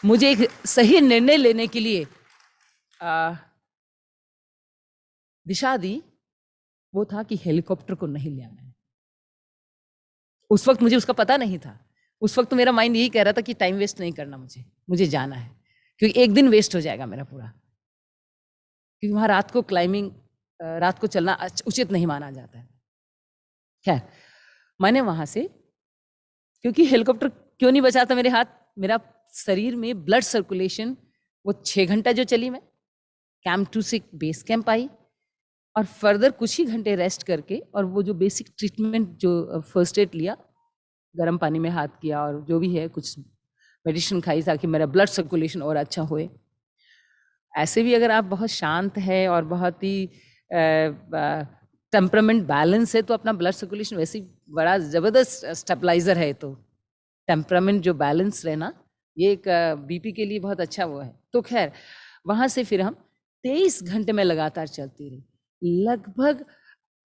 मुझे एक सही निर्णय लेने के लिए दिशा दी। वो था कि हेलीकॉप्टर को नहीं ले आना है। उस वक्त मुझे उसका पता नहीं था। उस वक्त तो मेरा माइंड यही कह रहा था कि टाइम वेस्ट नहीं करना, मुझे जाना है, क्योंकि एक दिन वेस्ट हो जाएगा मेरा पूरा, क्योंकि वहाँ रात को क्लाइंबिंग, रात को चलना उचित नहीं माना जाता है। खैर, मैंने वहाँ से, क्योंकि हेलीकॉप्टर क्यों नहीं बचा था मेरे हाथ, मेरा शरीर में ब्लड सर्कुलेशन, वो 6 घंटा जो चली मैं, कैंप 2 से बेस कैंप आई, और फर्दर कुछ ही घंटे रेस्ट करके, और वो जो बेसिक ट्रीटमेंट जो फर्स्ट एड लिया, गर्म पानी में हाथ किया, और जो भी है कुछ मेडिसिन खाई ताकि मेरा ब्लड सर्कुलेशन और अच्छा होए। ऐसे भी अगर आप बहुत शांत है और बहुत ही टेम्परामेंट बैलेंस है तो अपना ब्लड सर्कुलेशन वैसे ही बड़ा ज़बरदस्त स्टेबलाइजर है। तो टेम्परामेंट जो बैलेंस रहना, ये एक बीपी के लिए बहुत अच्छा वो है। तो खैर, वहाँ से फिर हम 23 घंटे में लगातार चलती रही। लगभग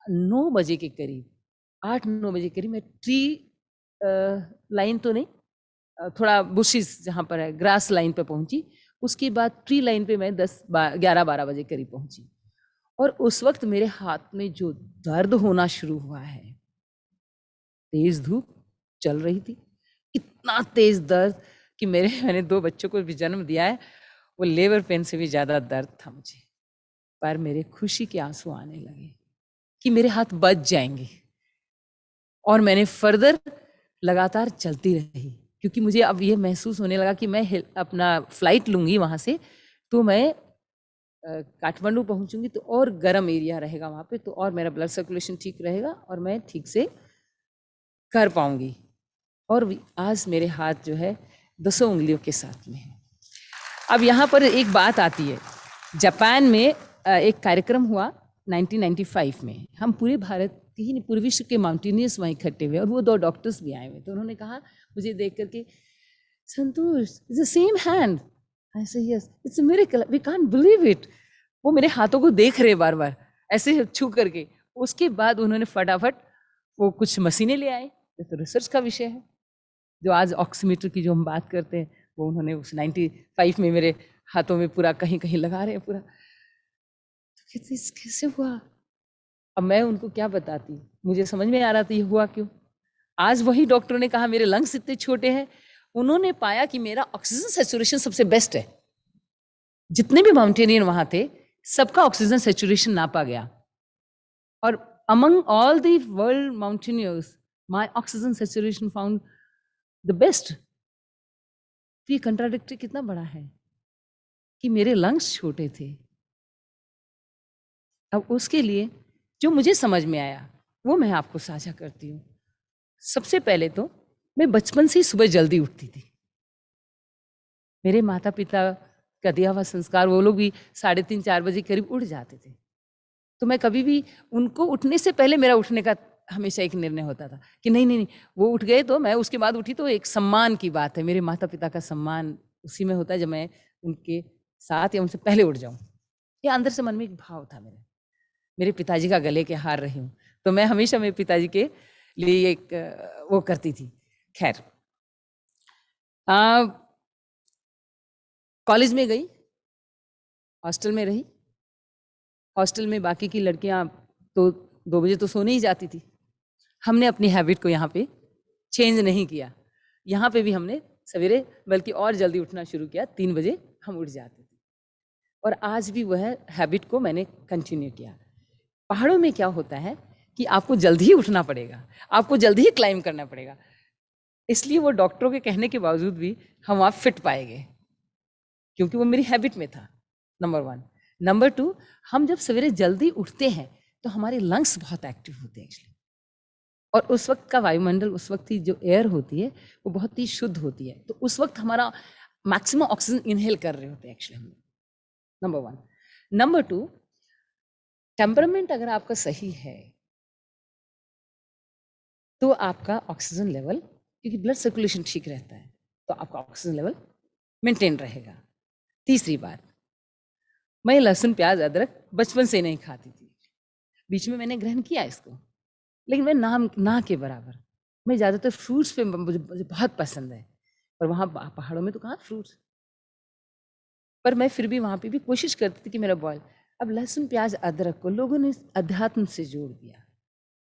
9 बजे के करीब, 8-9 बजे के करीब मैं ट्री लाइन तो नहीं, थोड़ा बुशिस जहाँ पर है, ग्रास लाइन पे पहुंची। उसके बाद ट्री लाइन पे मैं 11-12 बजे करीब पहुंची, और उस वक्त मेरे हाथ में जो दर्द होना शुरू हुआ है, तेज धूप चल रही थी, इतना तेज दर्द कि मैंने 2 बच्चों को भी जन्म दिया है, वो लेबर पेन से भी ज़्यादा दर्द था मुझे। पर मेरे खुशी के आंसू आने लगे कि मेरे हाथ बच जाएंगे, और मैंने फर्दर लगातार चलती रही, क्योंकि मुझे अब ये महसूस होने लगा कि मैं अपना फ्लाइट लूँगी वहाँ से, तो मैं काठमांडू पहुँचूँगी तो और गर्म एरिया रहेगा वहाँ पे, तो और मेरा ब्लड सर्कुलेशन ठीक रहेगा और मैं ठीक से कर पाऊँगी। और आज मेरे हाथ जो है 10 उंगलियों के साथ में है। अब यहाँ पर एक बात आती है, जापान में एक कार्यक्रम हुआ 1995 में। हम पूरे भारत के ही पूरे विश्व के माउंटेनियर्स वहाँ इकट्ठे हुए, और वो 2 डॉक्टर्स भी आए हुए। तो उन्होंने कहा मुझे देख करके, Santosh, it's the same hand. I say yes, it's a miracle, we can't believe it. वो मेरे हाथों को देख रहे बार बार ऐसे छू करके। उसके बाद उन्होंने फटाफट वो कुछ मशीनें ले आए, ये तो रिसर्च का विषय है। जो आज ऑक्सीमीटर की जो हम बात करते हैं, वो उन्होंने उस 95 में मेरे हाथों में पूरा कहीं कहीं लगा रहे हैं पूरा। तो कैसे हुआ? अब मैं उनको क्या बताती, मुझे समझ में आ रहा था ये हुआ क्यों। आज वही डॉक्टरों ने कहा मेरे लंग्स इतने छोटे हैं, उन्होंने पाया कि मेरा ऑक्सीजन सैचुरेशन सबसे बेस्ट है। जितने भी माउंटेनियर वहां थे, सबका ऑक्सीजन सैचुरेशन नापा गया, और among all the world mountaineers, my oxygen saturation found the best. तो ये कंट्राडिक्टरी कितना बड़ा है कि मेरे लंग्स छोटे थे। अब उसके लिए जो मुझे समझ में आया वो मैं आपको साझा करती हूँ। सबसे पहले तो मैं बचपन से ही सुबह जल्दी उठती थी। मेरे माता पिता का दिया हुआ संस्कार, वो लोग भी 3:30-4 बजे करीब उठ जाते थे। तो मैं कभी भी उनको उठने से पहले मेरा उठने का हमेशा एक निर्णय होता था कि नहीं नहीं नहीं, वो उठ गए तो मैं उसके बाद उठी, तो एक सम्मान की बात है। मेरे माता पिता का सम्मान उसी में होता है जब मैं उनके साथ या उनसे पहले उठ जाऊं। ये अंदर से मन में एक भाव था मेरे पिताजी का गले के हार रही हूँ, तो मैं हमेशा मेरे पिताजी के लिए एक वो करती थी। खैर, कॉलेज में गई, हॉस्टल में रही। हॉस्टल में बाकी की लड़कियां तो 2 बजे तो सोने ही जाती थी। हमने अपनी हैबिट को यहाँ पे चेंज नहीं किया। यहाँ पे भी हमने सवेरे बल्कि और जल्दी उठना शुरू किया। 3 बजे हम उठ जाते थे, और आज भी वह हैबिट को मैंने कंटिन्यू किया। पहाड़ों में क्या होता है कि आपको जल्दी ही उठना पड़ेगा, आपको जल्दी ही क्लाइंब करना पड़ेगा। इसलिए वो डॉक्टरों के कहने के बावजूद भी हम वहाँ फिट पाए गए, क्योंकि वो मेरी हैबिट में था, नंबर 1। नंबर 2, हम जब सवेरे जल्दी उठते हैं तो हमारे लंग्स बहुत एक्टिव होते हैं एक्चुअली, और उस वक्त का वायुमंडल, उस वक्त की जो एयर होती है वो बहुत ही शुद्ध होती है। तो उस वक्त हमारा मैक्सिमम ऑक्सीजन इनहेल कर रहे होते हैं एक्चुअली हम, नंबर 1। नंबर 2, टेम्परामेंट अगर आपका सही है तो आपका ऑक्सीजन लेवल, क्योंकि ब्लड सर्कुलेशन ठीक रहता है, तो आपका ऑक्सीजन लेवल मेंटेन रहेगा। तीसरी बात, मैं लहसुन प्याज अदरक बचपन से नहीं खाती थी। बीच में मैंने ग्रहण किया इसको, लेकिन मैं ना के बराबर। मैं ज़्यादातर फ्रूट्स पे मुझे बहुत पसंद है, पर वहाँ पहाड़ों में तो कहाँ फ्रूट्स। पर मैं फिर भी वहाँ पे भी कोशिश करती थी कि मेरा बॉयल। अब लहसुन प्याज अदरक को लोगों ने अध्यात्म से जोड़ दिया,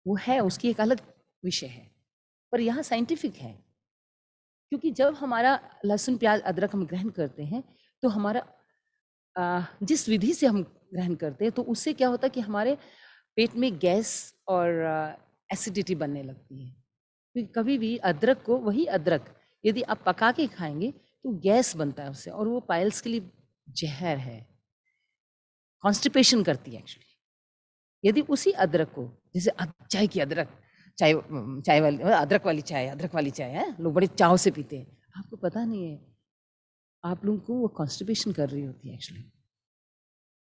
वो है, उसकी एक अलग विषय है, पर यहाँ साइंटिफिक है। क्योंकि जब हमारा लहसुन प्याज अदरक हम ग्रहण करते हैं तो हमारा जिस विधि से हम ग्रहण करते हैं तो उससे क्या होता है कि हमारे पेट में गैस और एसिडिटी बनने लगती है। क्योंकि कभी भी अदरक को, वही अदरक यदि आप पका के खाएंगे तो गैस बनता है उससे, और वो पाइल्स के लिए जहर है, कॉन्स्टिपेशन करती है एक्चुअली। यदि उसी अदरक को, जैसे चाय की अदरक, चाय वाली अदरक वाली चाय है, लोग बड़े चाव से पीते हैं, आपको पता नहीं है आप लोगों को वो कॉन्स्टिपेशन कर रही होती है एक्चुअली।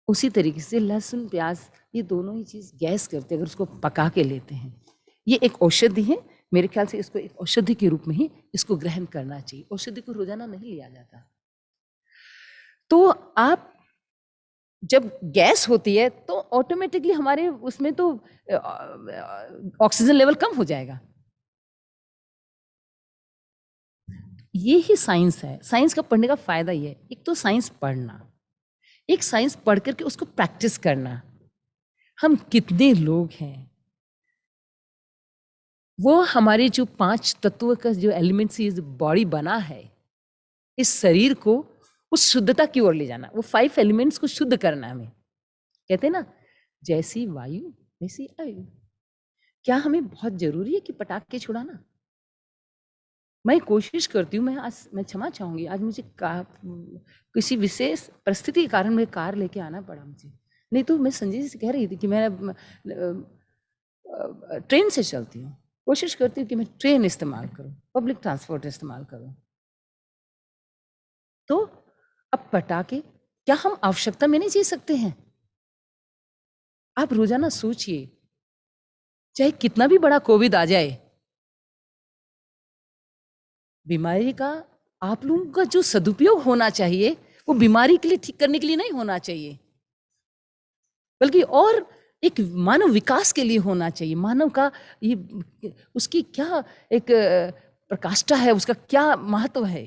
उसी तरीके से लहसुन प्याज, ये दोनों ही चीज़ गैस करते हैं अगर उसको पका के लेते हैं। ये एक औषधि है, मेरे ख्याल से इसको एक औषधि के रूप में ही इसको ग्रहण करना चाहिए। औषधि को रोजाना नहीं लिया जाता। तो आप जब गैस होती है तो ऑटोमेटिकली हमारे उसमें तो ऑक्सीजन लेवल कम हो जाएगा। ये ही साइंस है। साइंस का पढ़ने का फायदा ये है, एक तो साइंस पढ़ना, एक साइंस पढ़ करके उसको प्रैक्टिस करना। हम कितने लोग हैं, वो हमारे जो 5 तत्वों का जो एलिमेंट से ये बॉडी बना है, इस शरीर को उस शुद्धता की ओर ले जाना, वो 5 एलिमेंट्स को शुद्ध करना। हमें कहते हैं ना, जैसी वायु वैसी आयु। क्या हमें बहुत जरूरी है कि पटाखे छुड़ाना? मैं कोशिश करती हूँ, मैं क्षमा चाहूंगी, आज मुझे किसी विशेष परिस्थिति के कारण मुझे कार लेके आना पड़ा मुझे, नहीं तो मैं संजय जी से कह रही थी कि मैं ट्रेन से चलती हूँ, कोशिश करती हूँ कि मैं ट्रेन इस्तेमाल करूँ, पब्लिक ट्रांसपोर्ट इस्तेमाल करूँ। तो अब पटाखे, क्या हम आवश्यकता में नहीं जी सकते हैं? आप रोजाना सोचिए, चाहे कितना भी बड़ा कोविड आ जाए, बीमारी का आप लोगों का जो सदुपयोग होना चाहिए वो बीमारी के लिए ठीक करने के लिए नहीं होना चाहिए, बल्कि और एक मानव विकास के लिए होना चाहिए। मानव का ये, उसकी क्या एक प्रकाष्ठा है, उसका क्या महत्व है।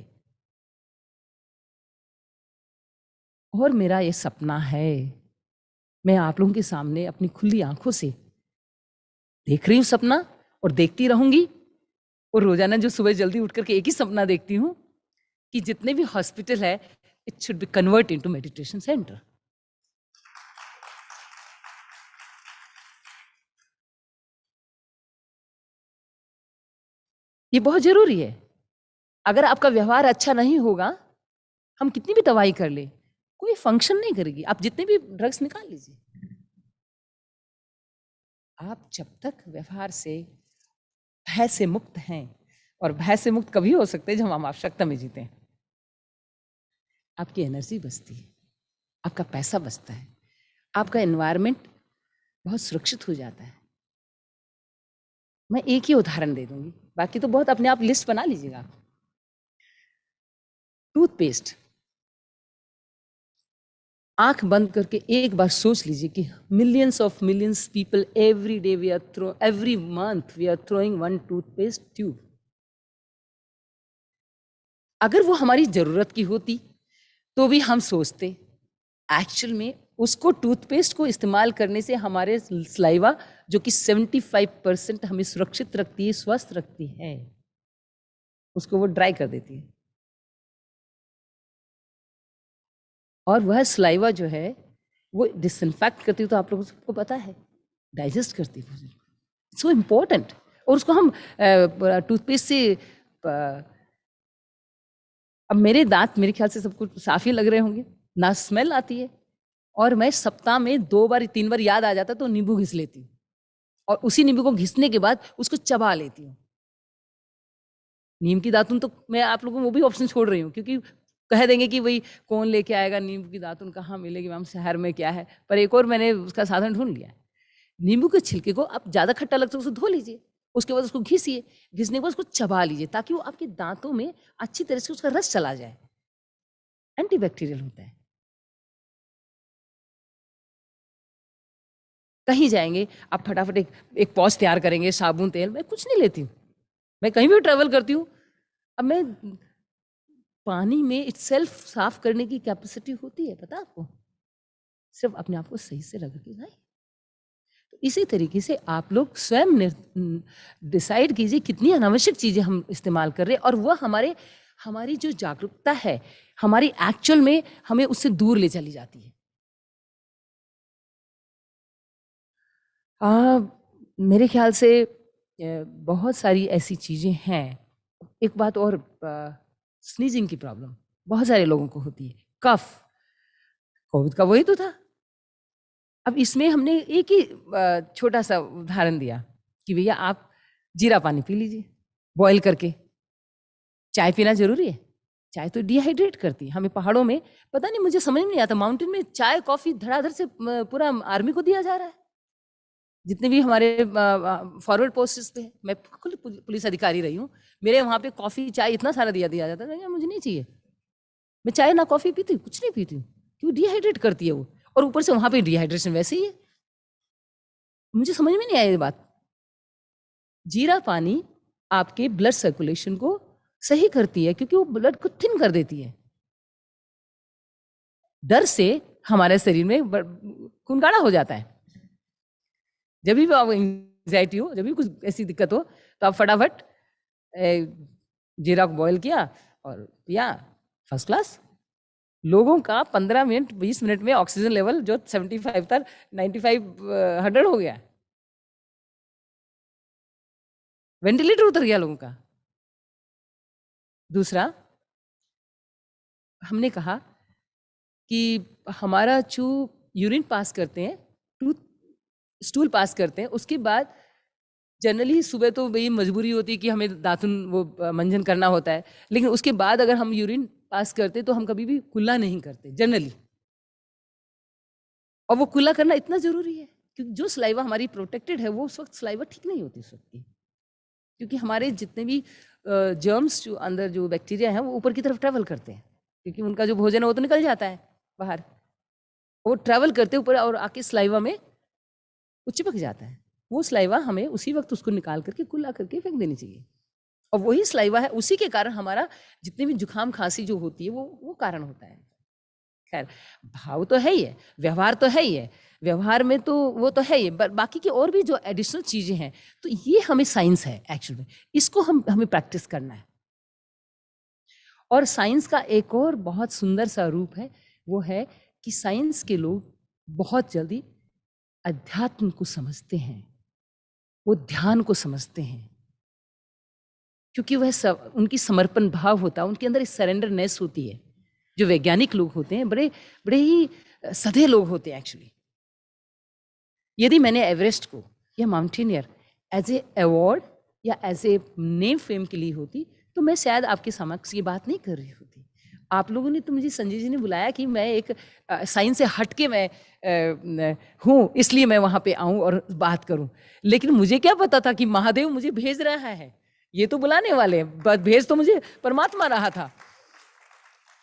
और मेरा ये सपना है, मैं आप लोगों के सामने अपनी खुली आंखों से देख रही हूँ सपना, और देखती रहूंगी। और रोजाना जो सुबह जल्दी उठ करके एक ही सपना देखती हूँ कि जितने भी हॉस्पिटल है, it should be convert into meditation centre. ये बहुत जरूरी है। अगर आपका व्यवहार अच्छा नहीं होगा, हम कितनी भी दवाई कर ले, कोई फंक्शन नहीं करेगी। आप जितने भी ड्रग्स निकाल लीजिए, आप जब तक व्यवहार से भय से मुक्त हैं, और भय से मुक्त कभी हो सकते हैं जब हम आवश्यकता में जीते हैं। आपकी एनर्जी बचती है, आपका पैसा बचता है, आपका एनवायरनमेंट बहुत सुरक्षित हो जाता है। मैं एक ही उदाहरण दे दूंगी, बाकी तो बहुत अपने आप लिस्ट बना लीजिएगा। टूथपेस्ट, आंख बंद करके एक बार सोच लीजिए कि millions people every day every month we are throwing one toothpaste tube. अगर वो हमारी जरूरत की होती तो भी हम सोचते, एक्चुअल में उसको टूथपेस्ट को इस्तेमाल करने से हमारे सलाइवा, जो कि 75% हमें सुरक्षित रखती है, स्वस्थ रखती है, उसको वो ड्राई कर देती है। और वह सलाइवा जो है वो डिसइंफेक्ट करती है, तो आप लोगों को पता है, डाइजेस्ट करती है भोजन। So important. और उसको हम टूथपेस्ट से, अब मेरे दांत मेरे ख्याल से सबको साफ ही लग रहे होंगे, ना स्मेल आती है। और मैं सप्ताह में 2 बार 3 बार याद आ जाता तो नींबू घिस लेती हूँ, और उसी नींबू को घिसने के बाद उसको चबा लेती हूँ। नीम की दातुन तो मैं आप लोगों को वो भी ऑप्शन छोड़ रही हूँ, क्योंकि कह देंगे कि वही कौन लेके आएगा, नींबू की दातुन कहाँ मिलेगी मैम, शहर में क्या है। पर एक और मैंने उसका साधन ढूंढ लिया है। नींबू के छिलके को आप ज़्यादा खट्टा लगता है उसको धो लीजिए, उसके बाद उसको घिसिए, घिसने के बाद उसको चबा लीजिए, ताकि वो आपके दांतों में अच्छी तरह से उसका रस चला जाए। एंटीबैक्टीरियल होता है। कहीं जाएंगे आप फटाफट एक पॉच तैयार करेंगे, साबुन तेल, मैं कुछ नहीं लेती हूँ। मैं कहीं भी ट्रैवल करती हूँ, अब मैं पानी में इटसेल्फ साफ करने की कैपेसिटी होती है, पता आपको, सिर्फ अपने आप को सही से रगड़ के जाए। तो इसी तरीके से आप लोग स्वयं डिसाइड कीजिए कितनी अनावश्यक चीजें हम इस्तेमाल कर रहे हैं, और वह हमारी जो जागरूकता है, हमारी एक्चुअल में हमें उससे दूर ले चली जाती है। मेरे ख्याल से बहुत सारी ऐसी चीजें हैं। एक बात और, स्नीजिंग की प्रॉब्लम बहुत सारे लोगों को होती है। कफ, कोविड का वही तो था। अब इसमें हमने एक ही छोटा सा उदाहरण दिया कि भैया आप जीरा पानी पी लीजिए बॉयल करके। चाय पीना जरूरी है? चाय तो डिहाइड्रेट करती है। हमें पहाड़ों में, पता नहीं, मुझे समझ नहीं आता, माउंटेन में चाय कॉफी धड़ाधड़ से पूरा आर्मी को दिया जा रहा है। जितने भी हमारे फॉरवर्ड पोस्ट पे, मैं खुद पुलिस अधिकारी रही हूँ, मेरे वहाँ पे कॉफ़ी चाय इतना सारा दिया जाता है, मुझे नहीं चाहिए। मैं चाय ना कॉफ़ी पीती हूँ, कुछ नहीं पीती हूँ, क्यों? डिहाइड्रेट करती है वो, और ऊपर से वहाँ पे डिहाइड्रेशन वैसे ही है। मुझे समझ में नहीं आया ये बात। जीरा पानी आपके ब्लड सर्कुलेशन को सही करती है, क्योंकि वो ब्लड को थिन कर देती है। डर से हमारे शरीर में खून गाढ़ा हो जाता है। जब भी आप एंजाइटी हो, जब भी कुछ ऐसी दिक्कत हो, तो आप फटाफट जीरा को बॉयल किया और पिया, फर्स्ट क्लास। लोगों का 15 मिनट 20 मिनट में ऑक्सीजन लेवल जो 75 था 95-100 हो गया, वेंटिलेटर उतर गया लोगों का। दूसरा, हमने कहा कि हमारा जो यूरिन पास करते हैं, स्टूल पास करते हैं, उसके बाद जनरली सुबह तो वही मजबूरी होती है कि हमें दातुन वो मंजन करना होता है, लेकिन उसके बाद अगर हम यूरिन पास करते तो हम कभी भी कुल्ला नहीं करते जनरली। और वो कुल्ला करना इतना जरूरी है क्योंकि जो सलाइवा हमारी प्रोटेक्टेड है, वो उस वक्त सलाइवा ठीक नहीं होती उस वक्त की, क्योंकि हमारे जितने भी जर्म्स जो अंदर जो बैक्टीरिया हैं वो ऊपर की तरफ ट्रैवल करते हैं, क्योंकि उनका जो भोजन है वो तो निकल जाता है बाहर, वो ट्रैवल करते ऊपर और आके सलाइवा में वो चिपक जाता है। वो सलाइवा हमें उसी वक्त उसको निकाल करके कुल्ला करके फेंक देनी चाहिए। और वही सलाइवा है, उसी के कारण हमारा जितनी भी जुकाम खांसी जो होती है वो कारण होता है। खैर, भाव तो है ही है, व्यवहार तो है ही है, व्यवहार में तो वो तो है ही, बाकी की और भी जो एडिशनल चीजें हैं, तो ये हमें साइंस है एक्चुअल में, इसको हमें प्रैक्टिस करना है। और साइंस का एक और बहुत सुंदर सा रूप है, वो है कि साइंस के लोग बहुत जल्दी अध्यात्म को समझते हैं, वो ध्यान को समझते हैं, क्योंकि वह उनकी समर्पण भाव होता है, उनके अंदर इस सरेंडरनेस होती है। जो वैज्ञानिक लोग होते हैं बड़े बड़े ही सधे लोग होते हैं एक्चुअली। यदि मैंने एवरेस्ट को या माउंटेनियर एज ए अवार्ड या एज ए नेम फेम के लिए होती, तो मैं शायद आपके समक्ष ये बात नहीं कर रही होती। आप लोगों ने तो मुझे, संजय जी ने बुलाया कि मैं एक साइंस से हट के मैं हूँ, इसलिए मैं वहाँ पे आऊँ और बात करूँ। लेकिन मुझे क्या पता था कि महादेव मुझे भेज रहा है, ये तो बुलाने वाले हैं, भेज तो मुझे परमात्मा रहा था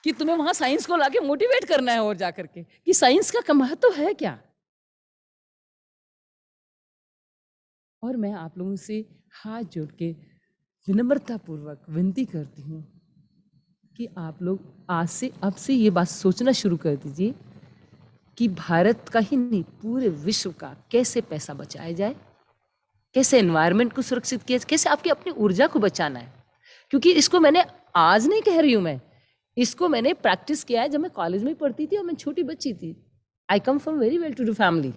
कि तुम्हें वहाँ साइंस को लाके मोटिवेट करना है और जाकर के कि साइंस का महत्व है क्या। और मैं आप लोगों से हाथ जोड़ के विनम्रता पूर्वक विनती करती हूँ कि आप लोग आज से अब से ये बात सोचना शुरू कर दीजिए कि भारत का ही नहीं, पूरे विश्व का कैसे पैसा बचाया जाए, कैसे एनवायरनमेंट को सुरक्षित किया, कैसे आपकी अपनी ऊर्जा को बचाना है। क्योंकि इसको मैंने आज नहीं कह रही हूँ, मैं इसको मैंने प्रैक्टिस किया है जब मैं कॉलेज में पढ़ती थी और मैं छोटी बच्ची थी। I come from very well to do family,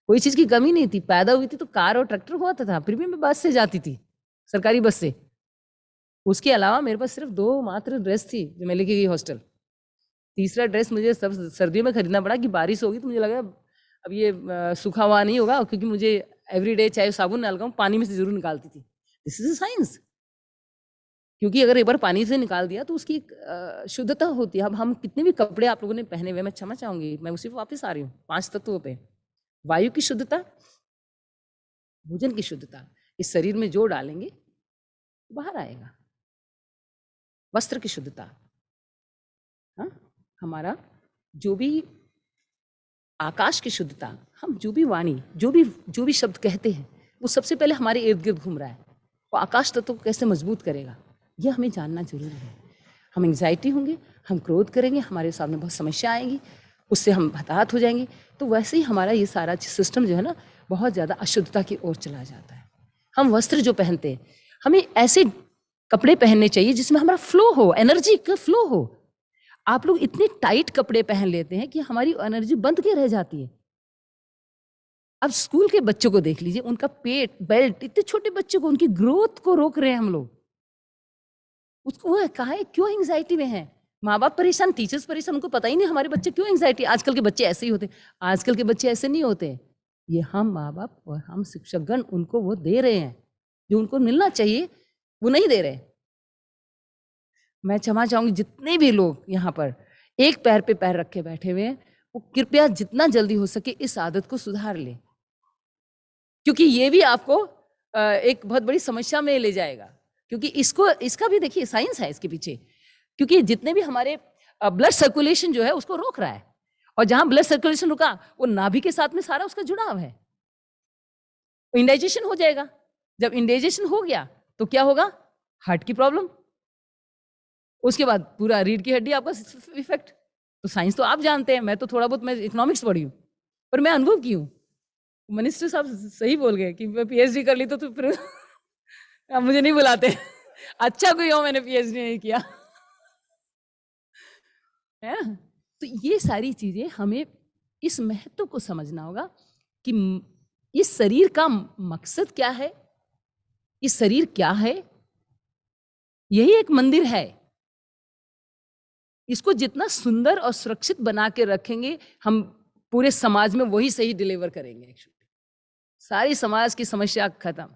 कोई चीज़ की कमी नहीं थी। पैदा हुई थी तो कार और ट्रैक्टर हुआ था, फिर भी मैं बस से जाती थी, सरकारी बस से। उसके अलावा मेरे पास सिर्फ 2 मात्र ड्रेस थी जो मैं लेके गई हॉस्टल। तीसरा ड्रेस मुझे सब सर्दियों में खरीदना पड़ा कि बारिश होगी तो मुझे लगा अब ये सूखा हुआ नहीं होगा, क्योंकि मुझे एवरीडे चाहे साबुन ना लगाऊं पानी में से जरूर निकालती थी। दिस इज अ साइंस, क्योंकि अगर एक बार पानी से निकाल दिया तो उसकी एक शुद्धता होती है। अब हम कितने भी कपड़े आप लोगों ने पहने हुए, मैं क्षमा चाहूंगी, मैं उसी पर वापस आ रही हूँ 5 तत्वों पे। वायु की शुद्धता, भोजन की शुद्धता, इस शरीर में जो डालेंगे बाहर आएगा। वस्त्र की शुद्धता, हाँ, हमारा जो भी आकाश की शुद्धता, हम जो भी वाणी, जो भी शब्द कहते हैं वो सबसे पहले हमारे इर्द गिर्द घूम रहा है। वो आकाश तत्व को कैसे मजबूत करेगा, यह हमें जानना जरूरी है। हम एंग्जाइटी होंगे, हम क्रोध करेंगे, हमारे सामने बहुत समस्या आएंगी, उससे हम हताहत हो जाएंगे। तो वैसे ही हमारा ये सारा सिस्टम जो है ना, बहुत ज़्यादा अशुद्धता की ओर चला जाता है। हम वस्त्र जो पहनते हैं, हमें ऐसे कपड़े पहनने चाहिए जिसमें हमारा फ्लो हो, एनर्जी का फ्लो हो। आप लोग इतने टाइट कपड़े पहन लेते हैं कि हमारी एनर्जी बंद के रह जाती है। अब स्कूल के बच्चों को देख लीजिए, उनका पेट, बेल्ट, इतने छोटे बच्चों को, उनकी ग्रोथ को रोक रहे हैं हम लोग। उसको वो कहा क्यों एंग्जाइटी में है, माँ बाप परेशान, टीचर्स परेशान, उनको पता ही नहीं हमारे बच्चे क्यों एंग्जाइटी। आजकल के बच्चे ऐसे ही होते, आजकल के बच्चे ऐसे नहीं होते। ये हम माँ बाप और हम शिक्षकगण उनको वो दे रहे हैं जो उनको मिलना चाहिए, वो नहीं दे रहे। मैं क्षमा चाहूंगी जितने भी लोग यहाँ पर एक पैर पे पैर रख के बैठे हुए हैं, वो कृपया जितना जल्दी हो सके इस आदत को सुधार लें, क्योंकि ये भी आपको एक बहुत बड़ी समस्या में ले जाएगा। क्योंकि इसका भी देखिए साइंस है इसके पीछे, क्योंकि जितने भी हमारे ब्लड सर्कुलेशन जो है उसको रोक रहा है, और जहां ब्लड सर्कुलेशन रुका वो नाभि के साथ में सारा उसका जुड़ाव है। इंडाइजेशन हो जाएगा, जब इंडाइजेशन हो गया तो क्या होगा, हार्ट की प्रॉब्लम, उसके बाद पूरा रीढ़ की हड्डी आपका इफेक्ट। तो साइंस तो आप जानते हैं, मैं तो थोड़ा बहुत, मैं इकोनॉमिक्स पढ़ी हूँ पर मैं अनुभव की हूँ। मिनिस्टर साहब सही बोल गए कि मैं पीएचडी कर ली तो फिर अब मुझे नहीं बुलाते। अच्छा कोई हो, मैंने पीएचडी नहीं किया है ना। तो ये सारी चीजें हमें इस महत्व को समझना होगा कि इस शरीर का मकसद क्या है, इस शरीर क्या है, यही एक मंदिर है। इसको जितना सुंदर और सुरक्षित बना के रखेंगे, हम पूरे समाज में वही सही डिलीवर करेंगे। एक्चुअली सारी समाज की समस्या खत्म।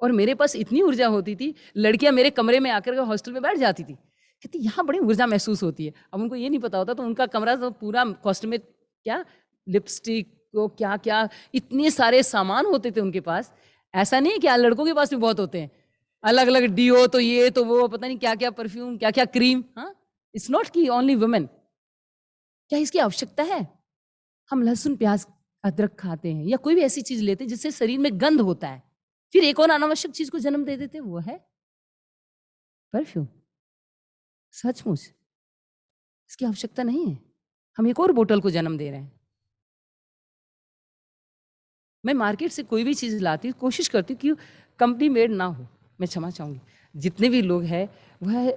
और मेरे पास इतनी ऊर्जा होती थी, लड़कियां मेरे कमरे में आकर के हॉस्टल में बैठ जाती थी, कहती यहाँ बड़ी ऊर्जा महसूस होती है। अब उनको ये नहीं पता होता, तो उनका कमरा तो पूरा हॉस्टल में क्या लिपस्टिक को क्या क्या इतने सारे सामान होते थे उनके पास। ऐसा नहीं है कि लड़कों के पास भी बहुत होते हैं, अलग अलग डीओ, तो ये तो वो, पता नहीं क्या क्या परफ्यूम, क्या क्या क्रीम। हाँ, इट्स नॉट की ओनली वुमेन। क्या इसकी आवश्यकता है? हम लहसुन, प्याज, अदरक खाते हैं या कोई भी ऐसी चीज लेते हैं जिससे शरीर में गंध होता है, फिर एक और अनावश्यक चीज को जन्म दे देते, वो है परफ्यूम। सचमुच इसकी आवश्यकता नहीं है, हम एक और बोतल को जन्म दे रहे हैं। मैं मार्केट से कोई भी चीज लाती हूँ, कोशिश करती हूँ कि कंपनी मेड ना हो। मैं क्षमा चाहूंगी, जितने भी लोग हैं वह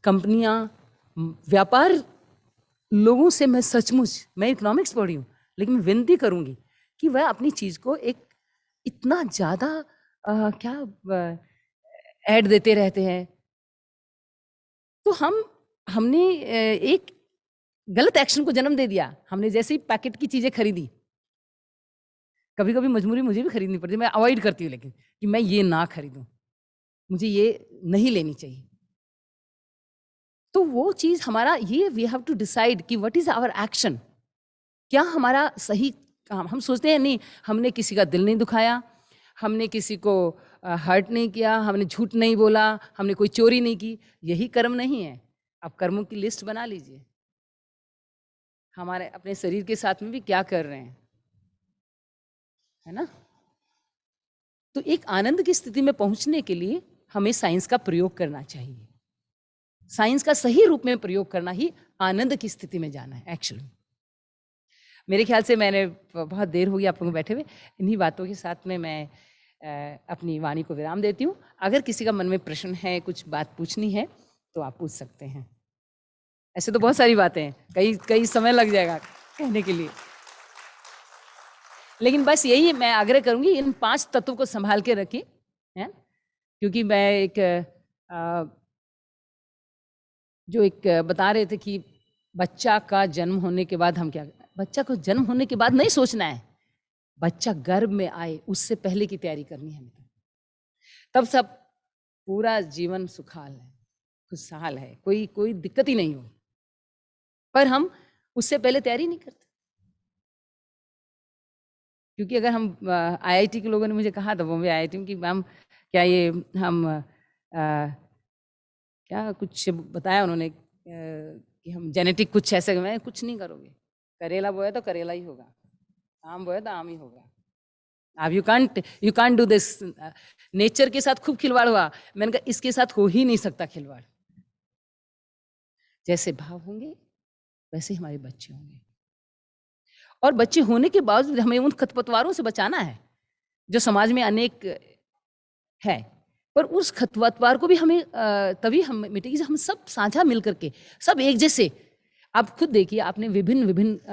कंपनियां, व्यापार लोगों से मैं सचमुच, मैं इकोनॉमिक्स पढ़ी हूँ, लेकिन मैं विनती करूंगी कि वह अपनी चीज को एक इतना ज्यादा ऐड देते रहते हैं। तो हमने एक गलत एक्शन को जन्म दे दिया। हमने जैसे ही पैकेट की चीजें खरीदी, कभी कभी मजबूरी मुझे भी खरीदनी पड़ती है, मैं अवॉइड करती हूँ, लेकिन कि मैं ये ना खरीदूं, मुझे ये नहीं लेनी चाहिए। तो वो चीज हमारा ये, वी हैव टू डिसाइड कि व्हाट इज आवर एक्शन। क्या हमारा सही काम? हम सोचते हैं नहीं, हमने किसी का दिल नहीं दुखाया, हमने किसी को हर्ट नहीं किया, हमने झूठ नहीं बोला, हमने कोई चोरी नहीं की, यही कर्म नहीं है। आप कर्मों की लिस्ट बना लीजिए, हमारे अपने शरीर के साथ में भी क्या कर रहे हैं, है ना। तो एक आनंद की स्थिति में पहुंचने के लिए हमें साइंस का प्रयोग करना चाहिए। साइंस का सही रूप में प्रयोग करना ही आनंद की स्थिति में जाना है एक्चुअली। मेरे ख्याल से मैंने बहुत देर हो गई आप लोगों बैठे हुए, इन्हीं बातों के साथ में मैं अपनी वाणी को विराम देती हूँ। अगर किसी का मन में प्रश्न है, कुछ बात पूछनी है, तो आप पूछ सकते हैं। ऐसे तो बहुत सारी बातें हैं, कई समय लग जाएगा कहने के लिए, लेकिन बस यही मैं आग्रह करूंगी, इन 5 तत्वों को संभाल के रखिए, है। क्योंकि मैं एक बता रहे थे कि बच्चा का जन्म होने के बाद हम क्या, बच्चा को जन्म होने के बाद नहीं सोचना है, बच्चा गर्भ में आए उससे पहले की तैयारी करनी है हमें। तब सब पूरा जीवन सुखाल है, खुशहाल है, कोई दिक्कत ही नहीं हो। पर हम उससे पहले तैयारी नहीं करते, क्योंकि अगर हम आईआईटी के लोगों ने मुझे कहा था, बॉम्बे आईआईटी में, कि मैम क्या ये हम क्या कुछ बताया उन्होंने कि हम जेनेटिक कुछ ऐसे, मैं कुछ नहीं करोगे, करेला बोया तो करेला ही होगा, आम बोया तो आम ही होगा। अब you can't do this. Nature के साथ खूब खिलवाड़ हुआ, मैंने कहा इसके साथ हो ही नहीं सकता खिलवाड़। जैसे भाव होंगे वैसे हमारे बच्चे होंगे, और बच्चे होने के बावजूद हमें उन खरपतवारों से बचाना है जो समाज में अनेक है। पर उस खरपतवार को भी हमें तभी हम मिटेगी जब हम सब साझा मिल करके, सब एक जैसे। आप खुद देखिए, आपने विभिन्न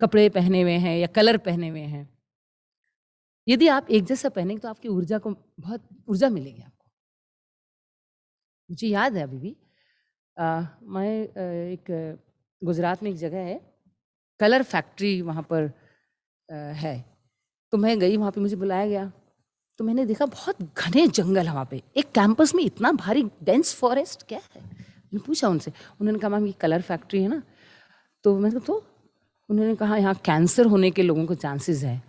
कपड़े पहने हुए हैं या कलर पहने हुए हैं, यदि आप एक जैसा पहनेंगे तो आपकी ऊर्जा को बहुत ऊर्जा मिलेगी आपको। मुझे याद है अभी भी, मैं एक गुजरात में एक जगह है, कलर फैक्ट्री वहाँ पर है, तो मैं गई वहाँ पे, मुझे बुलाया गया, तो मैंने देखा बहुत घने जंगल है वहाँ पे, एक कैंपस में इतना भारी डेंस फॉरेस्ट, क्या है। मैंने पूछा उनसे, उन्होंने कहा मैम ये कलर फैक्ट्री है ना। तो मैंने कहा, तो उन्होंने कहा यहाँ कैंसर होने के लोगों को चांसेस है,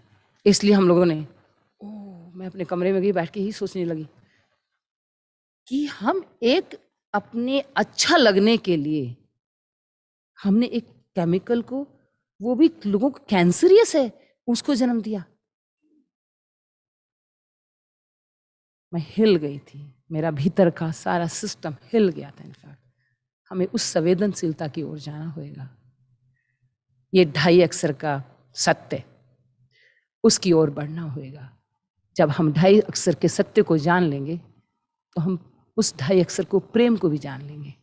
इसलिए हम लोगों ने, मैं अपने कमरे में गई, बैठ के ही सोचने लगी कि हम एक अपने अच्छा लगने के लिए हमने एक केमिकल को, वो भी लोगों को कैंसरियस है, उसको जन्म दिया। मैं हिल गई थी, मेरा भीतर का सारा सिस्टम हिल गया था। इनफैक्ट हमें उस संवेदनशीलता की ओर जाना होगा। ये 2.5 अक्षर का सत्य, उसकी ओर बढ़ना होगा। जब हम 2.5 अक्षर के सत्य को जान लेंगे तो हम उस 2.5 अक्षर को, प्रेम को भी जान लेंगे।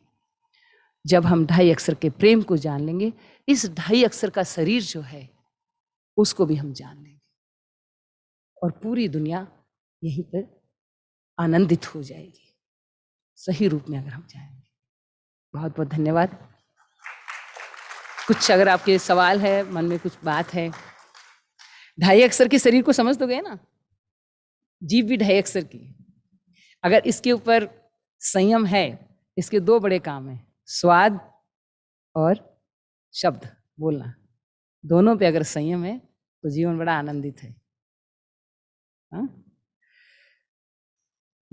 जब हम 2.5 अक्षर के प्रेम को जान लेंगे, इस 2.5 अक्षर का शरीर जो है उसको भी हम जान लेंगे, और पूरी दुनिया यहीं पर आनंदित हो जाएगी, सही रूप में अगर हम जाएंगे। बहुत बहुत धन्यवाद। कुछ अगर आपके सवाल है, मन में कुछ बात है, 2.5 अक्षर के शरीर को समझ तो गए ना, जीव भी 2.5 अक्षर की। अगर इसके ऊपर संयम है, इसके 2 बड़े काम हैं, स्वाद और शब्द बोलना, दोनों पे अगर संयम है तो जीवन बड़ा आनंदित है। हाँ?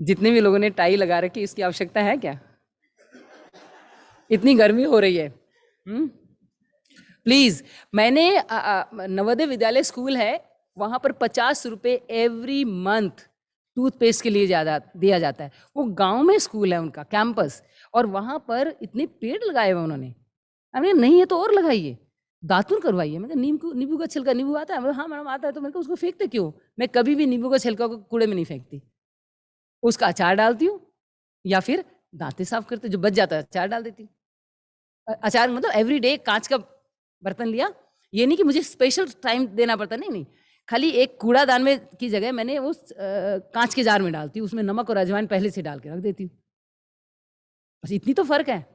जितने भी लोगों ने टाई लगा रखी, इसकी आवश्यकता है क्या? इतनी गर्मी हो रही है। प्लीज, मैंने नवोदय विद्यालय स्कूल है, वहाँ पर 50 रुपये एवरी मंथ टूथपेस्ट के लिए दिया जाता है। वो गांव में स्कूल है उनका कैंपस, और वहाँ पर इतने पेड़ लगाए हुए उन्होंने। हमने नहीं है तो और लगाइए, दातुन करवाइए। मैं नींबू का छिलका, नींबू आता है? हाँ मैडम आता है। तो मैंने कहा उसको फेंकते क्यों? मैं कभी भी नींबू का छिलका को कूड़े में नहीं फेंकती, उसका अचार डालती हूँ, या फिर दांतें साफ करते जो बच जाता है अचार डाल देती हूँ। अचार मतलब एवरी डे कांच का बर्तन लिया, ये नहीं कि मुझे स्पेशल टाइम देना पड़ता, नहीं, खाली एक कूड़ादान में की जगह मैंने उस कांच के जार में डालती हूँ, उसमें नमक और अजवाइन पहले से डाल के रख देती हूँ। बस इतनी तो फर्क है।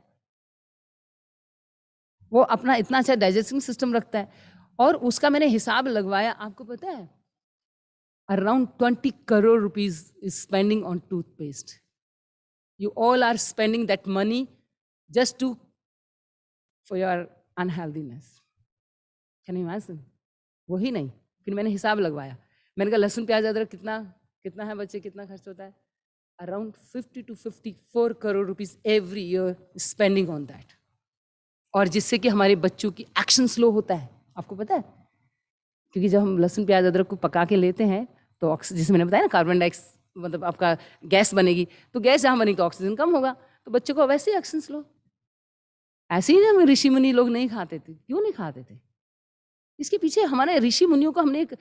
वो अपना इतना अच्छा डाइजेस्टिंग सिस्टम रखता है, और उसका मैंने हिसाब लगवाया। आपको पता है around 20 crore rupees is spending on toothpaste. You all are spending that money just to for your unhealthiness. Can you imagine? वही नहीं, फिर मैंने हिसाब लगवाया। मैंने कहा लहसुन प्याज अदरक कितना है बच्चे, कितना खर्च होता है? Around 50 to 54 crore rupees every year spending on that. और जिससे कि हमारे बच्चों की एक्शन स्लो होता है। आपको पता है, क्योंकि जब हम लहसुन प्याज अदरक को पका के लेते हैं तो जैसे मैंने बताया ना, कार्बन डाइऑक्साइड मतलब आपका गैस बनेगी, तो गैस जहाँ बनेगी तो ऑक्सीजन कम होगा, तो बच्चों को वैसे ही एक्शन स्लो। ऐसे ही हम ऋषि मुनि लोग नहीं खाते थे। क्यों नहीं खाते थे? इसके पीछे हमारे ऋषि मुनियों को हमने एक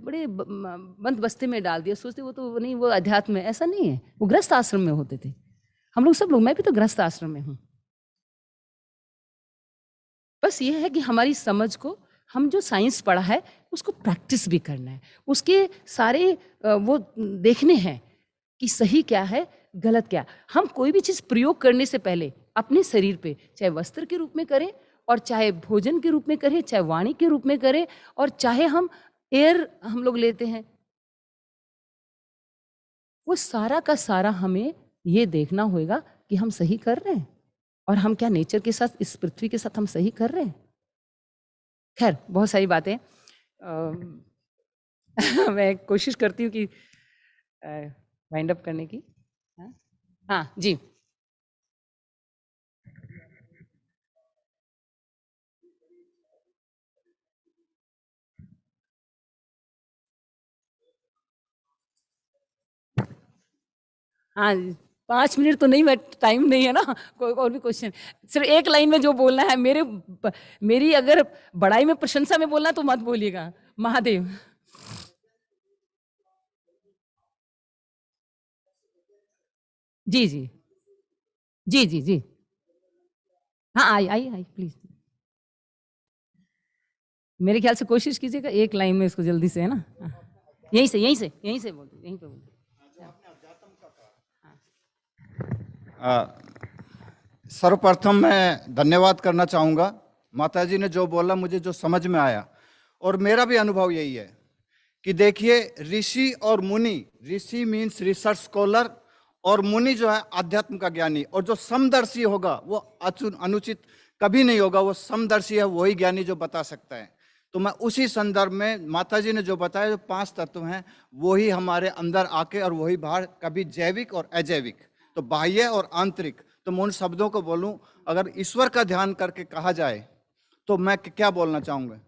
बड़े बंद बस्ते में डाल दिया। सोचते वो तो नहीं, वो अध्यात्म है। ऐसा नहीं है, वो गृहस्थ आश्रम में होते थे। हम लोग सब लोग, मैं भी तो गृहस्थ आश्रम में हूँ। बस ये है कि हमारी समझ को, हम जो साइंस पढ़ा है उसको प्रैक्टिस भी करना है, उसके सारे वो देखने हैं कि सही क्या है गलत क्या। हम कोई भी चीज़ प्रयोग करने से पहले अपने शरीर पे, चाहे वस्त्र के रूप में करें, और चाहे भोजन के रूप में करें, चाहे वाणी के रूप में करें, और चाहे हम एयर हम लोग लेते हैं, वो सारा का सारा हमें ये देखना होगा कि हम सही कर रहे हैं, और हम क्या नेचर के साथ, इस पृथ्वी के साथ हम सही कर रहे हैं। खैर, बहुत सारी बातें मैं कोशिश करती हूँ कि वाइंड अप करने की। हाँ जी, हाँ 5 मिनट तो नहीं, मैं टाइम नहीं है ना। कोई और भी क्वेश्चन? सिर्फ एक लाइन में जो बोलना है, मेरी अगर बड़ाई में, प्रशंसा में बोलना तो मत बोलिएगा। महादेव। जी जी जी जी जी, हाँ आई प्लीज। मेरे ख्याल से कोशिश कीजिएगा एक लाइन में इसको जल्दी से, है ना। यहीं से बोल दो, यहीं पे बोल दो। सर्वप्रथम मैं धन्यवाद करना चाहूँगा। माताजी ने जो बोला मुझे जो समझ में आया, और मेरा भी अनुभव यही है कि देखिए, ऋषि और मुनि, ऋषि मीन्स रिसर्च स्कॉलर, और मुनि जो है आध्यात्म का ज्ञानी। और जो समदर्शी होगा वो अनुचित कभी नहीं होगा, वो समदर्शी है, वही ज्ञानी जो बता सकता है। तो मैं उसी संदर्भ में माताजी ने जो बताया, जो 5 तत्व हैं वही हमारे अंदर आके और वही बाहर, कभी जैविक और अजैविक, तो बाह्य और आंतरिक। तो मैं उन शब्दों को बोलूं, अगर ईश्वर का ध्यान करके कहा जाए तो मैं क्या बोलना चाहूंगा?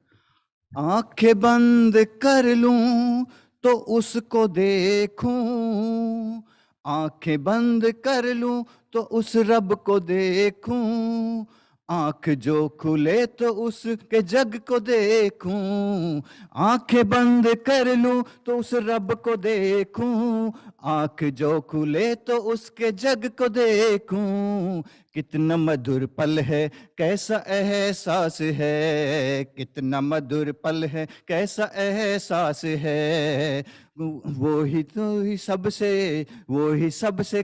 आंखें बंद कर लूं तो उसको देखूं, आंखें बंद कर लूं तो उस रब को देखूं, आंख जो खुले तो उसके जग को देखूं, आंखें बंद कर लूं तो उस रब को देखूं, आंख जो खुले तो उसके जग को देखूं। कितना मधुर पल है, कैसा एहसास है, कितना मधुर पल है, कैसा एहसास है, वो ही सबसे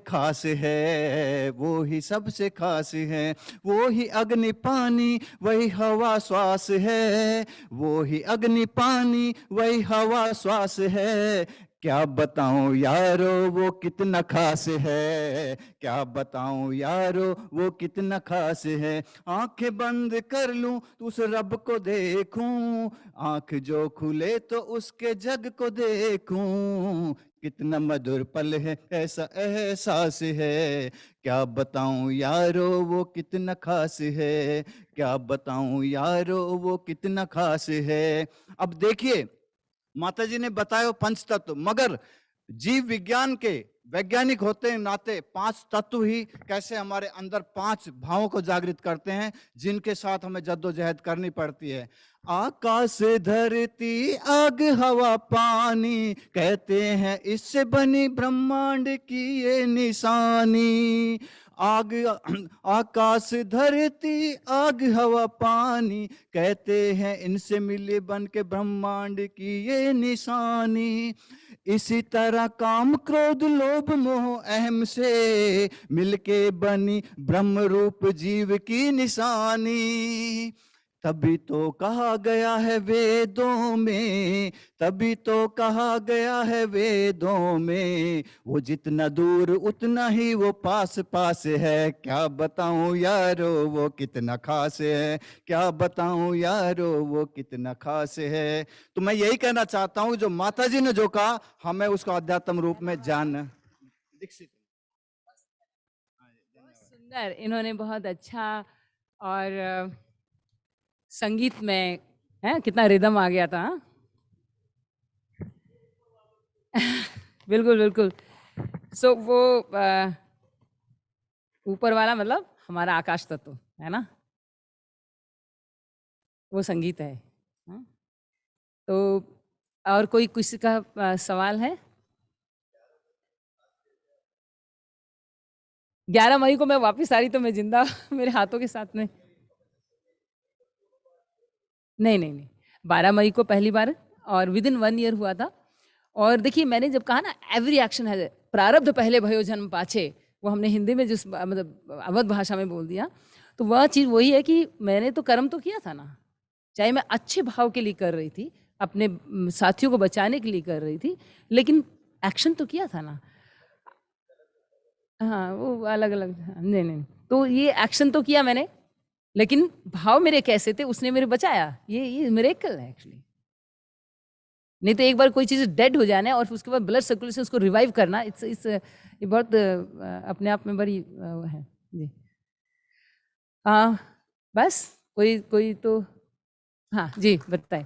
खास है, वो ही सबसे खास है, वो ही अग्नि पानी वही हवा श्वास है, वो ही अग्नि पानी वही हवा श्वास है। क्या बताऊं यारो वो कितना खास है, क्या बताऊं यारो वो कितना खास है। आंखें बंद कर लूं तो उस रब को देखूं, आंख जो खुले तो उसके जग को देखूं। कितना मधुर पल है, ऐसा एहसास है, क्या बताऊं यारो वो कितना खास है, क्या बताऊं यारो वो कितना खास है। अब देखिए, माताजी ने बताया वो पंच तत्व, मगर जीव विज्ञान के वैज्ञानिक होते नाते पांच तत्व ही कैसे हमारे अंदर पांच भावों को जागृत करते हैं, जिनके साथ हमें जद्दोजहद करनी पड़ती है। आकाश धरती आग हवा पानी, कहते हैं इससे बनी ब्रह्मांड की ये निशानी। आग आकाश धरती आग हवा पानी, कहते हैं इनसे मिले बन के ब्रह्मांड की ये निशानी। इसी तरह काम क्रोध लोभ मोह अहम से मिलके बनी ब्रह्म रूप जीव की निशानी। तभी तो कहा गया है वेदों में, तभी तो कहा गया है वेदों में, वो जितना दूर उतना ही वो पास पास है। क्या बताऊं यारो वो कितना खास है, क्या बताऊं यारो वो कितना खास है। तो मैं यही कहना चाहता हूं, जो माता जी ने जो कहा हमें उसको अध्यात्म रूप में जानना दीक्षित। सुंदर, इन्होंने बहुत अच्छा और संगीत में है कितना रिदम आ गया था। बिल्कुल बिल्कुल। सो वो ऊपर वाला मतलब हमारा आकाश तत्व है ना, वो संगीत है। हाँ? तो और कोई किसी का सवाल है? 11 मई को मैं वापस आ रही तो मैं जिंदा मेरे हाथों के साथ में नहीं 12 मई को पहली बार और विद इन 1 ईयर हुआ था। और देखिए मैंने जब कहा ना एवरी एक्शन है प्रारब्ध पहले भयो जन्म पाछे, वो हमने हिंदी में जिस मतलब अवध भाषा में बोल दिया, तो वह चीज़ वही है कि मैंने तो कर्म तो किया था ना, चाहे मैं अच्छे भाव के लिए कर रही थी, अपने साथियों को बचाने के लिए कर रही थी, लेकिन एक्शन तो किया था ना। हाँ वो अलग अलग, नहीं तो ये एक्शन तो किया मैंने, लेकिन भाव मेरे कैसे थे उसने मेरे बचाया। ये मिरेकल है एक्चुअली। नहीं तो एक बार कोई चीज़ डेड हो जाना और उसके बाद ब्लड सर्कुलेशन उसको रिवाइव करना, इट्स ये बहुत अपने आप में बड़ी है जी। बस कोई तो हाँ जी बताएं।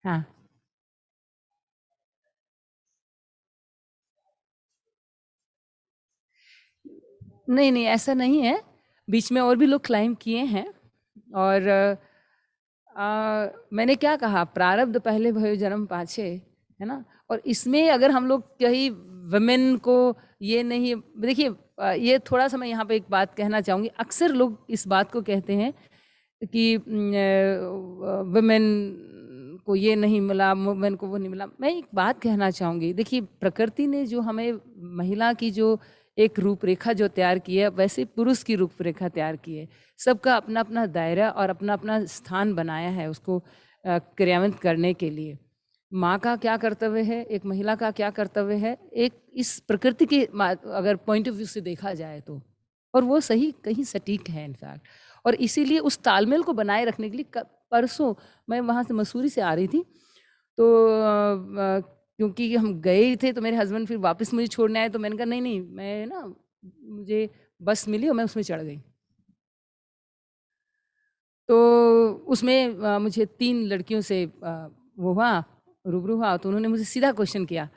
हाँ नहीं ऐसा नहीं है, बीच में और भी लोग क्लाइम किए हैं। और मैंने क्या कहा, प्रारब्ध पहले भयो जन्म पाछे, है ना। और इसमें अगर हम लोग कहीं वुमेन को ये नहीं, देखिए ये थोड़ा सा मैं यहाँ पे एक बात कहना चाहूँगी। अक्सर लोग इस बात को कहते हैं कि वुमेन को ये नहीं मिला, वुमेन को वो नहीं मिला। मैं एक बात कहना चाहूँगी, देखिए प्रकृति ने जो हमें महिला की जो एक रूपरेखा जो तैयार की है, वैसे पुरुष की रूपरेखा तैयार की है। सबका अपना अपना दायरा और अपना अपना स्थान बनाया है उसको क्रियान्वित करने के लिए। माँ का क्या कर्तव्य है, एक महिला का क्या कर्तव्य है, एक इस प्रकृति के अगर पॉइंट ऑफ व्यू से देखा जाए तो, और वो सही कहीं सटीक है इनफैक्ट। और इसीलिए उस तालमेल को बनाए रखने के लिए परसों मैं वहाँ से मसूरी से आ रही थी, तो क्योंकि हम गए थे तो मेरे हस्बैंड फिर वापस मुझे छोड़ने आए, तो मैंने कहा नहीं मैं ना, मुझे बस मिली और मैं उसमें चढ़ गई। तो उसमें मुझे 3 लड़कियों से वो हुआ, रूबरू हुआ। तो उन्होंने मुझे सीधा क्वेश्चन किया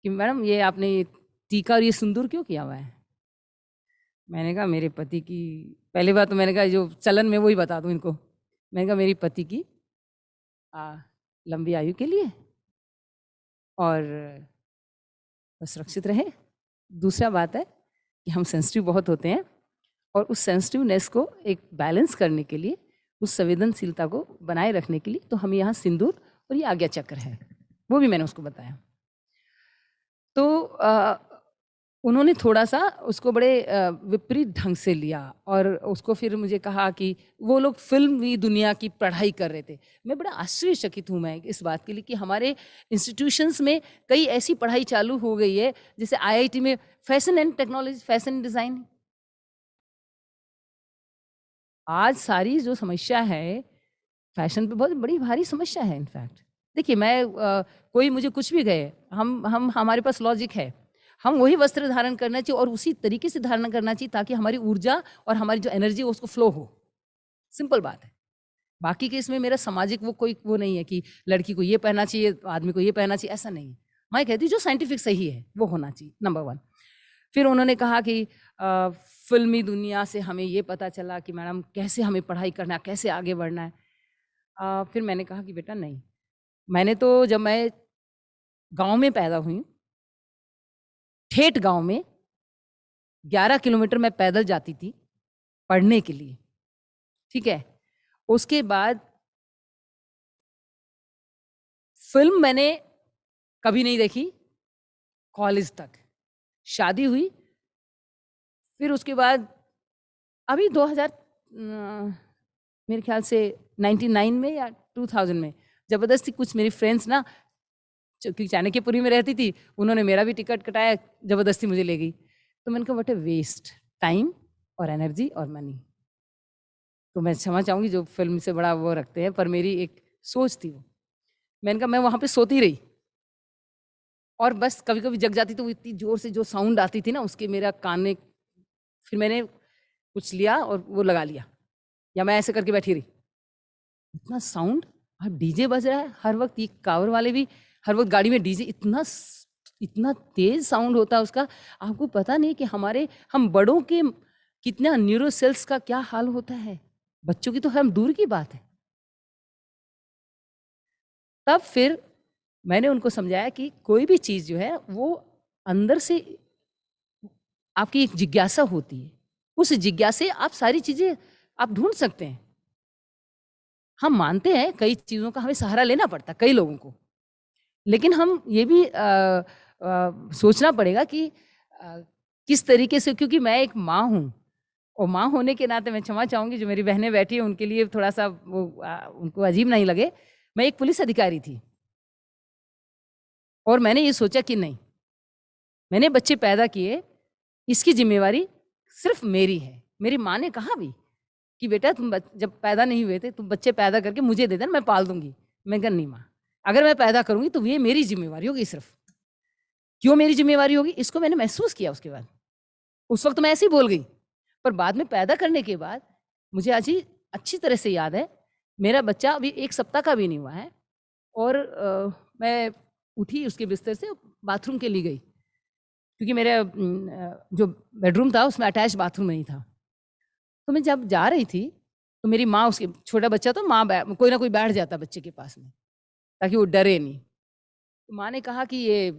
कि मैडम ये आपने ये टीका और ये सिंदूर क्यों किया हुआ है। मैंने कहा मेरे पति की, पहली बात तो मैंने कहा जो चलन में वही बता दूं इनको, मैंने कहा मेरी पति की लंबी आयु के लिए और सुरक्षित रहे। दूसरा बात है कि हम सेंसिटिव बहुत होते हैं और उस सेंसिटिवनेस को एक बैलेंस करने के लिए, उस संवेदनशीलता को बनाए रखने के लिए, तो हम यहाँ सिंदूर और ये आज्ञा चक्र है, वो भी मैंने उसको बताया। तो उन्होंने थोड़ा सा उसको बड़े विपरीत ढंग से लिया और उसको फिर मुझे कहा कि वो लोग फिल्मी दुनिया की पढ़ाई कर रहे थे। मैं बड़ा आश्चर्यचकित हूँ मैं इस बात के लिए कि हमारे इंस्टीट्यूशंस में कई ऐसी पढ़ाई चालू हो गई है, जैसे IIT में fashion and technology, fashion design. आज सारी जो समस्या है फैशन पे बहुत बड़ी भारी समस्या है इनफैक्ट, देखिए मैं कोई मुझे कुछ भी कहे, हम हमारे पास लॉजिक है, हम वही वस्त्र धारण करना चाहिए और उसी तरीके से धारण करना चाहिए ताकि हमारी ऊर्जा और हमारी जो एनर्जी है उसको फ्लो हो। सिंपल बात है। बाकी के इसमें मेरा सामाजिक वो नहीं है कि लड़की को ये पहनना चाहिए, आदमी को ये पहनना चाहिए, ऐसा नहीं है। मैं कहती हूँ जो साइंटिफिक सही है वो होना चाहिए, नंबर 1। फिर उन्होंने कहा कि फिल्मी दुनिया से हमें ये पता चला कि मैडम कैसे हमें पढ़ाई करना है, कैसे आगे बढ़ना है। फिर मैंने कहा कि बेटा नहीं, मैंने तो जब मैं गांव में पैदा हुई, ठेठ गांव में 11 किलोमीटर मैं पैदल जाती थी पढ़ने के लिए, ठीक है। उसके बाद फिल्म मैंने कभी नहीं देखी कॉलेज तक, शादी हुई, फिर उसके बाद अभी 2000 मेरे ख्याल से 99 में या 2000 में ज़बरदस्ती कुछ मेरी फ्रेंड्स ना, क्योंकि चाणक्यपुरी में रहती थी, उन्होंने मेरा भी टिकट कटाया, ज़बरदस्ती मुझे ले गई। तो मैंने कहा व्हाट ए वेस्ट टाइम और एनर्जी और मनी। तो मैं क्षमा चाहूँगी जो फिल्म से बड़ा वो रखते हैं, पर मेरी एक सोच थी वो। मैंने कहा मैं वहाँ पे सोती रही और बस कभी कभी जग जाती तो वो इतनी ज़ोर से जो साउंड आती थी ना उसके मेरा कान में, फिर मैंने कुछ लिया और वो लगा लिया, या मैं ऐसे करके बैठी रही। इतना साउंड, अब डीजे बज रहा है हर वक्त, ये कावर वाले भी हर वक्त गाड़ी में डीजे, इतना तेज साउंड होता है उसका, आपको पता नहीं कि हम बड़ों के कितना न्यूरो सेल्स का क्या हाल होता है, बच्चों की तो हम दूर की बात है। तब फिर मैंने उनको समझाया कि कोई भी चीज़ जो है वो अंदर से आपकी एक जिज्ञासा होती है, उस जिज्ञासा से आप सारी चीज़ें आप ढूंढ सकते हैं। हम मानते हैं कई चीज़ों का हमें सहारा लेना पड़ता है कई लोगों को, लेकिन हम ये भी सोचना पड़ेगा कि किस तरीके से, क्योंकि मैं एक माँ हूँ और माँ होने के नाते मैं क्षमा चाहूँगी जो मेरी बहनें बैठी हैं उनके लिए थोड़ा सा वो उनको अजीब नहीं लगे, मैं एक पुलिस अधिकारी थी और मैंने ये सोचा कि नहीं, मैंने बच्चे पैदा किए, इसकी जिम्मेवारी सिर्फ मेरी है। मेरी माँ ने कहा भी कि बेटा तुम जब पैदा नहीं हुए थे तुम बच्चे पैदा करके मुझे दे देना, मैं पाल दूंगी। मैं कहा नहीं माँ, अगर मैं पैदा करूंगी तो ये मेरी जिम्मेवारी होगी सिर्फ। क्यों मेरी जिम्मेवारी होगी, इसको मैंने महसूस किया उसके बाद। उस वक्त मैं ऐसे ही बोल गई, पर बाद में पैदा करने के बाद मुझे आज ही अच्छी तरह से याद है, मेरा बच्चा अभी 1 सप्ताह का भी नहीं हुआ है और मैं उठी उसके बिस्तर से बाथरूम के लिए गई, क्योंकि मेरा जो बेडरूम था उसमें अटैच बाथरूम नहीं था। तो मैं जब जा रही थी तो मेरी माँ, उसके छोटा बच्चा तो माँ कोई ना कोई बैठ जाता बच्चे के पास में ताकि वो डरे नहीं। तो माँ ने कहा कि ये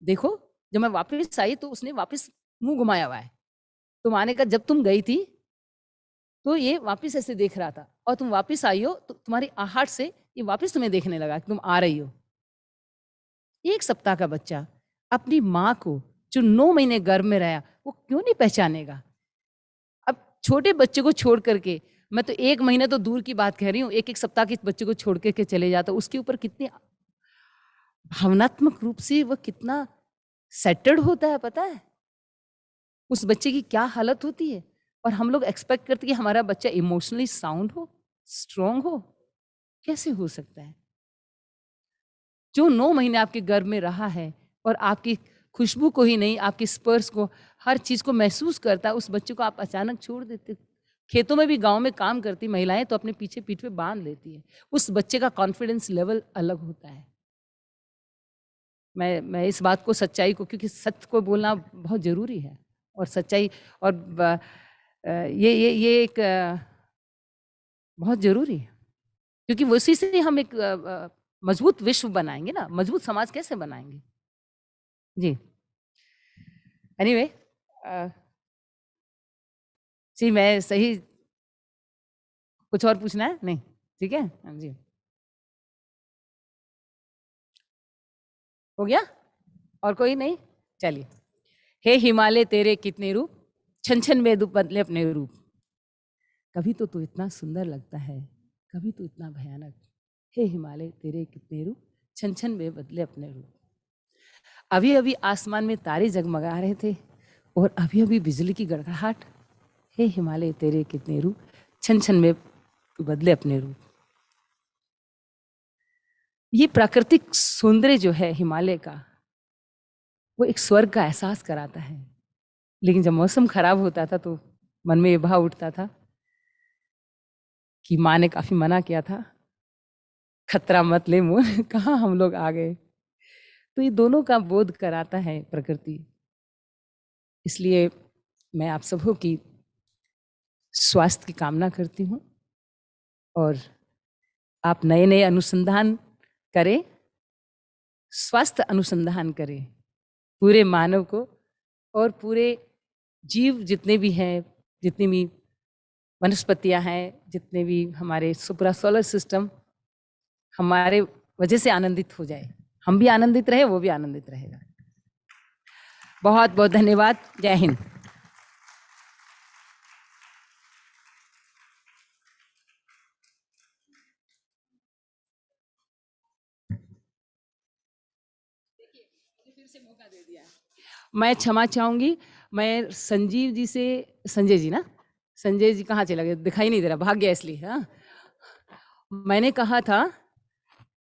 देखो, जब मैं वापस आई तो उसने वापस मुंह घुमाया हुआ है। तो माँ ने कहा जब तुम गई थी तो ये वापस ऐसे देख रहा था और तुम वापस आई हो तो तुम्हारी आहट से ये वापस तुम्हें देखने लगा कि तुम आ रही हो। 1 सप्ताह का बच्चा अपनी माँ को जो 9 महीने गर्भ में रहा वो क्यों नहीं पहचानेगा। अब छोटे बच्चे को छोड़ करके, मैं तो 1 महीने तो दूर की बात कह रही हूँ, 1 सप्ताह के बच्चे को छोड़ करके चले जाता, उसके ऊपर कितने भावनात्मक रूप से वह कितना सेटल्ड होता है, पता है उस बच्चे की क्या हालत होती है। और हम लोग एक्सपेक्ट करते कि हमारा बच्चा इमोशनली साउंड हो, स्ट्रांग हो, कैसे हो सकता है। जो 9 महीने आपके गर्भ में रहा है और आपकी खुशबू को ही नहीं, आपके स्पर्श को, हर चीज को महसूस करता है, उस बच्चे को आप अचानक छोड़ देते। खेतों में भी, गांव में काम करती महिलाएं तो अपने पीछे पीठ पे बांध लेती है, उस बच्चे का कॉन्फिडेंस लेवल अलग होता है। मैं इस बात को, सच्चाई को, क्योंकि सच को बोलना बहुत जरूरी है और सच्चाई और ये एक बहुत जरूरी है, क्योंकि उसी से हम एक मजबूत विश्व बनाएंगे ना, मजबूत समाज कैसे बनाएंगे जी। एनीवे जी, मैं सही, कुछ और पूछना है? नहीं, ठीक है जी, हो गया। और कोई नहीं? चलिए। हे हिमालय तेरे कितने रूप, छन छन में बदले अपने रूप। कभी तो तू इतना सुंदर लगता है, कभी तो इतना भयानक। हे हिमालय तेरे कितने रूप, छन छन में बदले अपने रूप। अभी अभी आसमान में तारे जगमगा रहे थे और अभी अभी बिजली की गड़गड़ाहट। हे हिमालय तेरे कितने रूप, छन छन में बदले अपने रूप। ये प्राकृतिक सौंदर्य जो है हिमालय का, वो एक स्वर्ग का एहसास कराता है। लेकिन जब मौसम खराब होता था तो मन में ये भाव उठता था कि माँ ने काफी मना किया था, खतरा मत ले मोर, कहाँ हम लोग आ गए। तो ये दोनों का बोध कराता है प्रकृति। इसलिए मैं आप सबों की स्वास्थ्य की कामना करती हूँ और आप नए नए अनुसंधान करें, स्वास्थ्य अनुसंधान करें पूरे मानव को और पूरे जीव जितने भी हैं, जितनी भी वनस्पतियां हैं, जितने भी हमारे सुपरा सोलर सिस्टम हमारे वजह से आनंदित हो जाए, हम भी आनंदित रहे, वो भी आनंदित रहेगा। बहुत बहुत धन्यवाद। जय हिंद। मैं क्षमा चाहूंगी, मैं संजीव जी से, संजय जी ना, संजय जी कहाँ चला गया, दिखाई नहीं दे रहा, भाग गया इसलिए। हाँ, मैंने कहा था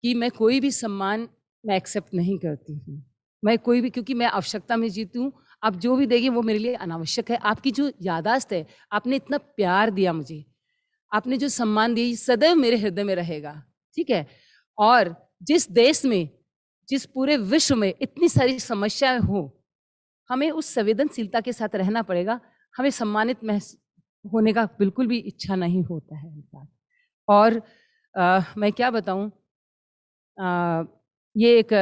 कि मैं कोई भी सम्मान मैं एक्सेप्ट नहीं करती हूँ, मैं कोई भी, क्योंकि मैं आवश्यकता में जीती हूँ। आप जो भी देंगे वो मेरे लिए अनावश्यक है। आपकी जो यादाश्त है, आपने इतना प्यार दिया मुझे, आपने जो सम्मान दिया, सदैव मेरे हृदय में रहेगा, ठीक है। और जिस देश में, जिस पूरे विश्व में इतनी सारी समस्याएं हो, हमें उस संवेदनशीलता के साथ रहना पड़ेगा। हमें सम्मानित होने का बिल्कुल भी इच्छा नहीं होता है। और मैं क्या बताऊं, ये एक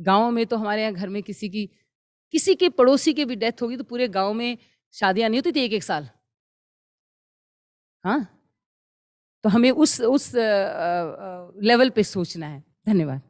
गांव में तो हमारे यहाँ घर में किसी के पड़ोसी की भी डेथ होगी तो पूरे गांव में शादियां नहीं होती थी एक एक साल। हाँ, तो हमें उस लेवल पे सोचना है। धन्यवाद।